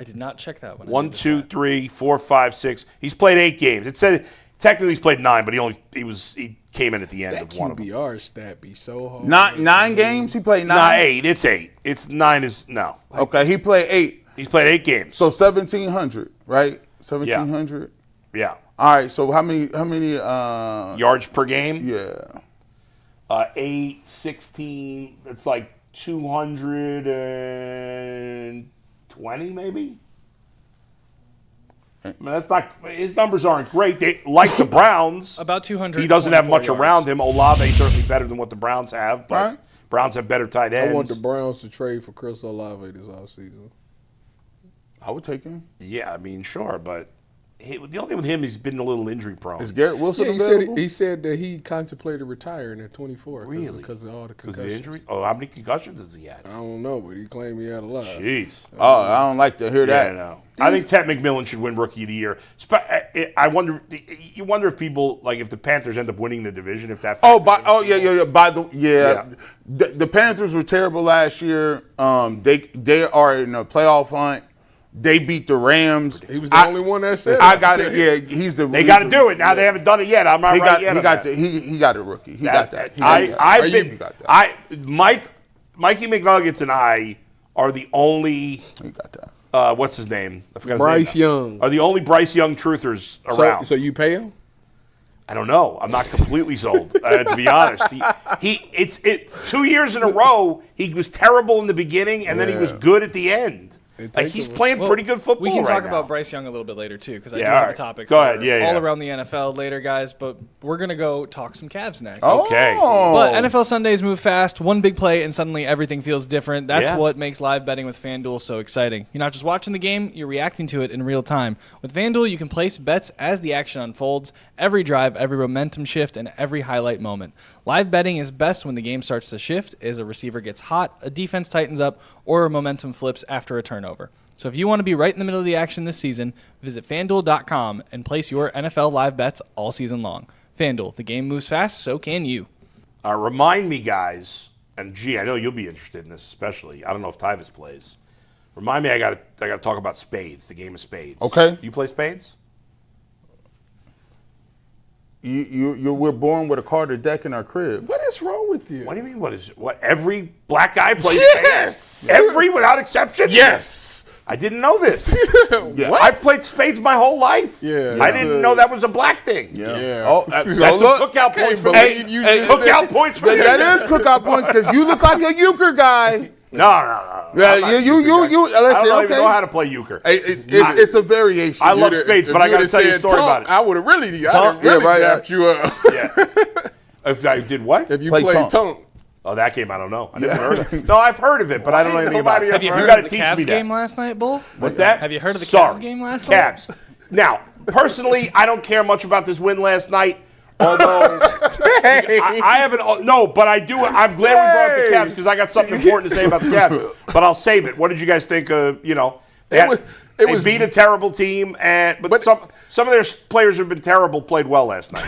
[SPEAKER 5] I did not check that one.
[SPEAKER 2] 1, 2, 3, 4, 5, 6. He's played 8 games. It said technically he's played 9, but he came in at the end
[SPEAKER 4] That
[SPEAKER 2] of one of them.
[SPEAKER 4] QBR stat be so hard.
[SPEAKER 3] 9 games? He played 9?
[SPEAKER 2] Nah, 8. It's 8. It's 9 is no.
[SPEAKER 3] Okay, he played 8.
[SPEAKER 2] He's played 8 games.
[SPEAKER 3] So 1,700, right? 1,700?
[SPEAKER 2] Yeah.
[SPEAKER 3] All right, so how many
[SPEAKER 2] Yards per game?
[SPEAKER 3] Yeah.
[SPEAKER 2] 8, 16. That's like 220 maybe. I mean, that's not. His numbers aren't great. They like the Browns.
[SPEAKER 5] About 200.
[SPEAKER 2] He doesn't have much
[SPEAKER 5] yards.
[SPEAKER 2] around him. Olave certainly better than what the Browns have, but
[SPEAKER 3] Right.
[SPEAKER 2] Browns have better tight ends.
[SPEAKER 4] I want the Browns to trade for Chris Olave this offseason.
[SPEAKER 3] I would take him.
[SPEAKER 2] Yeah, I mean, sure, but the only thing with him, he's been a little injury prone.
[SPEAKER 3] Is Garrett Wilson
[SPEAKER 4] Yeah,
[SPEAKER 3] available?
[SPEAKER 4] he said that he contemplated retiring at 24.
[SPEAKER 2] Really?
[SPEAKER 4] Because of all the
[SPEAKER 2] Because
[SPEAKER 4] concussions.
[SPEAKER 2] of the injury? Oh, how many concussions has he had?
[SPEAKER 4] I don't know, but he claimed he had a lot.
[SPEAKER 2] Jeez.
[SPEAKER 3] Oh, I don't like to hear
[SPEAKER 2] Yeah,
[SPEAKER 3] that.
[SPEAKER 2] I know. I think Tet McMillan should win Rookie of the Year. I wonder. You wonder if people like if the Panthers end up winning the division if that.
[SPEAKER 3] Yeah. The Panthers were terrible last year. They are in a playoff hunt. They beat the Rams.
[SPEAKER 4] He was the only one that said
[SPEAKER 3] I
[SPEAKER 4] it.
[SPEAKER 3] got it. Yeah,
[SPEAKER 2] They got to do it now. They haven't done it yet. I'm not right yet.
[SPEAKER 3] He got a rookie. He got that.
[SPEAKER 2] Mikey McNuggets and I are the only.
[SPEAKER 3] He got that.
[SPEAKER 2] What's his name? I forgot his
[SPEAKER 4] Bryce
[SPEAKER 2] name now.
[SPEAKER 4] Young.
[SPEAKER 2] Are the only Bryce Young truthers around.
[SPEAKER 4] So you pay him?
[SPEAKER 2] I don't know. I'm not completely sold, to be honest. 2 years in a row, he was terrible in the beginning, and then he was good at the end. Like he's playing pretty good football.
[SPEAKER 5] We can
[SPEAKER 2] right
[SPEAKER 5] talk
[SPEAKER 2] now.
[SPEAKER 5] about Bryce Young a little bit later too, because I do
[SPEAKER 2] all
[SPEAKER 5] have
[SPEAKER 2] right.
[SPEAKER 5] a topic.
[SPEAKER 2] Go ahead. Yeah,
[SPEAKER 5] all
[SPEAKER 2] yeah.
[SPEAKER 5] around the NFL later, guys. But we're gonna go talk some Cavs next.
[SPEAKER 2] Okay.
[SPEAKER 5] But NFL Sundays move fast. One big play, and suddenly everything feels different. That's
[SPEAKER 2] Yeah.
[SPEAKER 5] what makes live betting with FanDuel so exciting. You're not just watching the game, you're reacting to it in real time. With FanDuel, you can place bets as the action unfolds, every drive, every momentum shift, and every highlight moment. Live betting is best when the game starts to shift, as a receiver gets hot, a defense tightens up, or a momentum flips after a turnover. So if you want to be right in the middle of the action this season, visit FanDuel.com and place your NFL live bets all season long. FanDuel, the game moves fast, so can you.
[SPEAKER 2] Remind me, guys, and I know you'll be interested in this especially. I don't know if Tyvis plays. Remind me, I got to talk about Spades, the game of Spades.
[SPEAKER 3] Okay.
[SPEAKER 2] You play Spades?
[SPEAKER 3] We're born with a card of deck in our cribs.
[SPEAKER 4] What is wrong with you?
[SPEAKER 2] What do you mean? What? Every black guy plays
[SPEAKER 4] Yes!
[SPEAKER 2] Spades? Every without exception?
[SPEAKER 4] Yes.
[SPEAKER 2] I didn't know this.
[SPEAKER 3] Yeah.
[SPEAKER 2] I played Spades my whole life.
[SPEAKER 4] Yeah.
[SPEAKER 2] I didn't know that was a black thing.
[SPEAKER 4] Yeah.
[SPEAKER 3] Oh,
[SPEAKER 2] That's
[SPEAKER 3] so
[SPEAKER 2] a
[SPEAKER 3] look.
[SPEAKER 2] cookout point for
[SPEAKER 4] believe
[SPEAKER 2] me.
[SPEAKER 4] you just
[SPEAKER 2] Cookout points for me.
[SPEAKER 3] That is cookout points because you look like a euchre guy.
[SPEAKER 2] No.
[SPEAKER 3] Yeah,
[SPEAKER 2] I'm not a
[SPEAKER 3] you.
[SPEAKER 2] euchre guy.
[SPEAKER 3] Let's
[SPEAKER 2] I
[SPEAKER 3] say
[SPEAKER 2] don't even know
[SPEAKER 3] okay.
[SPEAKER 2] how to play euchre.
[SPEAKER 3] It's a variation.
[SPEAKER 2] I love Spades, but I got to tell you a story about it.
[SPEAKER 4] I would have really
[SPEAKER 3] Tonk? Yeah, right.
[SPEAKER 4] dapped you up.
[SPEAKER 2] Yeah. If I did what?
[SPEAKER 4] If you
[SPEAKER 3] Play
[SPEAKER 4] played
[SPEAKER 3] Tonk.
[SPEAKER 4] Tonk.
[SPEAKER 2] Oh, that game I don't know. I never heard of it. No, I've heard of it, but I don't know anything about it.
[SPEAKER 5] Have you heard
[SPEAKER 2] gotta
[SPEAKER 5] of the
[SPEAKER 2] teach
[SPEAKER 5] Cavs
[SPEAKER 2] me that.
[SPEAKER 5] game last night, Bull?
[SPEAKER 2] What's that?
[SPEAKER 5] Have you heard of the
[SPEAKER 2] Sorry.
[SPEAKER 5] Cavs game last night?
[SPEAKER 2] Cavs. Now, personally, I don't care much about this win last night. Although I haven't, no, but I do. I'm glad we brought up the Cavs because I got something important to say about the Cavs. But I'll save it. What did you guys think of? They beat a terrible team, but some of their players who've been terrible played well last night.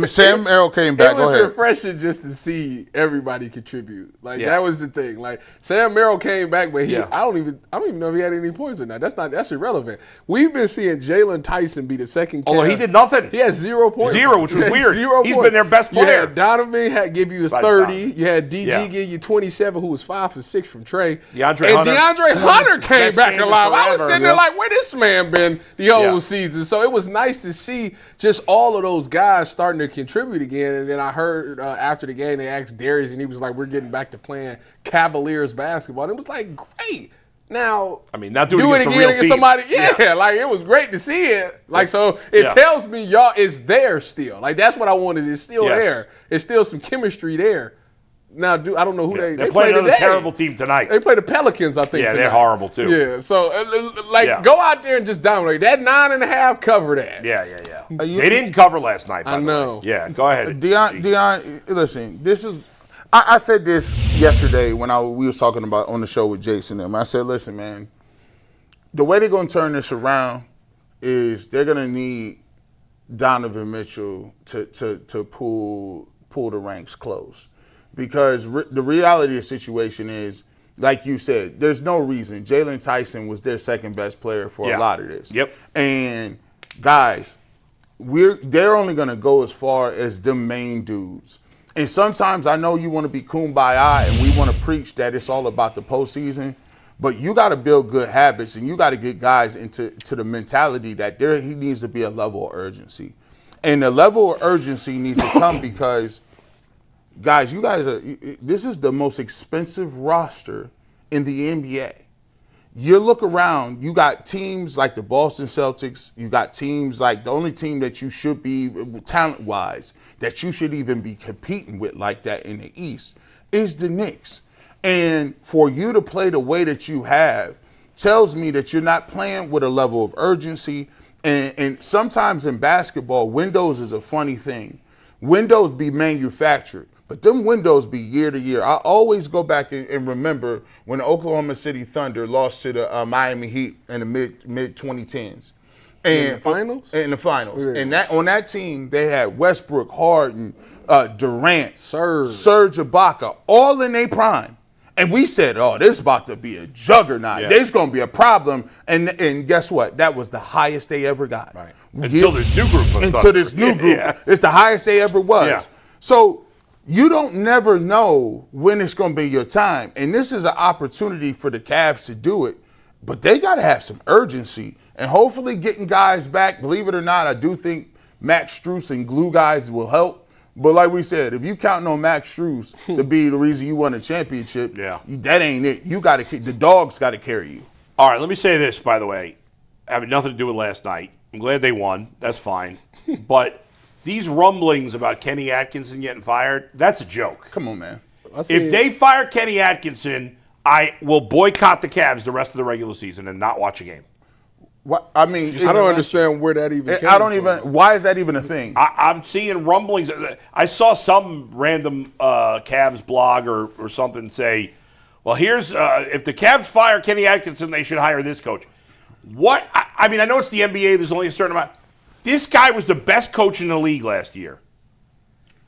[SPEAKER 3] Sam Merrill came back.
[SPEAKER 4] It
[SPEAKER 3] Go
[SPEAKER 4] was
[SPEAKER 3] ahead.
[SPEAKER 4] refreshing just to see everybody contribute.
[SPEAKER 2] Yeah.
[SPEAKER 4] That was the thing. Like Sam Merrill came back, but
[SPEAKER 2] Yeah.
[SPEAKER 4] I don't even know if he had any points or not. That's irrelevant. We've been seeing Jalen Tyson be the second.
[SPEAKER 2] Although he did nothing.
[SPEAKER 4] He had 0 points.
[SPEAKER 2] Zero, which was
[SPEAKER 4] He had
[SPEAKER 2] weird.
[SPEAKER 4] 0
[SPEAKER 2] He's
[SPEAKER 4] points.
[SPEAKER 2] been their best player.
[SPEAKER 4] You had Donovan give you
[SPEAKER 2] Besides
[SPEAKER 4] 30.
[SPEAKER 2] Donovan.
[SPEAKER 4] You had DG
[SPEAKER 2] Yeah.
[SPEAKER 4] give you 27, who was 5 for 6 from Trey.
[SPEAKER 2] DeAndre
[SPEAKER 4] Hunter came
[SPEAKER 2] Best
[SPEAKER 4] back
[SPEAKER 2] game in
[SPEAKER 4] alive. I was
[SPEAKER 2] forever.
[SPEAKER 4] sitting there like, where this man been the whole
[SPEAKER 2] Yeah.
[SPEAKER 4] season? So it was nice to see just all of those guys starting to contribute again. And then I heard after the game they asked Darius, and he was like, "We're getting back to playing Cavaliers basketball." And it was like, great. Now,
[SPEAKER 2] I mean, not
[SPEAKER 4] do it again against somebody. Yeah, like it was great to see it. Like so, it tells me y'all it's there still. Like that's what I wanted. It's still there. It's still some chemistry there. Now, I don't know who they
[SPEAKER 2] play
[SPEAKER 4] another
[SPEAKER 2] today. Terrible team tonight.
[SPEAKER 4] They play the Pelicans, I think.
[SPEAKER 2] Yeah,
[SPEAKER 4] tonight.
[SPEAKER 2] they're horrible too.
[SPEAKER 4] Yeah, so go out there and just dominate. That 9.5 cover that.
[SPEAKER 2] Yeah. They didn't cover last night. By
[SPEAKER 4] I know.
[SPEAKER 2] The way. Yeah, go ahead.
[SPEAKER 3] Deion, listen. This is. I said this yesterday when we was talking about on the show with Jason and them. I said, listen, man. The way they're gonna turn this around is they're gonna need Donovan Mitchell to pull the ranks close. Because the reality of the situation is, like you said, there's no reason. Jalen Tyson was their second best player for a lot of this.
[SPEAKER 2] Yep.
[SPEAKER 3] And guys, they're only gonna go as far as the main dudes. And sometimes I know you want to be kumbaya and we want to preach that it's all about the postseason, but you got to build good habits and you got to get guys into the mentality that he needs to be a level of urgency. And the level of urgency needs to come because. Guys, this is the most expensive roster in the NBA. You look around, you got teams like the Boston Celtics, you got teams like the only team that you should be, talent-wise, that you should even be competing with like that in the East is the Knicks. And for you to play the way that you have tells me that you're not playing with a level of urgency. And sometimes in basketball, windows is a funny thing. Windows be manufactured. But them windows be year to year. I always go back and remember when the Oklahoma City Thunder lost to the Miami Heat in the mid 2010s. And
[SPEAKER 4] in the finals?
[SPEAKER 3] In the finals.
[SPEAKER 4] Yeah.
[SPEAKER 3] And on that team, they had Westbrook, Harden, Durant,
[SPEAKER 4] Serge
[SPEAKER 3] Ibaka, all in their prime. And we said, oh, this is about to be a juggernaut.
[SPEAKER 2] Yeah.
[SPEAKER 3] There's going to be a problem. And guess what? That was the highest they ever got.
[SPEAKER 2] Right. Until this new group.
[SPEAKER 3] Until this new group. It's the highest they ever was.
[SPEAKER 2] Yeah.
[SPEAKER 3] So you don't never know when it's going to be your time. And this is an opportunity for the Cavs to do it. But they got to have some urgency. And hopefully getting guys back, believe it or not, I do think Max Strus and glue guys will help. But like we said, if you counting on Max Strus to be the reason you won a championship, that ain't it. The dogs got to carry you.
[SPEAKER 2] All right, let me say this, by the way. Having nothing to do with last night. I'm glad they won. That's fine. But these rumblings about Kenny Atkinson getting fired, that's a joke.
[SPEAKER 3] Come on, man.
[SPEAKER 2] If they fire Kenny Atkinson, I will boycott the Cavs the rest of the regular season and not watch a game.
[SPEAKER 3] What I mean,
[SPEAKER 4] I don't understand where that even came from.
[SPEAKER 3] Why is that even a thing?
[SPEAKER 2] I'm seeing rumblings. I saw some random Cavs blog or something say, well, here's if the Cavs fire Kenny Atkinson, they should hire this coach. What? I mean, I know it's the NBA. There's only a certain amount. This guy was the best coach in the league last year.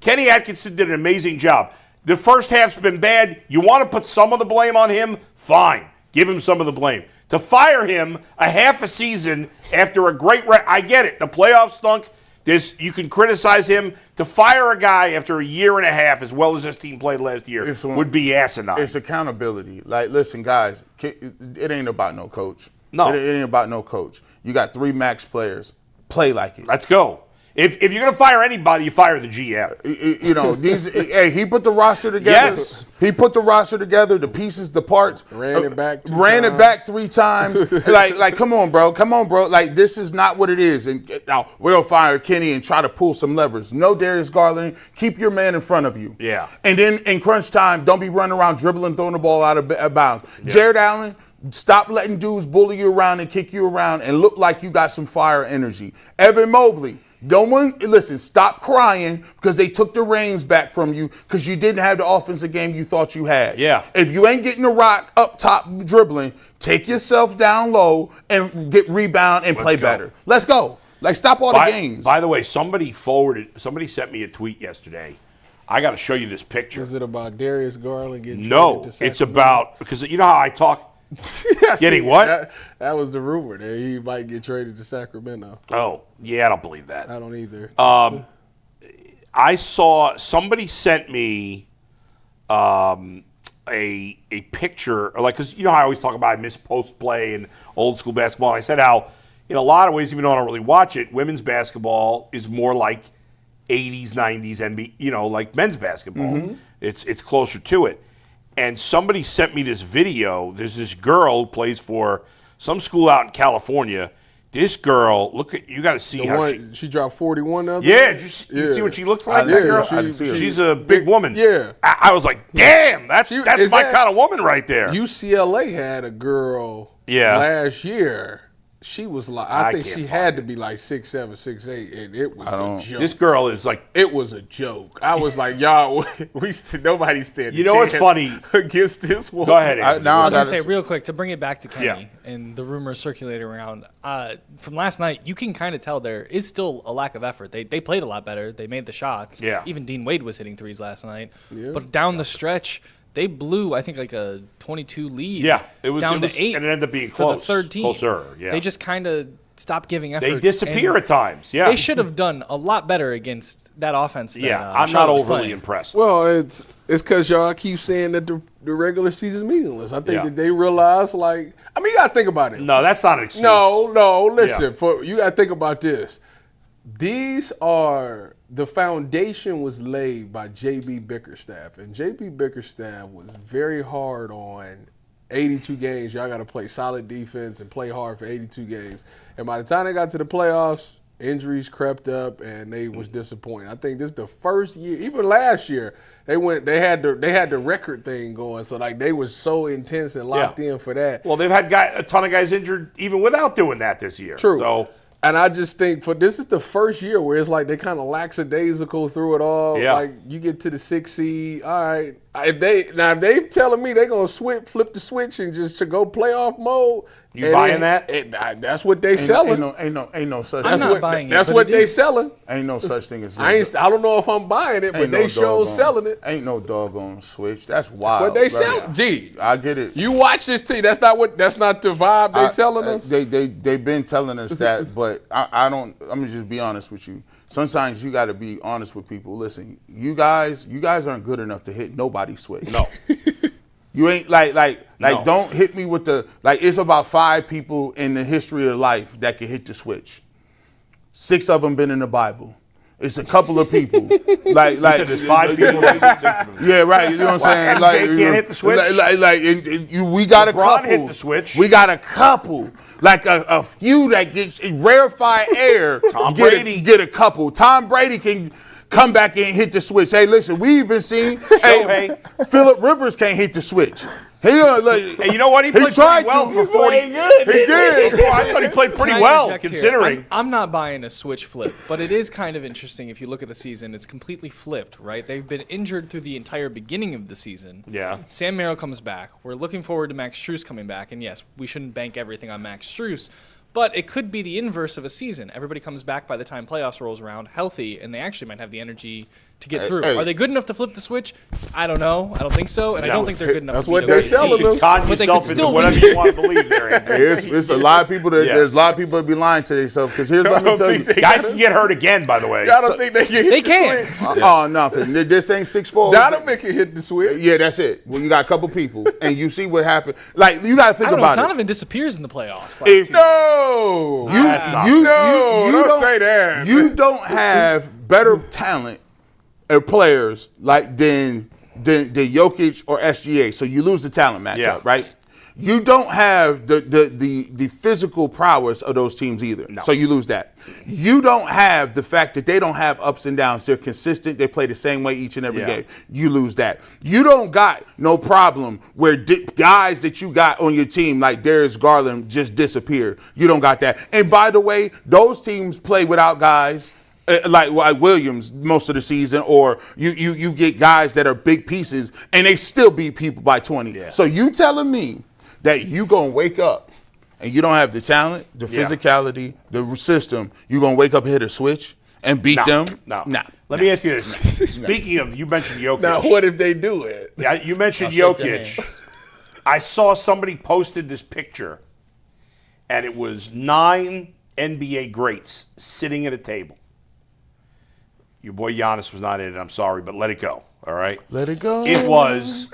[SPEAKER 2] Kenny Atkinson did an amazing job. The first half's been bad. You want to put some of the blame on him? Fine. Give him some of the blame. To fire him a half a season after a great I get it. The playoffs stunk. You can criticize him. To fire a guy after a year and a half, as well as this team played last year, would be asinine.
[SPEAKER 3] It's accountability. Like, listen, guys, it ain't about no coach.
[SPEAKER 2] No.
[SPEAKER 3] It ain't about no coach. You got 3 max players. Play like it.
[SPEAKER 2] Let's go. If you're going to fire anybody, you fire the GM.
[SPEAKER 3] You know, he put the roster together.
[SPEAKER 2] Yes.
[SPEAKER 3] He put the roster together, the pieces, the parts.
[SPEAKER 4] Ran it back
[SPEAKER 3] 3 times. like, come on, bro. Like, this is not what it is. And we'll fire Kenny and try to pull some levers. No, Darius Garland. Keep your man in front of you.
[SPEAKER 2] Yeah.
[SPEAKER 3] And then in crunch time, don't be running around dribbling, throwing the ball out of bounds. Yeah. Jared Allen, stop letting dudes bully you around and kick you around and look like you got some fire energy. Evan Mobley. Stop crying because they took the reins back from you because you didn't have the offensive game you thought you had.
[SPEAKER 2] Yeah.
[SPEAKER 3] If you ain't getting the rock up top dribbling, take yourself down low and get rebound and play better. Let's go. Like, stop all the games.
[SPEAKER 2] By the way, somebody sent me a tweet yesterday. I got to show you this picture.
[SPEAKER 4] Is it about Darius Garland getting
[SPEAKER 2] No, it's about, because you know how I talk. Getting what?
[SPEAKER 4] That was the rumor that he might get traded to Sacramento.
[SPEAKER 2] Oh, yeah, I don't believe that.
[SPEAKER 4] I don't either.
[SPEAKER 2] I saw somebody sent me a picture, like, because you know how I always talk about I miss post play and old school basketball. And I said how, in a lot of ways, even though I don't really watch it, women's basketball is more like 80s, 90s NBA, like men's basketball. It's closer to it. And somebody sent me this video. There's this girl who plays for some school out in California. This girl, you got to see how
[SPEAKER 4] she dropped 41 the other
[SPEAKER 2] day.
[SPEAKER 4] Did
[SPEAKER 2] you see what she looks like?
[SPEAKER 3] Yeah,
[SPEAKER 2] This girl?
[SPEAKER 3] I didn't see her.
[SPEAKER 2] She's a big woman.
[SPEAKER 4] Yeah.
[SPEAKER 2] I was like, damn, that's my kind of woman right there.
[SPEAKER 4] UCLA had a girl last year. She was like, I think she had to be like 6'7", 6'8", and it was a joke.
[SPEAKER 2] This girl is like,
[SPEAKER 4] it was a joke. I was like, y'all, nobody's standing.
[SPEAKER 2] You know what's funny
[SPEAKER 4] against this woman?
[SPEAKER 2] Go ahead.
[SPEAKER 5] I was gonna say real quick to bring it back to Kenny and the rumors circulating around from last night. You can kind of tell there is still a lack of effort. They played a lot better. They made the shots.
[SPEAKER 2] Yeah.
[SPEAKER 5] Even Dean Wade was hitting threes last night.
[SPEAKER 4] Yeah.
[SPEAKER 5] But down the stretch, they blew, I think, like a 22 lead.
[SPEAKER 2] Yeah, it was
[SPEAKER 5] down to 8,
[SPEAKER 2] and it ended up being
[SPEAKER 5] for
[SPEAKER 2] close.
[SPEAKER 5] the third team.
[SPEAKER 2] Closer, yeah.
[SPEAKER 5] They just kind of stopped giving effort.
[SPEAKER 2] They disappear at times. Yeah,
[SPEAKER 5] they should have done a lot better against that offense. That,
[SPEAKER 2] I'm not
[SPEAKER 5] Charlotte was
[SPEAKER 2] overly
[SPEAKER 5] playing.
[SPEAKER 2] impressed.
[SPEAKER 4] Well, it's because y'all keep saying that the regular season's meaningless. I think that they realize, you got to think about it.
[SPEAKER 2] No, that's not an excuse.
[SPEAKER 4] No, listen. You got to think about this. The foundation was laid by J.B. Bickerstaff, and J.B. Bickerstaff was very hard on 82 games. Y'all got to play solid defense and play hard for 82 games. And by the time they got to the playoffs, injuries crept up, and they was disappointed. I think this is the first year, even last year, they had the record thing going. So they was so intense and locked in for that.
[SPEAKER 2] Well, they've had a ton of guys injured even without doing that this year.
[SPEAKER 4] True.
[SPEAKER 2] So.
[SPEAKER 4] And I just think this is the first year where it's like they kind of lackadaisical through it all.
[SPEAKER 2] Yeah.
[SPEAKER 4] Like you get to the 6th seed, all right. If they telling me they're gonna flip the switch and just to go playoff mode,
[SPEAKER 2] you buying that?
[SPEAKER 4] That's what they selling.
[SPEAKER 3] Ain't no such.
[SPEAKER 5] I'm not buying it.
[SPEAKER 4] That's what they selling.
[SPEAKER 3] Ain't no such thing as.
[SPEAKER 4] I don't know if I'm buying it, but they show selling it.
[SPEAKER 3] Ain't no doggone switch. That's wild.
[SPEAKER 4] But they sell. Gee,
[SPEAKER 3] I get it.
[SPEAKER 4] You watch this team. That's not the vibe they selling us.
[SPEAKER 3] They've been telling us that, but I don't. I'm gonna just be honest with you. Sometimes you got to be honest with people. Listen, you guys aren't good enough to hit nobody's switch.
[SPEAKER 2] No.
[SPEAKER 3] You ain't no. Don't hit me with it's about 5 people in the history of life that can hit the switch. 6 of them been in the Bible. It's a couple of people.
[SPEAKER 2] There's 5 people. 6 of them.
[SPEAKER 3] Yeah, right. You know what I'm saying?
[SPEAKER 2] They can't hit the switch.
[SPEAKER 3] We got a
[SPEAKER 2] LeBron
[SPEAKER 3] couple.
[SPEAKER 2] hit the switch.
[SPEAKER 3] We got a couple. Like a few that gets in rarefied air.
[SPEAKER 2] Tom Brady
[SPEAKER 3] get a couple. Tom Brady can come back and hit the switch. Hey, listen, we even seen Phillip Rivers can't hit the switch.
[SPEAKER 2] Hey, you know what? He played pretty well for 40. He did. I thought he played pretty well, considering.
[SPEAKER 5] I'm not buying a switch flip, but it is kind of interesting if you look at the season. It's completely flipped, right? They've been injured through the entire beginning of the season.
[SPEAKER 2] Yeah.
[SPEAKER 5] Sam Merrill comes back. We're looking forward to Max Strus coming back. And yes, we shouldn't bank everything on Max Strus. But it could be the inverse of a season. Everybody comes back by the time playoffs rolls around healthy, and they actually might have the energy to get through. Are they good enough to flip the switch? I don't know. I don't think so, and I don't think they're good enough.
[SPEAKER 4] That's
[SPEAKER 5] to
[SPEAKER 4] what they're selling
[SPEAKER 2] You
[SPEAKER 4] us.
[SPEAKER 2] can con yourself into whatever you want to believe there, Andrew.
[SPEAKER 3] It's a lot of people there's a lot of people that be lying to themselves. Because here's let me tell you,
[SPEAKER 2] guys can get hurt again. By the way,
[SPEAKER 4] I don't think they can hit the switch.
[SPEAKER 3] Oh, nothing. This ain't 6'4".
[SPEAKER 4] Donovan can hit the switch.
[SPEAKER 3] Yeah, that's it. Well, you got a couple people, and you see what happened. You got to think about it.
[SPEAKER 5] Donovan disappears in the playoffs.
[SPEAKER 4] Don't say that.
[SPEAKER 3] You don't have better talent or players than Jokic or SGA, so you lose the talent matchup, right? You don't have the physical prowess of those teams either, so you lose that. You don't have the fact that they don't have ups and downs. They're consistent. They play the same way each and every game. You lose that. You don't got no problem where guys that you got on your team like Darius Garland just disappeared. You don't got that. And by the way, those teams play without guys like Williams most of the season, or you get guys that are big pieces and they still beat people by 20. Yeah. So you telling me that you gonna wake up and you don't have the talent, the physicality, the system, you gonna wake up and hit a switch and beat them?
[SPEAKER 2] No. Let me ask you this. Speaking of, you mentioned Jokic.
[SPEAKER 4] Now, what if they do it?
[SPEAKER 2] Yeah, you mentioned Jokic. I saw somebody posted this picture, and it was 9 NBA greats sitting at a table. Your boy Giannis was not in it. I'm sorry, but let it go. All right?
[SPEAKER 3] Let it go.
[SPEAKER 2] It was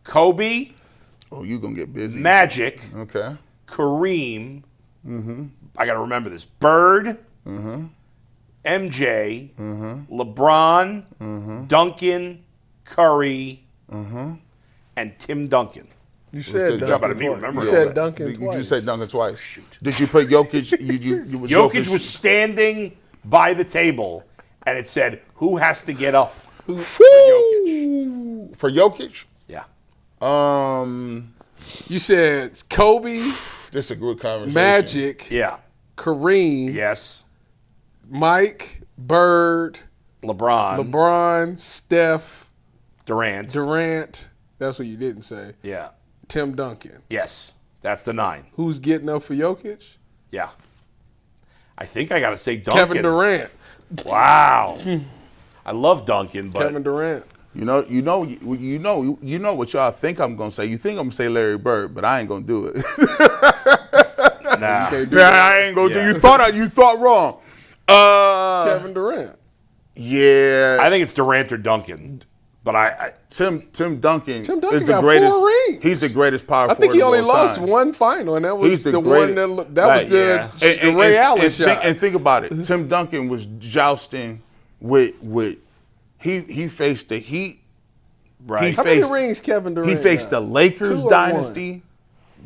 [SPEAKER 2] Kobe.
[SPEAKER 3] Oh, you gonna get busy.
[SPEAKER 2] Magic.
[SPEAKER 3] Okay.
[SPEAKER 2] Kareem. I got to remember this. Bird. MJ, LeBron, Duncan, Curry, and Tim Duncan.
[SPEAKER 4] You said
[SPEAKER 2] job out
[SPEAKER 4] Duncan
[SPEAKER 2] of me
[SPEAKER 4] twice.
[SPEAKER 2] remembering
[SPEAKER 4] You
[SPEAKER 2] all
[SPEAKER 4] said
[SPEAKER 2] that.
[SPEAKER 4] Duncan
[SPEAKER 3] You
[SPEAKER 4] twice.
[SPEAKER 3] just said Duncan twice. Did you put Jokic?
[SPEAKER 2] Jokic was standing by the table, and it said, "Who has to get up for Jokic?"
[SPEAKER 3] For Jokic?
[SPEAKER 2] Yeah.
[SPEAKER 4] You said Kobe,
[SPEAKER 3] This is a good conversation.
[SPEAKER 4] Magic,
[SPEAKER 2] Yeah.
[SPEAKER 4] Kareem,
[SPEAKER 2] Yes.
[SPEAKER 4] Mike, Bird,
[SPEAKER 2] LeBron.
[SPEAKER 4] Steph,
[SPEAKER 2] Durant.
[SPEAKER 4] Durant. That's what you didn't say.
[SPEAKER 2] Yeah.
[SPEAKER 4] Tim Duncan.
[SPEAKER 2] Yes. That's the 9.
[SPEAKER 4] Who's getting up for Jokic?
[SPEAKER 2] Yeah. I think I got to say Duncan.
[SPEAKER 4] Kevin Durant.
[SPEAKER 2] Wow. I love Duncan, but
[SPEAKER 4] Kevin Durant.
[SPEAKER 3] You know what y'all think I'm gonna say. You think I'm gonna say Larry Bird, but I ain't gonna do it.
[SPEAKER 2] nah.
[SPEAKER 3] I ain't gonna do. You thought wrong.
[SPEAKER 4] Kevin Durant.
[SPEAKER 3] Yeah.
[SPEAKER 2] I think it's Durant or Duncan, but
[SPEAKER 3] Tim Duncan
[SPEAKER 4] Tim Duncan
[SPEAKER 3] is the
[SPEAKER 4] got
[SPEAKER 3] greatest.
[SPEAKER 4] 4 rings.
[SPEAKER 3] He's the greatest power
[SPEAKER 4] I think he
[SPEAKER 3] forward
[SPEAKER 4] only
[SPEAKER 3] of all
[SPEAKER 4] lost
[SPEAKER 3] time.
[SPEAKER 4] one final, and that was
[SPEAKER 3] He's the
[SPEAKER 4] the one
[SPEAKER 3] greatest.
[SPEAKER 4] that was the Ray Allen shot.
[SPEAKER 3] And think about it. Tim Duncan was jousting with he faced the Heat.
[SPEAKER 2] right.
[SPEAKER 4] How many rings Kevin Durant
[SPEAKER 3] He faced
[SPEAKER 4] got?
[SPEAKER 3] the Lakers
[SPEAKER 4] 2 or
[SPEAKER 3] dynasty.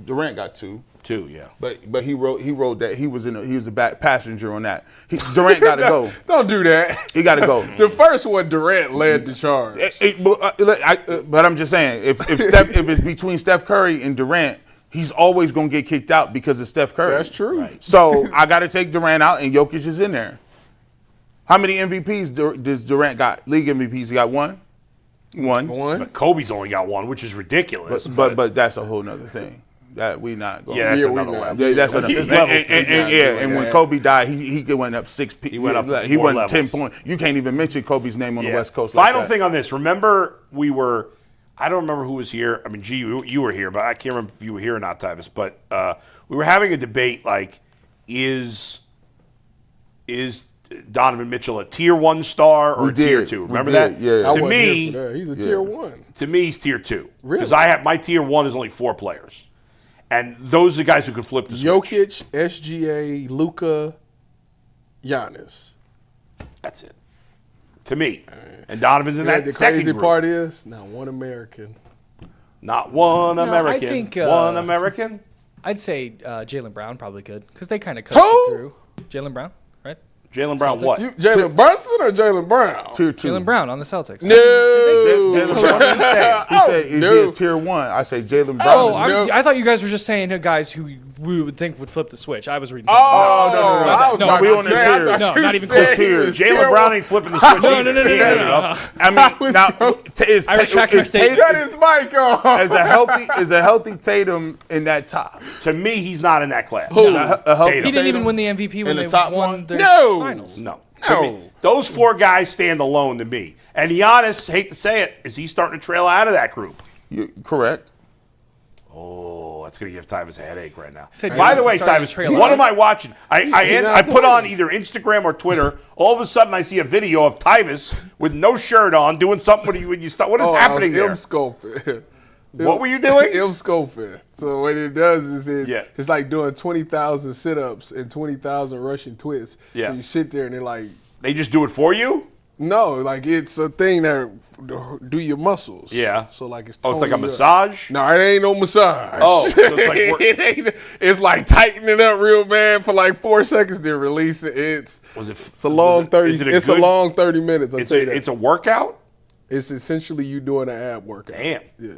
[SPEAKER 3] Durant got 2.
[SPEAKER 2] 2, yeah.
[SPEAKER 3] But he wrote that he was a back passenger on that. Durant got to go.
[SPEAKER 4] Don't do that.
[SPEAKER 3] He got to go.
[SPEAKER 4] The first one, Durant led the charge.
[SPEAKER 3] But I'm just saying, if it's between Steph Curry and Durant, he's always gonna get kicked out because of Steph Curry.
[SPEAKER 4] That's true. Right.
[SPEAKER 3] So I got to take Durant out, and Jokic is in there. How many MVPs does Durant got? League MVPs? He got one.
[SPEAKER 2] But Kobe's only got 1, which is ridiculous.
[SPEAKER 3] But that's a whole nother thing. That we not going.
[SPEAKER 2] Yeah, that's
[SPEAKER 4] Yeah,
[SPEAKER 2] another
[SPEAKER 4] we
[SPEAKER 2] level.
[SPEAKER 3] Yeah, that's another.
[SPEAKER 2] His level.
[SPEAKER 3] And when Kobe died, he went up 6.
[SPEAKER 2] He went up
[SPEAKER 3] He
[SPEAKER 2] more
[SPEAKER 3] went 10
[SPEAKER 2] levels.
[SPEAKER 3] points. You can't even mention Kobe's name on the West Coast.
[SPEAKER 2] Final
[SPEAKER 3] like that.
[SPEAKER 2] thing on this. Remember, I don't remember who was here. I mean, gee, you were here, but I can't remember if you were here or not, Tyvis. But we were having a debate like, is Donovan Mitchell a tier 1 star or a tier 2? Remember that?
[SPEAKER 3] Yeah.
[SPEAKER 4] I
[SPEAKER 2] To
[SPEAKER 4] wasn't
[SPEAKER 2] me,
[SPEAKER 4] here for that. He's a tier 1.
[SPEAKER 2] to me, he's tier 2.
[SPEAKER 4] Really?
[SPEAKER 2] Because my tier 1 is only 4 players. And those are the guys who can flip the switch.
[SPEAKER 4] Jokic, SGA, Luka, Giannis.
[SPEAKER 2] That's it. To me. And Donovan's in
[SPEAKER 4] You know
[SPEAKER 2] that
[SPEAKER 4] the
[SPEAKER 2] second
[SPEAKER 4] crazy
[SPEAKER 2] group.
[SPEAKER 4] part is not one American.
[SPEAKER 2] Not one
[SPEAKER 5] I
[SPEAKER 2] American.
[SPEAKER 5] think,
[SPEAKER 2] one American?
[SPEAKER 5] I'd say Jaylen Brown probably could because they kind of cut it through. Jaylen Brown, right?
[SPEAKER 2] Jaylen Brown
[SPEAKER 5] Celtics.
[SPEAKER 2] what?
[SPEAKER 4] Jalen Brunson or Jalen Brown?
[SPEAKER 3] Tier 2.
[SPEAKER 5] Jaylen Brown on the Celtics.
[SPEAKER 4] No.
[SPEAKER 3] Jalen Brown. He said, is he a tier 1? I say Jalen Brown.
[SPEAKER 5] Oh, I thought you guys were just saying guys who we would think would flip the switch. I was reading something.
[SPEAKER 3] No, we on the tier.
[SPEAKER 5] No, not even close.
[SPEAKER 2] Jaylen Brown ain't flipping the switch.
[SPEAKER 5] No.
[SPEAKER 3] I mean, now,
[SPEAKER 5] I retract my statement.
[SPEAKER 4] Got his mic on.
[SPEAKER 3] is a healthy Tatum in that top?
[SPEAKER 2] To me, he's not in that class.
[SPEAKER 3] A healthy
[SPEAKER 2] Tatum.
[SPEAKER 5] He didn't even win the MVP when
[SPEAKER 3] the
[SPEAKER 5] they
[SPEAKER 3] top
[SPEAKER 5] won
[SPEAKER 3] one?
[SPEAKER 5] their
[SPEAKER 4] No.
[SPEAKER 5] finals.
[SPEAKER 2] No. To me, those 4 guys stand alone to me. And Giannis, hate to say it, is he starting to trail out of that group?
[SPEAKER 3] Correct.
[SPEAKER 2] Oh, that's going to give Tyvis a headache right now.
[SPEAKER 5] Said
[SPEAKER 2] By the
[SPEAKER 5] Giannis
[SPEAKER 2] way,
[SPEAKER 5] is starting
[SPEAKER 2] Tyvis,
[SPEAKER 5] to trail
[SPEAKER 2] what
[SPEAKER 5] out.
[SPEAKER 2] am I watching? I put on either Instagram or Twitter. All of a sudden, I see a video of Tyvis with no shirt on doing something when you start. What is happening there?
[SPEAKER 4] Scoping.
[SPEAKER 2] What were you doing?
[SPEAKER 4] Scoping. So what it does is
[SPEAKER 2] Yeah.
[SPEAKER 4] it's like doing 20,000 sit-ups and 20,000 Russian twists.
[SPEAKER 2] Yeah.
[SPEAKER 4] So you sit there and they're like,
[SPEAKER 2] They just do it for you?
[SPEAKER 4] no, like it's a thing that do your muscles.
[SPEAKER 2] Yeah.
[SPEAKER 4] So like it's
[SPEAKER 2] Oh, it's like a
[SPEAKER 4] toning you up.
[SPEAKER 2] massage?
[SPEAKER 4] No, it ain't no massage.
[SPEAKER 2] Oh, so it's like
[SPEAKER 4] it ain't. It's like tightening it up real bad for like 4 seconds, then release it. It's a long 30. It's a long 30 minutes.
[SPEAKER 2] It's a workout?
[SPEAKER 4] It's essentially you doing an ab workout.
[SPEAKER 2] Damn.
[SPEAKER 4] Yeah.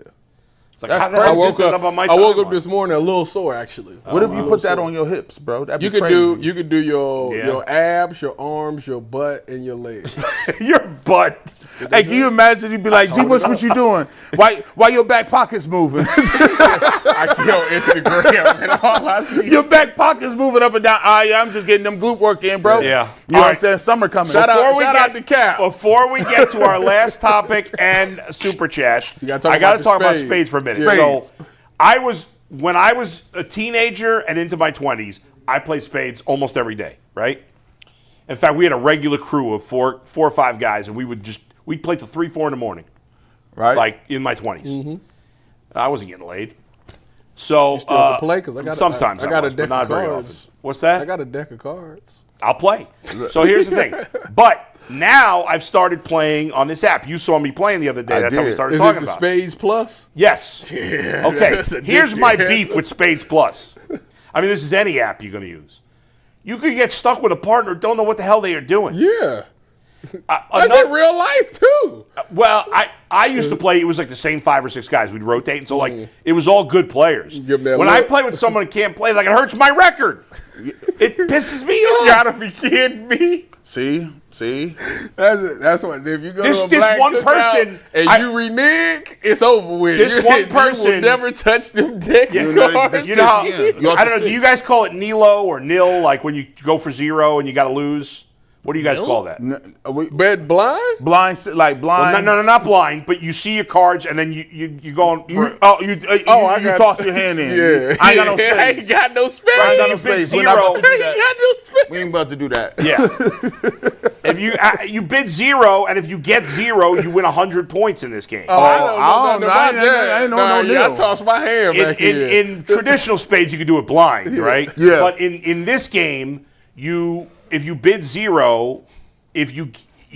[SPEAKER 2] It's like, how the hell did this end up on my
[SPEAKER 4] I woke up
[SPEAKER 2] timeline?
[SPEAKER 4] this morning a little sore actually.
[SPEAKER 3] What if you put that on your hips, bro? That'd be
[SPEAKER 4] You could
[SPEAKER 3] crazy.
[SPEAKER 4] do your abs, your arms, your butt, and your legs.
[SPEAKER 2] Your butt.
[SPEAKER 3] Hey, can you imagine? You'd be like, G. Bush, what you doing? Why your back pocket's moving?
[SPEAKER 4] I see on Instagram and all I see.
[SPEAKER 3] Your back pocket's moving up and down. Yeah, I'm just getting them glute work in, bro.
[SPEAKER 2] Yeah.
[SPEAKER 3] You know what I'm saying? Summer coming.
[SPEAKER 4] Shout
[SPEAKER 2] Before
[SPEAKER 4] out to Cap.
[SPEAKER 2] Before we get to our last topic and super chats, I got to talk about Spades for a minute.
[SPEAKER 3] Spades.
[SPEAKER 2] So, when I was a teenager and into my 20s, I played spades almost every day, right? In fact, we had a regular crew of four or five guys, and we'd play till 3, 4 in the morning,
[SPEAKER 3] Right.
[SPEAKER 2] like in my 20s. I wasn't getting laid. So
[SPEAKER 4] Still have to play because I got
[SPEAKER 2] sometimes
[SPEAKER 4] I got a
[SPEAKER 2] was, but
[SPEAKER 4] deck
[SPEAKER 2] not
[SPEAKER 4] of
[SPEAKER 2] very
[SPEAKER 4] cards.
[SPEAKER 2] often. What's that?
[SPEAKER 4] I got a deck of cards.
[SPEAKER 2] I'll play. So here's the thing. But now I've started playing on this app. You saw me playing the other day. That's how we started talking about it.
[SPEAKER 4] Is it the Spades Plus?
[SPEAKER 2] Yes.
[SPEAKER 4] Yeah,
[SPEAKER 2] okay. Here's my beef with Spades Plus. I mean, this is any app you're going to use. You could get stuck with a partner, don't know what the hell they are doing.
[SPEAKER 4] Yeah. That's in real life, too.
[SPEAKER 2] Well, I used to play, it was like the same 5 or 6 guys. We'd rotate, and so, like, it was all good players. When I play with someone who can't play, like, it hurts my record. It pisses me off.
[SPEAKER 4] You gotta be kidding me.
[SPEAKER 3] See?
[SPEAKER 4] That's what, if you go
[SPEAKER 2] this
[SPEAKER 4] to a black
[SPEAKER 2] one person
[SPEAKER 4] and you renege, it's over with.
[SPEAKER 2] This one person
[SPEAKER 4] you will never touch them dick cards.
[SPEAKER 2] You know how, I don't know, do you guys call it Nilo or nil, like when you go for 0 and you got to lose? What do you guys call that?
[SPEAKER 4] Bet blind?
[SPEAKER 3] Blind, like blind.
[SPEAKER 2] Well, no, not blind, but you see your cards and then you go on.
[SPEAKER 3] You toss your hand in.
[SPEAKER 4] Yeah.
[SPEAKER 3] I ain't got no space.
[SPEAKER 4] I ain't got no space.
[SPEAKER 3] I ain't got no space. We're not about to do that.
[SPEAKER 4] I ain't got no space.
[SPEAKER 3] We ain't about to do that.
[SPEAKER 2] Yeah. If you bid 0, and if you get 0, you win 100 points in this game.
[SPEAKER 3] I don't know.
[SPEAKER 4] I toss my hand back
[SPEAKER 2] in traditional spades, you can do it blind, right?
[SPEAKER 3] Yeah.
[SPEAKER 2] But in this game, if you bid 0, if you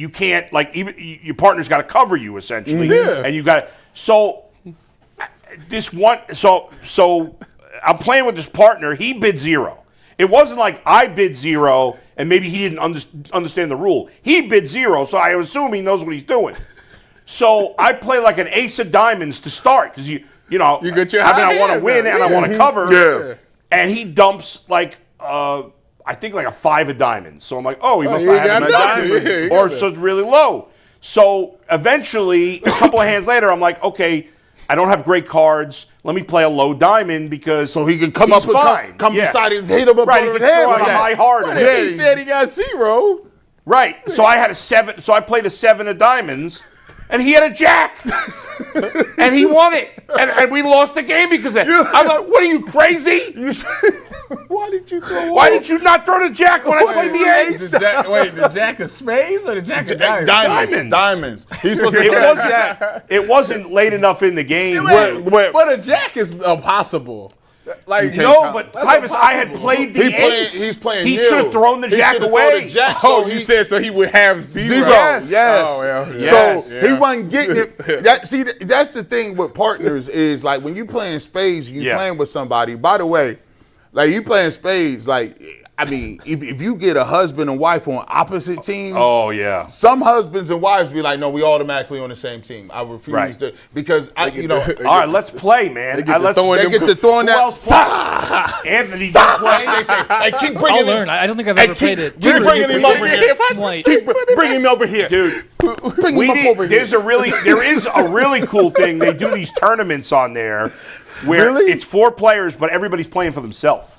[SPEAKER 2] can't, like, even your partner's got to cover you essentially, and you got so I'm playing with this partner. He bid 0. It wasn't like I bid 0 and maybe he didn't understand the rule. He bid 0, so I assume he knows what he's doing. So I play like an ace of diamonds to start because you
[SPEAKER 4] get your
[SPEAKER 2] I want to win and I want to cover.
[SPEAKER 3] Yeah.
[SPEAKER 2] And he dumps like I think like a 5 of diamonds. So I'm like, oh, he must not have enough diamonds, or so it's really low. So eventually, a couple of hands later, I'm like, okay, I don't have great cards. Let me play a low diamond because
[SPEAKER 3] so he can come up and come beside him, hit him up
[SPEAKER 2] right, he can throw out a high hard.
[SPEAKER 4] He said he got 0.
[SPEAKER 2] Right. So I had a 7. So I played a 7 of diamonds. And he had a jack, and he won it, and we lost the game because of it. I'm like, "What are you crazy?
[SPEAKER 4] Why did you throw?
[SPEAKER 2] Why did you not throw the jack when I played the ace?
[SPEAKER 4] The jack of spades or the jack of diamonds?
[SPEAKER 3] Diamonds. He's supposed to throw that jack.
[SPEAKER 2] It wasn't late enough in the game.
[SPEAKER 4] But a jack is impossible. Like
[SPEAKER 2] no, but Tyvis, I had played the ace.
[SPEAKER 3] He's playing.
[SPEAKER 2] He should have thrown the jack away.
[SPEAKER 4] You said so he would have 0.
[SPEAKER 3] Yes.
[SPEAKER 4] Oh, well,
[SPEAKER 3] so he wasn't getting it. That's the thing with partners is like when you playing spades, you playing with somebody. By the way, like you playing spades, like. I mean, if you get a husband and wife on opposite teams, some husbands and wives be like, no, we automatically on the same team. I refuse to because
[SPEAKER 2] all right, let's play, man.
[SPEAKER 3] They get to throwing that.
[SPEAKER 2] Anthony, don't play.
[SPEAKER 3] They say, hey, keep bringing
[SPEAKER 5] I'll learn. I don't think I've ever played it.
[SPEAKER 3] Keep bringing him over here. Keep bringing him over here,
[SPEAKER 2] dude.
[SPEAKER 3] Bring him up over here.
[SPEAKER 2] There is a really cool thing. They do these tournaments on there where it's 4 players, but everybody's playing for themselves.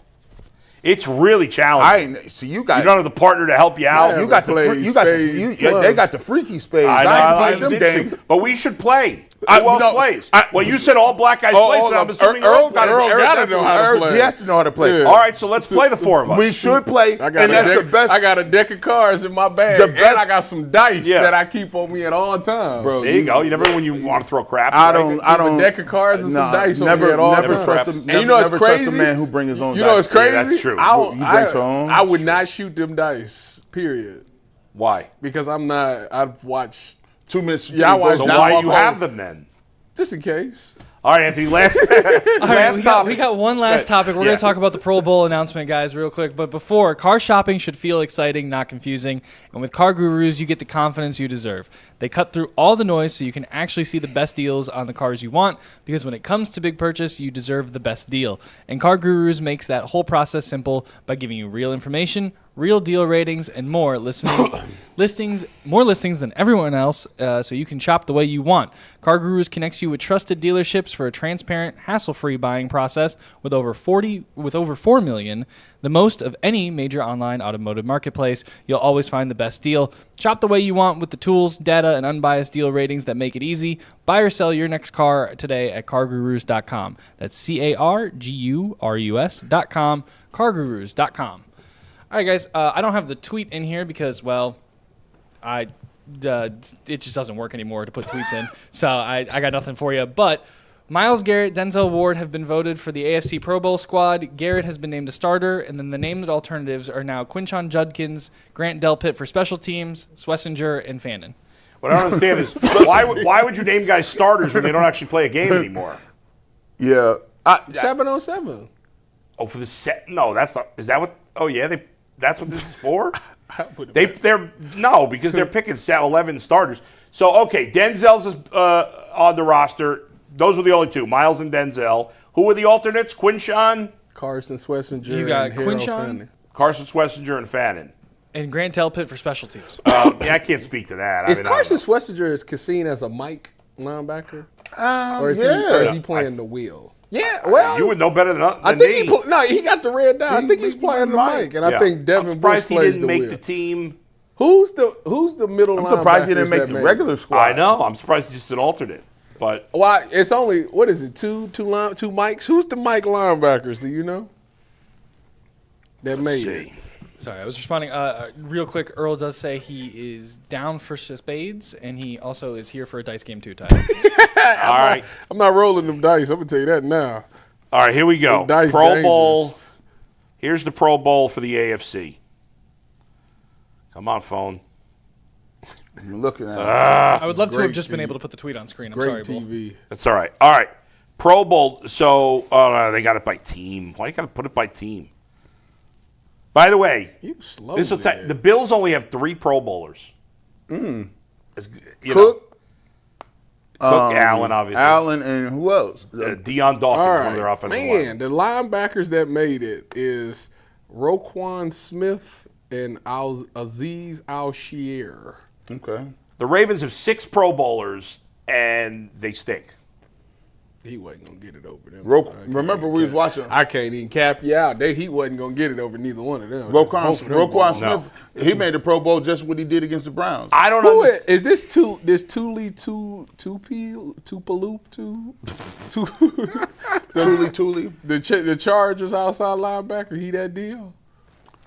[SPEAKER 2] It's really challenging.
[SPEAKER 3] You don't
[SPEAKER 2] have the partner to help you out.
[SPEAKER 3] They got the freaky spades.
[SPEAKER 2] I ain't playing them games. But we should play. Who else plays? You said all black guys play, so I'm assuming
[SPEAKER 4] Earl got to know how to play.
[SPEAKER 3] He has to know how to play.
[SPEAKER 2] Yeah. All right, so let's play the 4 of us.
[SPEAKER 3] We should play, and that's the best.
[SPEAKER 4] I got a deck of cards in my bag, and I got some dice that I keep on me at all times.
[SPEAKER 2] Bro, there you go. You never when you want to throw crap.
[SPEAKER 3] I don't.
[SPEAKER 4] A deck of cards and some dice on me at all times.
[SPEAKER 3] Never trust a man who brings his own dice.
[SPEAKER 4] You know what's crazy?
[SPEAKER 2] That's true.
[SPEAKER 3] You bring your own.
[SPEAKER 4] I would not shoot them dice. Period.
[SPEAKER 2] Why?
[SPEAKER 4] Because I'm not. I've watched
[SPEAKER 3] 2 minutes.
[SPEAKER 4] Yeah, I watched.
[SPEAKER 2] So why do you have them then?
[SPEAKER 4] Just in case.
[SPEAKER 2] All right, Anthony, last topic.
[SPEAKER 5] We got one last topic. We're going to talk about the Pro Bowl announcement, guys, real quick. But before, car shopping should feel exciting, not confusing. And with Car Gurus, you get the confidence you deserve. They cut through all the noise so you can actually see the best deals on the cars you want, because when it comes to big purchase, you deserve the best deal. And Car Gurus makes that whole process simple by giving you real information, real deal ratings, and more listings than everyone else, so you can shop the way you want. Car Gurus connects you with trusted dealerships for a transparent, hassle-free buying process with over 4 million, the most of any major online automotive marketplace. You'll always find the best deal. Shop the way you want with the tools, data, and unbiased deal ratings that make it easy. Buy or sell your next car today at cargurus.com. That's CARGURUS.com, cargurus.com. All right, guys, I don't have the tweet in here because, well, it just doesn't work anymore to put tweets in. So I got nothing for you. But Myles Garrett, Denzel Ward have been voted for the AFC Pro Bowl squad. Garrett has been named a starter, and then the named alternatives are now Quinshon Judkins, Grant Delpit for special teams, Schlesinger, and Fannin.
[SPEAKER 2] What I don't understand is why would you name guys starters when they don't actually play a game anymore?
[SPEAKER 3] Yeah.
[SPEAKER 4] 7-on-7.
[SPEAKER 2] Oh, for the set? No, that's not. Is that what? Oh, yeah. That's what this is for. They're because they're picking 11 starters. So okay, Denzel's on the roster. Those were the only two, Myles and Denzel. Who were the alternates? Quinshon,
[SPEAKER 4] Carson Schlesinger.
[SPEAKER 5] You got
[SPEAKER 4] and Harold
[SPEAKER 5] Quinshon?
[SPEAKER 4] Fannin.
[SPEAKER 2] Carson Schlesinger, and Fannin.
[SPEAKER 5] And Grant Delpit for special teams.
[SPEAKER 2] Yeah, I can't speak to that.
[SPEAKER 4] Is Carson Schlesinger seen as a Mike linebacker? Or is he playing the wheel? Yeah, well,
[SPEAKER 2] you would know better than
[SPEAKER 4] I think he got the red down. I think he's playing the Mike, and I think Devin Bush plays the wheel.
[SPEAKER 2] I'm surprised he didn't make the team.
[SPEAKER 4] Who's the middle?
[SPEAKER 3] I'm surprised he didn't make the regular squad.
[SPEAKER 2] I know. I'm surprised he's just an alternate. But
[SPEAKER 4] it's only what is it? Two Mikes. Who's the Mike linebackers? Do you know? That made it.
[SPEAKER 5] Sorry, I was responding real quick. Earl does say he is down for Spades, and he also is here for a dice game too, Ty.
[SPEAKER 2] All right.
[SPEAKER 4] I'm not rolling them dice. I'm going to tell you that now.
[SPEAKER 2] All right, here we go. Pro
[SPEAKER 4] dangerous.
[SPEAKER 2] Bowl. Here's the Pro Bowl for the AFC. Come on, phone.
[SPEAKER 3] I'm looking at it.
[SPEAKER 5] I would love to have just been able to put the tweet on screen. I'm sorry,
[SPEAKER 4] Great TV.
[SPEAKER 5] Bull.
[SPEAKER 2] That's all right. All right. Pro Bowl. So they got it by team. Why you got to put it by team? By the way, the Bills only have 3 Pro Bowlers. Cook, Allen, obviously.
[SPEAKER 3] Allen, and who else?
[SPEAKER 2] Deion Dawkins, one of their offensive linemen.
[SPEAKER 4] The linebackers that made it is Roquan Smith and Aziz Al-Shir.
[SPEAKER 3] Okay.
[SPEAKER 2] The Ravens have 6 Pro Bowlers, and they stink.
[SPEAKER 4] He wasn't going to get it over them.
[SPEAKER 3] Remember we was watching.
[SPEAKER 4] I can't even cap you out. He wasn't going to get it over neither one of them.
[SPEAKER 3] Roquan Smith, he made the Pro Bowl just what he did against the Browns.
[SPEAKER 2] I don't know.
[SPEAKER 4] Is this Tupelo?
[SPEAKER 3] Tuli.
[SPEAKER 4] The Chargers outside linebacker, he that deal?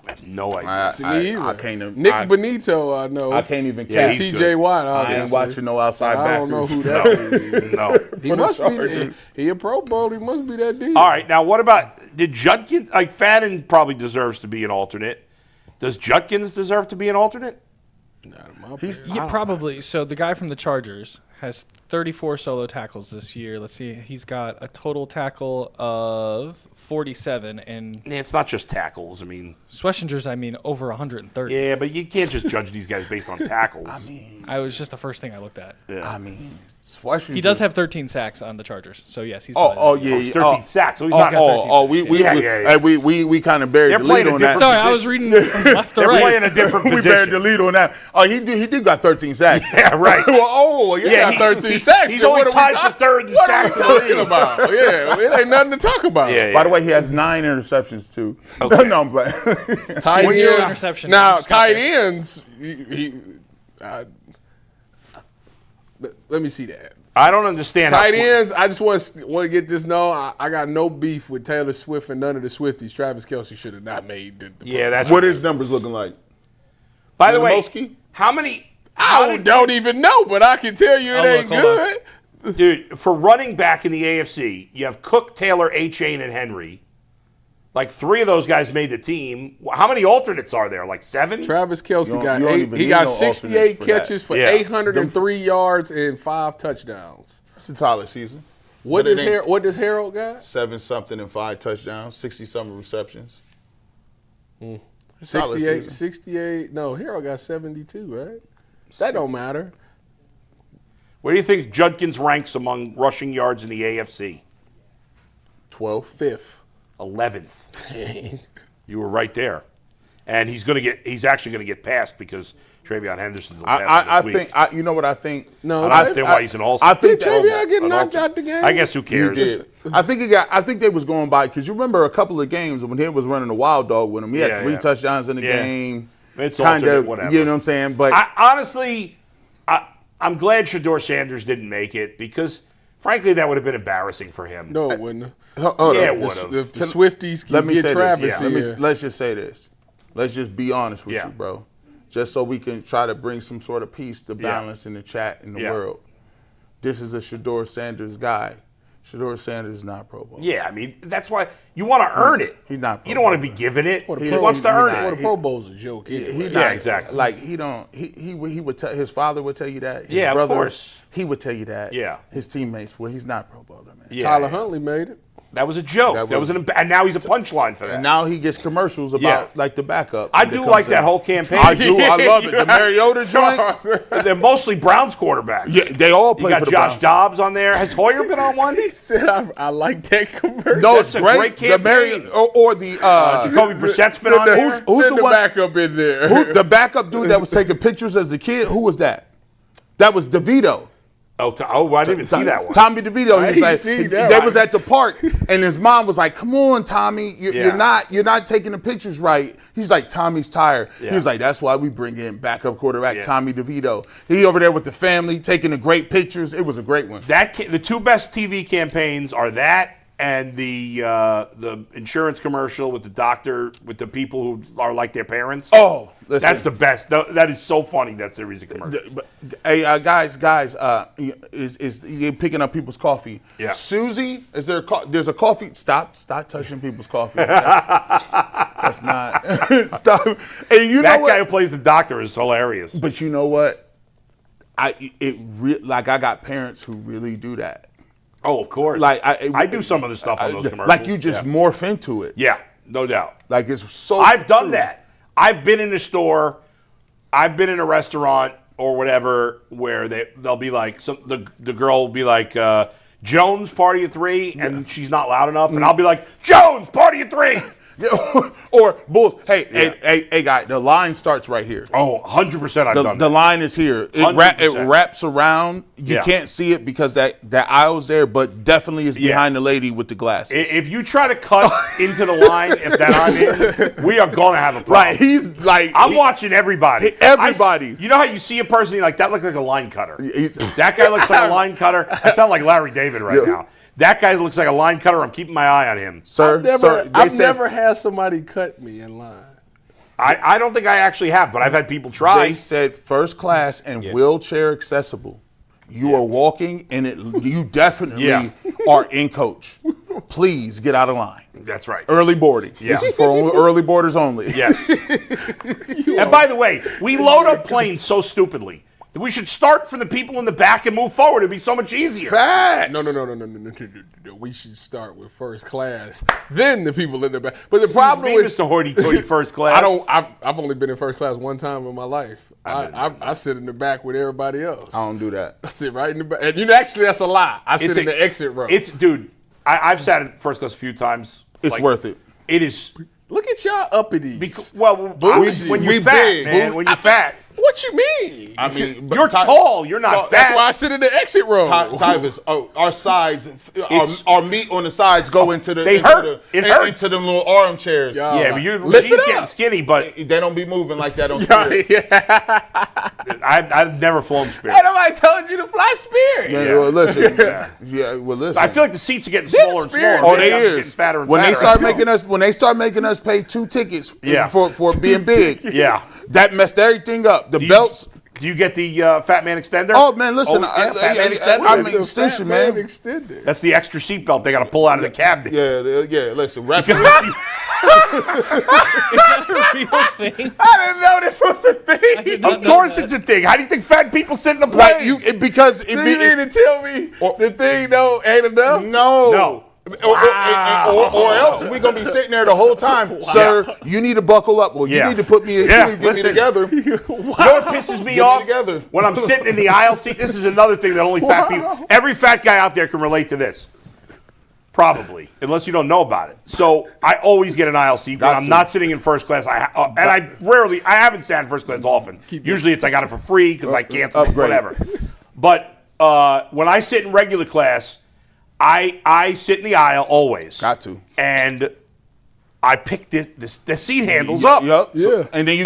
[SPEAKER 2] I have no idea.
[SPEAKER 3] I can't even.
[SPEAKER 4] Nick Benito, I know.
[SPEAKER 3] I can't even
[SPEAKER 2] Yeah,
[SPEAKER 3] catch.
[SPEAKER 4] TJ Watt,
[SPEAKER 3] I ain't watching no outside backers.
[SPEAKER 4] I don't know who that is.
[SPEAKER 2] No.
[SPEAKER 4] He must be. He a Pro Bowl. He must be that dude.
[SPEAKER 2] All right. Now, what about did Judkins? Like Fannin probably deserves to be an alternate. Does Judkins deserve to be an alternate?
[SPEAKER 5] Yeah, probably. So the guy from the Chargers has 34 solo tackles this year. Let's see. He's got a total tackle of 47, and
[SPEAKER 2] It's not just tackles. I mean,
[SPEAKER 5] Schlesinger's, over 130.
[SPEAKER 2] yeah, but you can't just judge these guys based on tackles.
[SPEAKER 5] I was just the first thing I looked at.
[SPEAKER 3] Schlesinger.
[SPEAKER 5] He does have 13 sacks on the Chargers, so yes, he's.
[SPEAKER 3] Yeah.
[SPEAKER 2] 13 sacks. So he's not.
[SPEAKER 3] We kind of buried the lead on that.
[SPEAKER 5] Sorry, I was reading from left to
[SPEAKER 2] They're
[SPEAKER 5] right.
[SPEAKER 2] playing a different position.
[SPEAKER 3] We buried the lead on that. Oh, he did got 13 sacks.
[SPEAKER 2] Yeah, right.
[SPEAKER 3] He got
[SPEAKER 4] 13 sacks.
[SPEAKER 2] He's only tied for third in sacks in the league.
[SPEAKER 4] About? Yeah, it ain't nothing to talk about.
[SPEAKER 2] Yeah,
[SPEAKER 3] By the way, he has 9 interceptions too.
[SPEAKER 2] Okay.
[SPEAKER 3] No, I'm playing.
[SPEAKER 4] Tight
[SPEAKER 5] What's your
[SPEAKER 4] end.
[SPEAKER 5] interception?
[SPEAKER 4] Now,
[SPEAKER 5] Just got
[SPEAKER 4] tight
[SPEAKER 5] there.
[SPEAKER 4] ends. Let me see that.
[SPEAKER 2] I don't understand.
[SPEAKER 4] Tight ends. I just want to get this known. I got no beef with Taylor Swift and none of the Swifties. Travis Kelce should have not made the
[SPEAKER 2] Yeah, that's
[SPEAKER 3] What his numbers looking like?
[SPEAKER 2] By the way,
[SPEAKER 3] Lemoski?
[SPEAKER 2] how many?
[SPEAKER 4] I don't even know, but I can tell you it ain't good.
[SPEAKER 2] Dude, for running back in the AFC, you have Cook, Taylor, A-Chain, and Henry. Like 3 of those guys made the team. How many alternates are there? Like 7?
[SPEAKER 4] Travis Kelce
[SPEAKER 3] You
[SPEAKER 4] got
[SPEAKER 3] don't
[SPEAKER 4] 8.
[SPEAKER 3] even
[SPEAKER 4] He
[SPEAKER 3] need
[SPEAKER 4] got
[SPEAKER 3] no
[SPEAKER 4] 68
[SPEAKER 3] alternates for
[SPEAKER 4] catches for
[SPEAKER 2] Yeah.
[SPEAKER 4] 803 yards and 5 touchdowns.
[SPEAKER 3] It's a solid season.
[SPEAKER 4] What
[SPEAKER 3] But
[SPEAKER 4] does
[SPEAKER 3] it ain't-
[SPEAKER 4] What does Harold got?
[SPEAKER 3] 7-something and 5 touchdowns, 60-something receptions. Solid
[SPEAKER 4] 68.
[SPEAKER 3] season.
[SPEAKER 4] 68. No, Harold got 72. Right? That don't matter.
[SPEAKER 2] Where do you think Judkins ranks among rushing yards in the AFC?
[SPEAKER 3] 12.
[SPEAKER 4] 5th.
[SPEAKER 2] 11th.
[SPEAKER 4] Dang.
[SPEAKER 2] You were right there. And he's actually going to get passed because Travion Henderson will pass
[SPEAKER 3] I
[SPEAKER 2] him this week.
[SPEAKER 3] think. You know what I think?
[SPEAKER 4] No,
[SPEAKER 2] I understand why he's an all-star.
[SPEAKER 3] I think
[SPEAKER 4] Did Travion get knocked out the game?
[SPEAKER 2] I guess who
[SPEAKER 3] he
[SPEAKER 2] cares?
[SPEAKER 3] did. I think they was going by because you remember a couple of games when he was running a wild dog with him. He had 3 touchdowns in the game.
[SPEAKER 2] It's
[SPEAKER 3] Kind
[SPEAKER 2] alternate,
[SPEAKER 3] of,
[SPEAKER 2] whatever.
[SPEAKER 3] you know what I'm saying? But
[SPEAKER 2] Honestly, I'm glad Shedeur Sanders didn't make it because, frankly, that would have been embarrassing for him.
[SPEAKER 4] No, it wouldn't.
[SPEAKER 3] hold
[SPEAKER 2] Yeah,
[SPEAKER 3] up.
[SPEAKER 2] it would have.
[SPEAKER 4] If the Swifties can
[SPEAKER 3] Let me
[SPEAKER 4] get
[SPEAKER 3] say
[SPEAKER 4] Travis
[SPEAKER 3] this.
[SPEAKER 4] here.
[SPEAKER 3] Let's just say this. Let's just be honest with
[SPEAKER 2] Yeah.
[SPEAKER 3] you, bro. Just so we can try to bring some sort of peace to balance in the chat in the world. This is a Shedeur Sanders guy. Shedeur Sanders is not Pro Bowl.
[SPEAKER 2] Yeah, I mean, that's why you want to earn it.
[SPEAKER 3] He's not Pro
[SPEAKER 2] You don't want to
[SPEAKER 3] Bowler.
[SPEAKER 2] be given it.
[SPEAKER 4] Well,
[SPEAKER 2] He wants to earn
[SPEAKER 4] Well,
[SPEAKER 2] it.
[SPEAKER 4] the Pro Bowl's a joke. Anyway.
[SPEAKER 2] Yeah, exactly.
[SPEAKER 3] Like he would tell his father would tell you that. His
[SPEAKER 2] Yeah, of
[SPEAKER 3] brother,
[SPEAKER 2] course.
[SPEAKER 3] He would tell you that.
[SPEAKER 2] Yeah.
[SPEAKER 3] His teammates. Well, he's not Pro Bowler, man.
[SPEAKER 2] Yeah,
[SPEAKER 4] Tyler
[SPEAKER 2] yeah.
[SPEAKER 4] Huntley made it.
[SPEAKER 2] That was a joke. And now he's a punchline for that.
[SPEAKER 3] And now he gets commercials about like the backup.
[SPEAKER 2] I do like that whole campaign.
[SPEAKER 3] I do. I love it. The Mariota joint.
[SPEAKER 2] They're mostly Browns quarterbacks.
[SPEAKER 3] Yeah, they all play
[SPEAKER 2] You
[SPEAKER 3] for
[SPEAKER 2] got
[SPEAKER 3] the
[SPEAKER 2] Josh
[SPEAKER 3] Browns.
[SPEAKER 2] Dobbs on there. Has Hoyer been on one?
[SPEAKER 4] He said, I like that commercial.
[SPEAKER 3] No,
[SPEAKER 2] That's
[SPEAKER 3] it's
[SPEAKER 2] a
[SPEAKER 3] great.
[SPEAKER 2] great
[SPEAKER 3] The Mary or the
[SPEAKER 2] Jacoby Brissett's been on there.
[SPEAKER 3] who's
[SPEAKER 4] Send
[SPEAKER 3] the
[SPEAKER 4] the
[SPEAKER 3] one-
[SPEAKER 4] backup in there.
[SPEAKER 3] the backup dude that was taking pictures as the kid? Who was that? That was DeVito.
[SPEAKER 2] Oh, I didn't even see that one.
[SPEAKER 3] Tommy DeVito.
[SPEAKER 4] I
[SPEAKER 3] He's like,
[SPEAKER 4] ain't seen that
[SPEAKER 3] they
[SPEAKER 4] one.
[SPEAKER 3] was at the park, and his mom was like, "Come on, Tommy, you're not taking the pictures right." He's like, "Tommy's tired."
[SPEAKER 2] Yeah.
[SPEAKER 3] He was like, "That's why we bring in backup quarterback
[SPEAKER 2] Yeah.
[SPEAKER 3] Tommy DeVito." He over there with the family taking the great pictures. It was a great one.
[SPEAKER 2] The two best TV campaigns are that and the insurance commercial with the doctor, with the people who are like their parents.
[SPEAKER 3] Oh, listen.
[SPEAKER 2] That's the best. That is so funny, that series of commercials.
[SPEAKER 3] But, hey, guys, is you picking up people's coffee?
[SPEAKER 2] Yeah.
[SPEAKER 3] Susie, is there? There's a coffee. Stop touching people's coffee. That's not. Stop. And you know
[SPEAKER 2] That
[SPEAKER 3] what?
[SPEAKER 2] guy who plays the doctor is hilarious.
[SPEAKER 3] But you know what? I got parents who really do that.
[SPEAKER 2] Oh, of course.
[SPEAKER 3] Like
[SPEAKER 2] I do some of the stuff on those commercials.
[SPEAKER 3] Like you just morph into it.
[SPEAKER 2] Yeah, no doubt.
[SPEAKER 3] Like it's so.
[SPEAKER 2] I've done
[SPEAKER 3] true.
[SPEAKER 2] that. I've been in a store, I've been in a restaurant or whatever where they'll be like, the girl will be like, Jones, party of three, and she's not loud enough, and I'll be like, Jones, party of three.
[SPEAKER 3] Or Bulls. Hey, guy, the line starts right here.
[SPEAKER 2] Oh, 100% I've done
[SPEAKER 3] The
[SPEAKER 2] that.
[SPEAKER 3] line is here. It
[SPEAKER 2] 100%.
[SPEAKER 3] wraps around. You can't see it because that aisle's there, but definitely is behind the lady with the glasses.
[SPEAKER 2] If you try to cut into the line, if that I'm in, we are going to have a problem.
[SPEAKER 3] Right, he's like
[SPEAKER 2] I'm watching everybody.
[SPEAKER 3] Everybody.
[SPEAKER 2] You know how you see a person, you're like, that looks like a line cutter.
[SPEAKER 3] He's-
[SPEAKER 2] That guy looks like a line cutter. I sound like Larry David right now. That guy looks like a line cutter. I'm keeping my eye on him.
[SPEAKER 3] Sir,
[SPEAKER 4] I've never had somebody cut me in line.
[SPEAKER 2] I don't think I actually have, but I've had people try.
[SPEAKER 3] They said first class and wheelchair accessible. You are walking, and you definitely are in coach. Please get out of line.
[SPEAKER 2] That's right.
[SPEAKER 3] Early boarding.
[SPEAKER 2] Yeah.
[SPEAKER 3] This is for early boarders only.
[SPEAKER 2] Yes. And by the way, we load up planes so stupidly that we should start from the people in the back and move forward. It'd be so much easier.
[SPEAKER 3] Facts.
[SPEAKER 4] No. We should start with first class, then the people in the back. But the problem with
[SPEAKER 2] Mr. Hoity-toity first class.
[SPEAKER 4] I've only been in first class one time in my life. I sit in the back with everybody else.
[SPEAKER 3] I don't do that.
[SPEAKER 4] I sit right in the back. And actually, that's a lie. I sit in the exit row.
[SPEAKER 2] Dude, I've sat in first class a few times.
[SPEAKER 3] It's worth it.
[SPEAKER 2] It is.
[SPEAKER 4] Look at y'all uppity.
[SPEAKER 2] When you're fat,
[SPEAKER 3] big.
[SPEAKER 2] man, when you're fat.
[SPEAKER 4] What you mean?
[SPEAKER 3] I mean,
[SPEAKER 2] You're tall. You're not
[SPEAKER 4] That's
[SPEAKER 2] fat.
[SPEAKER 4] why I sit in the exit row.
[SPEAKER 3] Tyvis, our sides, our meat on the sides go into the.
[SPEAKER 2] They hurt. It hurts.
[SPEAKER 3] Into them little armchairs.
[SPEAKER 2] Yeah, but you're
[SPEAKER 4] Lift it
[SPEAKER 2] getting
[SPEAKER 4] up.
[SPEAKER 2] skinny, but
[SPEAKER 3] They don't be moving like that on Spirit.
[SPEAKER 2] I've never flown Spirit.
[SPEAKER 4] Ain't nobody told you to fly Spirit.
[SPEAKER 3] Yeah, well, listen. Well, listen.
[SPEAKER 2] I feel like the seats are getting smaller and smaller.
[SPEAKER 3] Oh,
[SPEAKER 2] Maybe
[SPEAKER 3] they
[SPEAKER 2] I'm just
[SPEAKER 3] is.
[SPEAKER 2] getting fatter and
[SPEAKER 3] When
[SPEAKER 2] fatter.
[SPEAKER 3] they start making us pay 2 tickets for being big.
[SPEAKER 2] Yeah.
[SPEAKER 3] That messed everything up. The belts.
[SPEAKER 2] Do you get the Fat Man extender?
[SPEAKER 3] Oh man, listen.
[SPEAKER 2] Fat Man extender.
[SPEAKER 3] I'm an extension, man.
[SPEAKER 4] Extended.
[SPEAKER 2] That's the extra seatbelt they got to pull out of the cabinet.
[SPEAKER 3] Yeah. Listen, wrap
[SPEAKER 2] Because
[SPEAKER 3] it.
[SPEAKER 5] Real thing.
[SPEAKER 4] I didn't know this was a thing.
[SPEAKER 2] of course it's a thing. How do you think fat people sit in the
[SPEAKER 3] Like
[SPEAKER 2] plane?
[SPEAKER 3] because it
[SPEAKER 4] You mean to tell me the thing ain't enough?
[SPEAKER 3] No. Or else we're gonna be sitting there the whole time, sir. You need to buckle up. Well, you need to put me in.
[SPEAKER 2] Yeah,
[SPEAKER 3] Get me
[SPEAKER 2] listen.
[SPEAKER 3] together.
[SPEAKER 2] You know what pisses me
[SPEAKER 3] Get me
[SPEAKER 2] off?
[SPEAKER 3] together.
[SPEAKER 2] When I'm sitting in the aisle seat, this is another thing that only fat people, every fat guy out there can relate to this. Probably, unless you don't know about it. So I always get an aisle seat when I'm not sitting in first class. I haven't sat in first class often. Usually it's I got it for free because I canceled
[SPEAKER 3] upgrade.
[SPEAKER 2] whatever. But when I sit in regular class, I sit in the aisle always.
[SPEAKER 3] Got to.
[SPEAKER 2] And I picked the seat handles up.
[SPEAKER 3] Yep.
[SPEAKER 4] Yeah.
[SPEAKER 3] So, and then you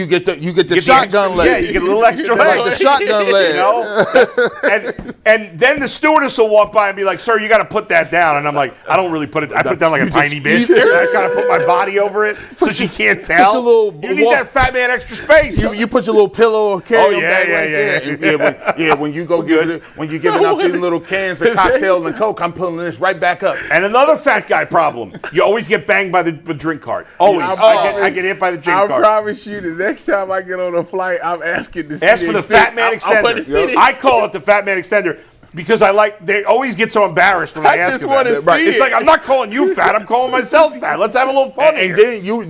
[SPEAKER 3] get the shotgun leg.
[SPEAKER 2] Yeah, you get a little extra leg.
[SPEAKER 3] Like the shotgun leg.
[SPEAKER 2] You know? and then the stewardess will walk by and be like, "Sir, you got to put that down." And I'm like, "I don't really put it. I put it down like a tiny bit. I kind of put my body over it so she can't tell. You need that fat man extra space.
[SPEAKER 3] You put your little pillow or carry bag right there. When you go when you're giving out these little cans of cocktails and Coke, I'm pulling this right back up.
[SPEAKER 2] And another fat guy problem: you always get banged by the drink cart. Always, I get hit by the drink cart.
[SPEAKER 4] I promise you, the next time I get on a flight, I'm asking to see.
[SPEAKER 2] Ask for the fat man extender. I call it the fat man extender. Because they always get so embarrassed when I ask them that. It's like, I'm not calling you fat, I'm calling myself fat. Let's have a little fun here.
[SPEAKER 3] And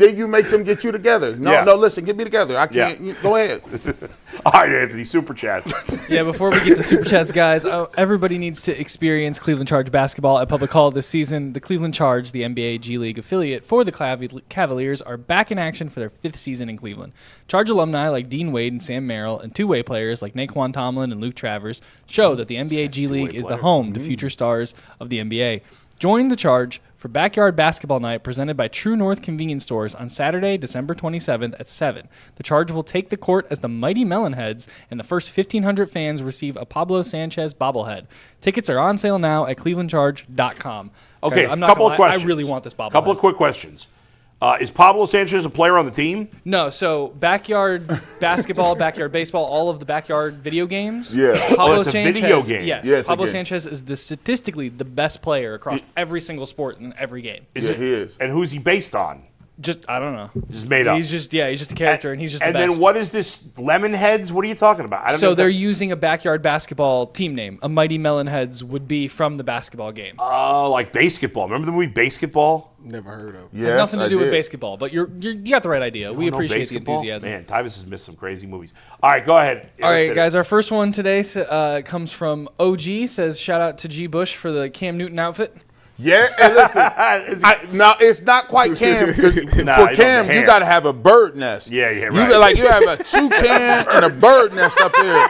[SPEAKER 3] then you make them get you together. No, listen, get me together. I can't. Go ahead.
[SPEAKER 2] All right, Anthony, Super Chats.
[SPEAKER 5] Yeah, before we get to Super Chats, guys, everybody needs to experience Cleveland Charge basketball at Public Hall this season. The Cleveland Charge, the NBA G League affiliate for the Cavaliers, are back in action for their 5th season in Cleveland. Charge alumni like Dean Wade and Sam Merrill and two-way players like Naquan Tomlin and Luke Travers show that the NBA G League is the home to future stars of the NBA. Join the Charge for Backyard Basketball Night presented by True North Convenience Stores on Saturday, December 27th at 7. The Charge will take the court as the Mighty Melonheads, and the first 1,500 fans receive a Pablo Sanchez bobblehead. Tickets are on sale now at clevelandcharge.com.
[SPEAKER 2] Okay,
[SPEAKER 5] a
[SPEAKER 2] couple of questions.
[SPEAKER 5] I really want this bobblehead.
[SPEAKER 2] Couple of quick questions. Is Pablo Sanchez a player on the team?
[SPEAKER 5] No, so backyard basketball, backyard baseball, all of the backyard video games.
[SPEAKER 3] Yeah.
[SPEAKER 5] Pablo
[SPEAKER 2] it's a
[SPEAKER 5] Sanchez,
[SPEAKER 2] video game.
[SPEAKER 5] Yes, Pablo Sanchez is statistically the best player across every single sport in every game.
[SPEAKER 3] He is.
[SPEAKER 2] And who's he based on?
[SPEAKER 5] Just, I don't know.
[SPEAKER 2] Just made up.
[SPEAKER 5] He's just a character, and he's just the best.
[SPEAKER 2] And then what is this Lemonheads? What are you talking about? I don't know.
[SPEAKER 5] So they're using a backyard basketball team name. A Mighty Melonheads would be from the basketball game.
[SPEAKER 2] Oh, like basketball. Remember the movie Basketball?
[SPEAKER 4] Never heard of.
[SPEAKER 5] It has nothing to do with basketball, but you got the right idea. We appreciate
[SPEAKER 2] basketball?
[SPEAKER 5] the enthusiasm.
[SPEAKER 2] Man, Tyvis has missed some crazy movies. All right, go ahead.
[SPEAKER 5] All right, guys, our first one today comes from OG. Says, shout out to G. Bush for the Cam Newton outfit.
[SPEAKER 3] Yeah, and listen, now it's not quite Cam because for Cam you got to have a bird nest.
[SPEAKER 2] Yeah, right.
[SPEAKER 3] You have a toucan and a bird nest up here.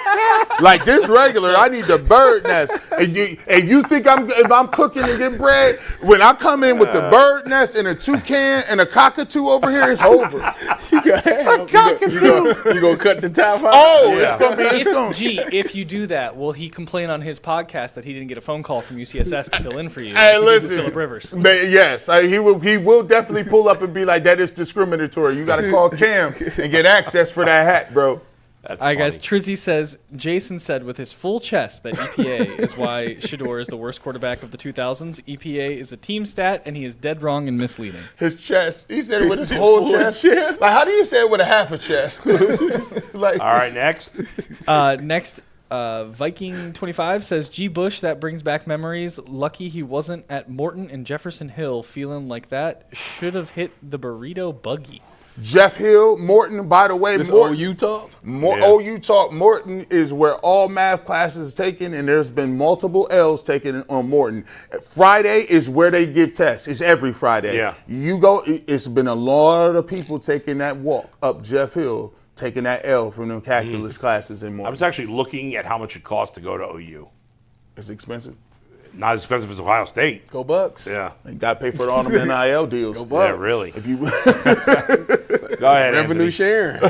[SPEAKER 3] Like this regular, I need the bird nest. And you think if I'm cooking and get bread, when I come in with the bird nest and a toucan and a cockatoo over here, it's over.
[SPEAKER 4] You gonna cut the top out?
[SPEAKER 3] Oh, it's gonna be.
[SPEAKER 5] If you do that, will he complain on his podcast that he didn't get a phone call from UCSS to fill in for you?
[SPEAKER 3] Hey, listen.
[SPEAKER 5] Phillip Rivers.
[SPEAKER 3] Yes, he will definitely pull up and be like, that is discriminatory. You got to call Cam and get access for that hat, bro.
[SPEAKER 2] That's
[SPEAKER 5] all right,
[SPEAKER 2] funny.
[SPEAKER 5] guys. Trizzy says, Jason said with his full chest that EPA is why Shedeur is the worst quarterback of the 2000s. EPA is a team stat, and he is dead wrong and misleading.
[SPEAKER 3] His chest. He said it with his whole chest. Like, how do you say it with a half a chest?
[SPEAKER 2] All right, next.
[SPEAKER 5] Next. Viking 25 says, G. Bush, that brings back memories. Lucky he wasn't at Morton and Jefferson Hill feeling like that. Should have hit the burrito buggy.
[SPEAKER 3] Jeff Hill, Morton, by the way, Morton.
[SPEAKER 4] OU talk?
[SPEAKER 3] OU talk. Morton is where all math classes is taken, and there's been multiple L's taken on Morton. Friday is where they give tests. It's every Friday.
[SPEAKER 2] Yeah.
[SPEAKER 3] You go, it's been a lot of people taking that walk up Jeff Hill, taking that L from them calculus classes in Morton.
[SPEAKER 2] I was actually looking at how much it costs to go to OU.
[SPEAKER 3] It's expensive.
[SPEAKER 2] Not as expensive as Ohio State.
[SPEAKER 4] Go Bucks.
[SPEAKER 2] Yeah.
[SPEAKER 3] You got to pay for all them NIL deals.
[SPEAKER 4] Go Bucks.
[SPEAKER 2] Yeah, really.
[SPEAKER 3] If you
[SPEAKER 2] Go ahead,
[SPEAKER 4] Revenue
[SPEAKER 2] Anthony.
[SPEAKER 4] sharing.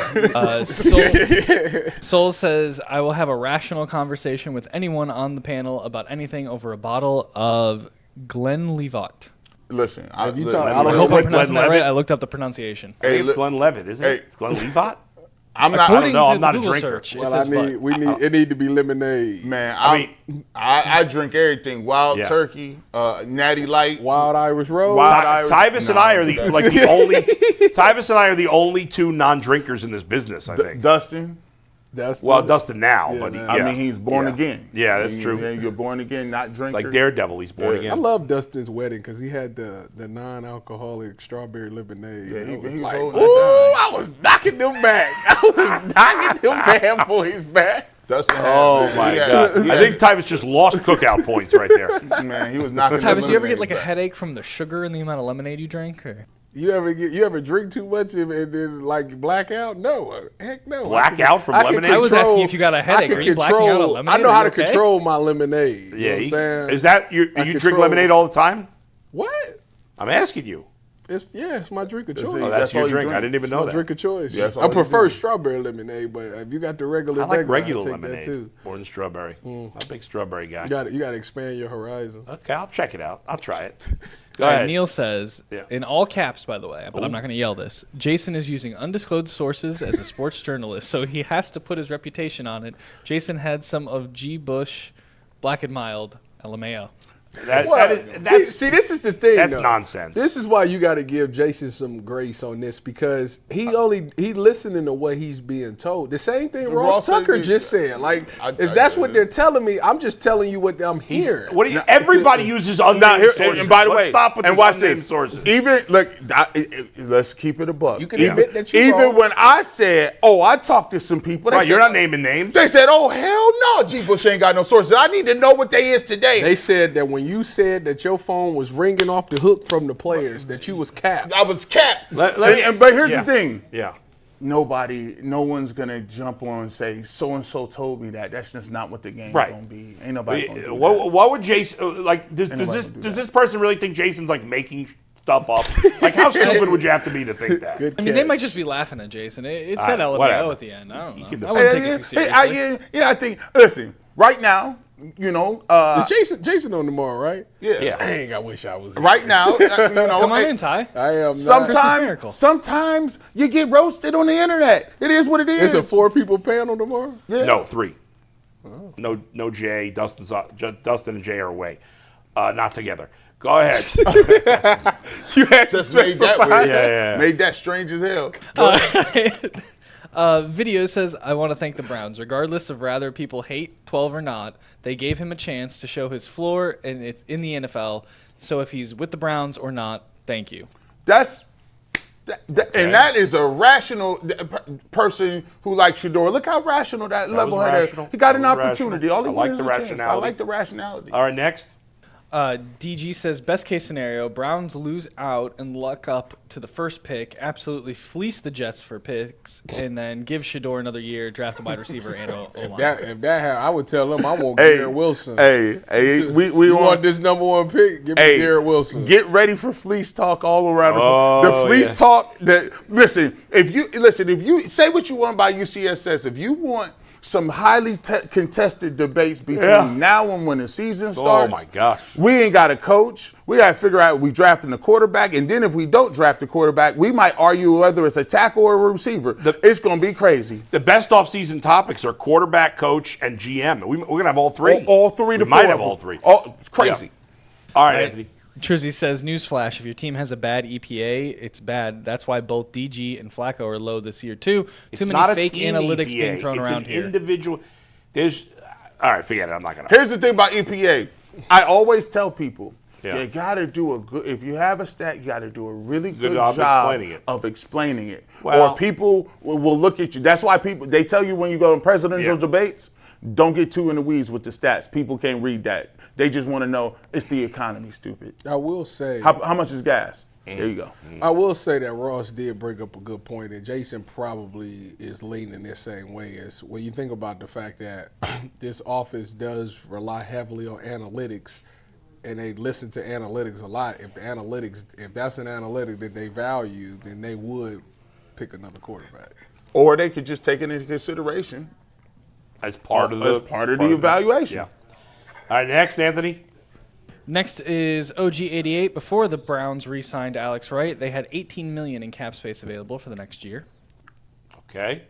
[SPEAKER 5] Soul says, I will have a rational conversation with anyone on the panel about anything over a bottle of Glenlivet.
[SPEAKER 3] Listen,
[SPEAKER 5] I hope I'm pronouncing that right. I looked up the pronunciation.
[SPEAKER 2] I think it's Glenlivet, isn't it? It's Glenlivet?
[SPEAKER 3] I'm not.
[SPEAKER 2] I don't know. I'm not a
[SPEAKER 5] Google
[SPEAKER 2] drinker.
[SPEAKER 5] Search,
[SPEAKER 4] Well, it need to be lemonade.
[SPEAKER 3] Man, I drink everything. Wild turkey, natty light,
[SPEAKER 4] Wild Irish Rose.
[SPEAKER 2] Tyvis and I are the only two non-drinkers in this business, I think.
[SPEAKER 3] Dustin.
[SPEAKER 2] Dustin now,
[SPEAKER 4] Yeah,
[SPEAKER 2] but
[SPEAKER 4] man.
[SPEAKER 3] I mean, he's born again.
[SPEAKER 2] Yeah, that's true.
[SPEAKER 3] You're born again, not drinker.
[SPEAKER 2] It's like Daredevil. He's born again.
[SPEAKER 4] I love Dustin's wedding because he had the non-alcoholic strawberry lemonade.
[SPEAKER 3] Yeah, he was
[SPEAKER 4] like,
[SPEAKER 3] holding
[SPEAKER 4] ooh,
[SPEAKER 3] that
[SPEAKER 4] I was knocking them back. I was knocking them bad boys back.
[SPEAKER 3] Dustin.
[SPEAKER 2] Oh my God! I think Tyvis just lost cookout points right there.
[SPEAKER 3] Man, he was knocking.
[SPEAKER 5] Tyvis, you ever get like a headache from the sugar and the amount of lemonade you drink? Or?
[SPEAKER 4] You ever drink too much and then like black out? No, heck no.
[SPEAKER 2] Black out from lemonade?
[SPEAKER 5] I was asking if you got a headache. Are you blacking out on lemonade?
[SPEAKER 4] I know how to control my lemonade.
[SPEAKER 2] Yeah,
[SPEAKER 4] you know what I'm saying?
[SPEAKER 2] is that you drink lemonade all the time?
[SPEAKER 4] What?
[SPEAKER 2] I'm asking you.
[SPEAKER 4] It's my drink of choice.
[SPEAKER 2] Oh, that's your
[SPEAKER 3] all you
[SPEAKER 2] drink.
[SPEAKER 3] drink.
[SPEAKER 2] I didn't even know
[SPEAKER 4] My
[SPEAKER 2] that.
[SPEAKER 4] drink of choice.
[SPEAKER 3] Yeah, that's all
[SPEAKER 4] I
[SPEAKER 3] you
[SPEAKER 4] prefer
[SPEAKER 3] do.
[SPEAKER 4] strawberry lemonade, but if you got the regular,
[SPEAKER 2] I like
[SPEAKER 4] I'll
[SPEAKER 2] regular
[SPEAKER 4] take that
[SPEAKER 2] lemonade
[SPEAKER 4] too.
[SPEAKER 2] more than strawberry. I'm a big strawberry guy.
[SPEAKER 4] You got to expand your horizon.
[SPEAKER 2] Okay, I'll check it out. I'll try it. Go
[SPEAKER 5] All right,
[SPEAKER 2] ahead.
[SPEAKER 5] Neil says,
[SPEAKER 2] Yeah.
[SPEAKER 5] in all caps, by the way, but I'm not going to yell this. Jason is using undisclosed sources as a sports journalist, so he has to put his reputation on it. Jason had some of G. Bush, Black and Mild, LMAO.
[SPEAKER 4] See, this is the thing.
[SPEAKER 2] That's
[SPEAKER 4] though.
[SPEAKER 2] nonsense.
[SPEAKER 4] This is why you got to give Jason some grace on this because he listening to what he's being told. The same thing Ross Tucker just said. Like, that's what they're telling me. I'm just telling you what I'm hearing.
[SPEAKER 2] Everybody uses unnamed sources.
[SPEAKER 3] And by the way,
[SPEAKER 2] let's stop with
[SPEAKER 3] and
[SPEAKER 2] these
[SPEAKER 3] watch
[SPEAKER 2] unnamed
[SPEAKER 3] this.
[SPEAKER 2] sources.
[SPEAKER 3] Even look, let's keep it a buck.
[SPEAKER 4] You can admit that you're
[SPEAKER 3] even
[SPEAKER 4] wrong.
[SPEAKER 3] when I said, "Oh, I talked to some people," they
[SPEAKER 2] Right,
[SPEAKER 3] said,
[SPEAKER 2] you're not naming names.
[SPEAKER 3] They said, "Oh, hell no, G. Bush ain't got no sources." I need to know what they is today.
[SPEAKER 4] They said that when you said that your phone was ringing off the hook from the players, that you was capped.
[SPEAKER 3] I was capped.
[SPEAKER 2] But
[SPEAKER 3] Here's the thing.
[SPEAKER 2] Yeah.
[SPEAKER 3] No one's gonna jump on and say so and so told me that. That's just not what the game's
[SPEAKER 2] Right.
[SPEAKER 3] gonna be. Ain't nobody gonna do that.
[SPEAKER 2] What would Jason like? Does this person really think Jason's like making stuff up? Like, how stupid would you have to be to think that?
[SPEAKER 4] Good
[SPEAKER 5] I mean, they
[SPEAKER 4] catch.
[SPEAKER 5] might just be laughing at Jason. It said LMAO
[SPEAKER 2] whatever.
[SPEAKER 5] at the end. I don't know.
[SPEAKER 2] keep the-
[SPEAKER 5] I wouldn't take it too seriously.
[SPEAKER 3] I think. Listen, right now,
[SPEAKER 4] Is Jason on tomorrow, right?
[SPEAKER 3] yeah.
[SPEAKER 4] Dang, I wish I was.
[SPEAKER 3] Right now,
[SPEAKER 5] Come on in, Ty.
[SPEAKER 4] I am
[SPEAKER 5] Miracle.
[SPEAKER 3] Sometimes you get roasted on the internet. It is what it is.
[SPEAKER 4] It's a 4-people panel tomorrow.
[SPEAKER 3] Yeah.
[SPEAKER 2] No, 3. No, Jay. Dustin and Jay are away. Not together. Go ahead.
[SPEAKER 4] You had to
[SPEAKER 3] Just made that
[SPEAKER 4] specify.
[SPEAKER 3] weird.
[SPEAKER 2] Yeah.
[SPEAKER 3] Made that strange as hell.
[SPEAKER 5] Video says, I want to thank the Browns. Regardless of rather people hate 12 or not, they gave him a chance to show his floor in the NFL. So if he's with the Browns or not, thank you.
[SPEAKER 3] And that is a rational person who likes Shedeur. Look how rational that level
[SPEAKER 2] rational.
[SPEAKER 3] head. He got
[SPEAKER 2] That
[SPEAKER 3] an
[SPEAKER 2] was
[SPEAKER 3] opportunity.
[SPEAKER 2] rational.
[SPEAKER 3] All he
[SPEAKER 2] I
[SPEAKER 3] wanted
[SPEAKER 2] like the
[SPEAKER 3] was a chance. I
[SPEAKER 2] rationality.
[SPEAKER 3] like the rationality.
[SPEAKER 2] All right, next.
[SPEAKER 5] DG says, best case scenario, Browns lose out and luck up to the first pick, absolutely fleece the Jets for picks, and then give Shedeur another year, draft a wide receiver and
[SPEAKER 4] If that happened, I would tell them I want
[SPEAKER 3] Hey,
[SPEAKER 4] Garrett Wilson.
[SPEAKER 3] Hey, we
[SPEAKER 4] You want
[SPEAKER 3] want
[SPEAKER 4] this number 1 pick? Give me Garrett Wilson.
[SPEAKER 3] Get ready for fleece talk all around the fleece
[SPEAKER 2] yeah.
[SPEAKER 3] talk. Listen, if you say what you want about UCSS, if you want some highly contested debates between now and when the season starts.
[SPEAKER 2] Oh my gosh.
[SPEAKER 3] We ain't got a coach. We got to figure out we drafting the quarterback, and then if we don't draft the quarterback, we might argue whether it's a tackle or a receiver. It's going to be crazy.
[SPEAKER 2] The best offseason topics are quarterback, coach, and GM. We're going to have all 3.
[SPEAKER 3] All 3 to 4.
[SPEAKER 2] We might have all 3.
[SPEAKER 3] It's crazy.
[SPEAKER 2] Yeah. All right, Anthony.
[SPEAKER 5] Trizzy says, newsflash, if your team has a bad EPA, it's bad. That's why both DG and Flacco are low this year, too.
[SPEAKER 2] It's
[SPEAKER 5] Too
[SPEAKER 2] not
[SPEAKER 5] many
[SPEAKER 2] a
[SPEAKER 5] fake
[SPEAKER 2] team
[SPEAKER 5] analytics
[SPEAKER 2] EPA.
[SPEAKER 5] being thrown
[SPEAKER 2] it's
[SPEAKER 5] around
[SPEAKER 2] an
[SPEAKER 5] here.
[SPEAKER 2] Individual. All right, forget it. I'm not going to.
[SPEAKER 3] Here's the thing about EPA. I always tell people,
[SPEAKER 2] Yeah.
[SPEAKER 3] you got to do a good, if you have a stat, you got to do a really good
[SPEAKER 2] job
[SPEAKER 3] job
[SPEAKER 2] explaining it.
[SPEAKER 3] of explaining it.
[SPEAKER 2] Well-
[SPEAKER 3] or people will look at you. That's why they tell you when you go in presidential debates, don't get too in the weeds with the stats. People can't read that. They just want to know it's the economy, stupid.
[SPEAKER 4] I will say.
[SPEAKER 3] How much is gas? There you go.
[SPEAKER 4] I will say that Ross did bring up a good point, and Jason probably is leaning the same way. As when you think about the fact that this office does rely heavily on analytics, and they listen to analytics a lot. If that's an analytic that they value, then they would pick another quarterback.
[SPEAKER 3] Or they could just take it into consideration
[SPEAKER 2] As part of the
[SPEAKER 3] evaluation.
[SPEAKER 2] Yeah. All right, next, Anthony.
[SPEAKER 5] Next is OG88. Before the Browns re-signed Alex Wright, they had $18 million in cap space available for the next year.
[SPEAKER 2] Okay.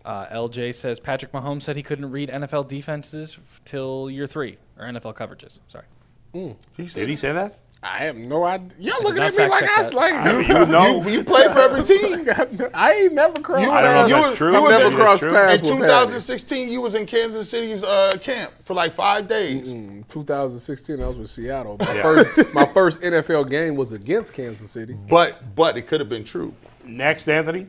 [SPEAKER 5] LJ says Patrick Mahomes said he couldn't read NFL defenses till year 3, or NFL coverages. Sorry.
[SPEAKER 2] Did he say that?
[SPEAKER 4] I have no idea. Y'all looking
[SPEAKER 5] not
[SPEAKER 4] at me like
[SPEAKER 5] fact
[SPEAKER 4] I
[SPEAKER 5] check
[SPEAKER 4] was like,
[SPEAKER 2] You would know.
[SPEAKER 3] You play for every team.
[SPEAKER 4] I ain't never crossed.
[SPEAKER 2] I don't know if that's true.
[SPEAKER 3] You was
[SPEAKER 4] never
[SPEAKER 3] in-
[SPEAKER 4] crossed
[SPEAKER 2] true.
[SPEAKER 4] paths
[SPEAKER 3] In
[SPEAKER 4] with Patty.
[SPEAKER 3] 2016, you was in Kansas City's camp for like 5 days.
[SPEAKER 4] 2016, I was with Seattle.
[SPEAKER 2] Yeah.
[SPEAKER 4] My first NFL game was against Kansas City.
[SPEAKER 3] But it could have been true.
[SPEAKER 2] Next, Anthony.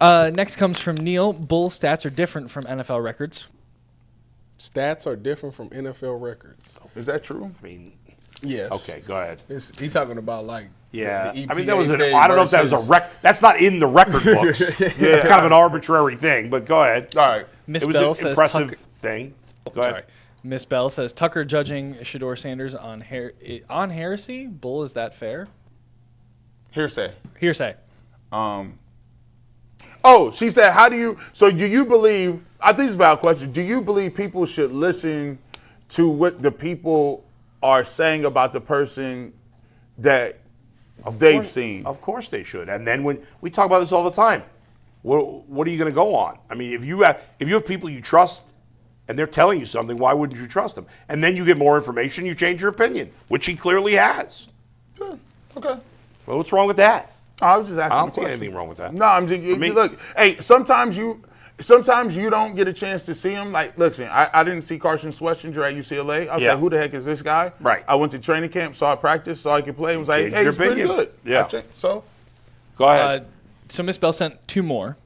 [SPEAKER 5] Next comes from Neil. Bull stats are different from NFL records.
[SPEAKER 4] Stats are different from NFL records.
[SPEAKER 3] Is that true?
[SPEAKER 2] I mean,
[SPEAKER 4] Yes.
[SPEAKER 2] okay, go ahead.
[SPEAKER 4] He talking about like
[SPEAKER 2] Yeah.
[SPEAKER 4] the
[SPEAKER 2] I mean, that was
[SPEAKER 4] EPA
[SPEAKER 2] I don't know if that was a
[SPEAKER 4] versus-
[SPEAKER 2] That's not in the record books. It's kind of an arbitrary thing, but go ahead.
[SPEAKER 3] All right.
[SPEAKER 5] Miss
[SPEAKER 2] It was
[SPEAKER 5] Bell
[SPEAKER 2] an
[SPEAKER 5] says
[SPEAKER 2] impressive
[SPEAKER 5] Tucker,
[SPEAKER 2] thing. Go ahead.
[SPEAKER 5] sorry. Miss Bell says Tucker judging Shedeur Sanders on heresy. Bull, is that fair?
[SPEAKER 3] Hearsay.
[SPEAKER 5] Hearsay.
[SPEAKER 3] Oh, she said, how do you believe, I think it's a valid question, do you believe people should listen to what the people are saying about the person that they've seen?
[SPEAKER 2] Of course they should. And then when we talk about this all the time, what are you going to go on? I mean, if you have people you trust and they're telling you something, why wouldn't you trust them? And then you get more information, you change your opinion, which he clearly has.
[SPEAKER 3] Yeah, okay.
[SPEAKER 2] Well, what's wrong with that?
[SPEAKER 3] I was just asking.
[SPEAKER 2] I don't see anything wrong with that.
[SPEAKER 3] No, I'm just look. Hey, sometimes you don't get a chance to see him. Like, listen, I didn't see Carson Schlesinger at UCLA. I was like, who the heck is this guy?
[SPEAKER 2] Right.
[SPEAKER 3] I went to training camp, saw practice, saw I could play. And was like,
[SPEAKER 2] Changed
[SPEAKER 3] hey,
[SPEAKER 2] your
[SPEAKER 3] he's pretty
[SPEAKER 2] opinion.
[SPEAKER 3] good.
[SPEAKER 2] Yeah.
[SPEAKER 3] So,
[SPEAKER 2] go ahead.
[SPEAKER 5] So Miss Bell sent 2 more.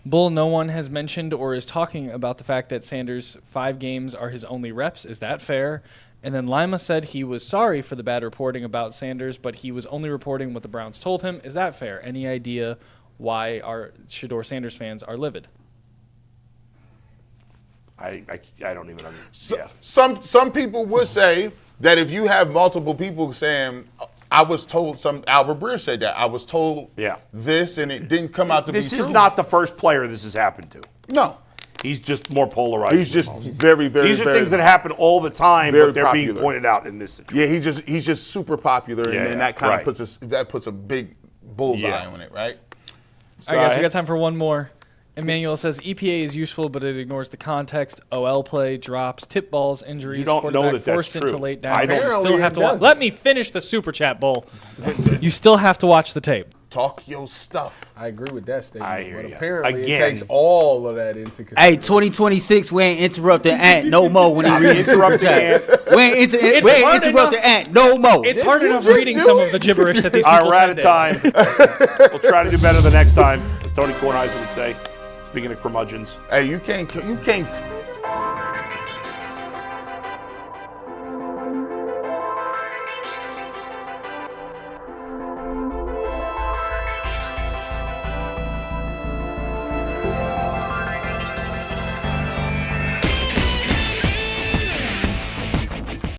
[SPEAKER 5] Bull, no one has mentioned or is talking about the fact that Sanders' 5 games are his only reps. Is that fair? And then Lima said he was sorry for the bad reporting about Sanders, but he was only reporting what the Browns told him. Is that fair? Any idea why our Shedeur Sanders fans are livid?
[SPEAKER 2] I don't even understand.
[SPEAKER 3] some people would say that if you have multiple people saying, I was told Albert Breer said that. I was told this, and it didn't come out to be true.
[SPEAKER 2] This is not the first player this has happened to.
[SPEAKER 3] No.
[SPEAKER 2] He's just more polarized.
[SPEAKER 3] He's just very, very.
[SPEAKER 2] These are things that happen all the time, but they're being pointed out in this situation.
[SPEAKER 3] Yeah, he's just super popular, and then that kind of puts a big bullseye on it, right?
[SPEAKER 5] All right, guys, we got time for one more. Emmanuel says EPA is useful, but it ignores the context. OL play, drops, tip balls, injuries.
[SPEAKER 2] You don't know that that's
[SPEAKER 5] forced
[SPEAKER 2] true.
[SPEAKER 5] into late down.
[SPEAKER 2] I don't.
[SPEAKER 5] You still have to watch. Let me finish the super chat, Bull. You still have to watch the tape.
[SPEAKER 3] Talk your stuff.
[SPEAKER 4] I agree with that statement.
[SPEAKER 2] I hear
[SPEAKER 4] but
[SPEAKER 2] you.
[SPEAKER 4] apparently
[SPEAKER 2] Again.
[SPEAKER 4] it takes all of that into consideration.
[SPEAKER 7] Hey, 2026, we ain't interrupting Ant no more when he reads super chat. We ain't interrupting Ant no more.
[SPEAKER 5] It's hard enough reading some of the gibberish that these people
[SPEAKER 2] All right, we're out
[SPEAKER 5] send
[SPEAKER 2] of time. We'll try to do better the next time, as Tony Kornheiser would say. Speaking of curmudgeons.
[SPEAKER 3] Hey, you can't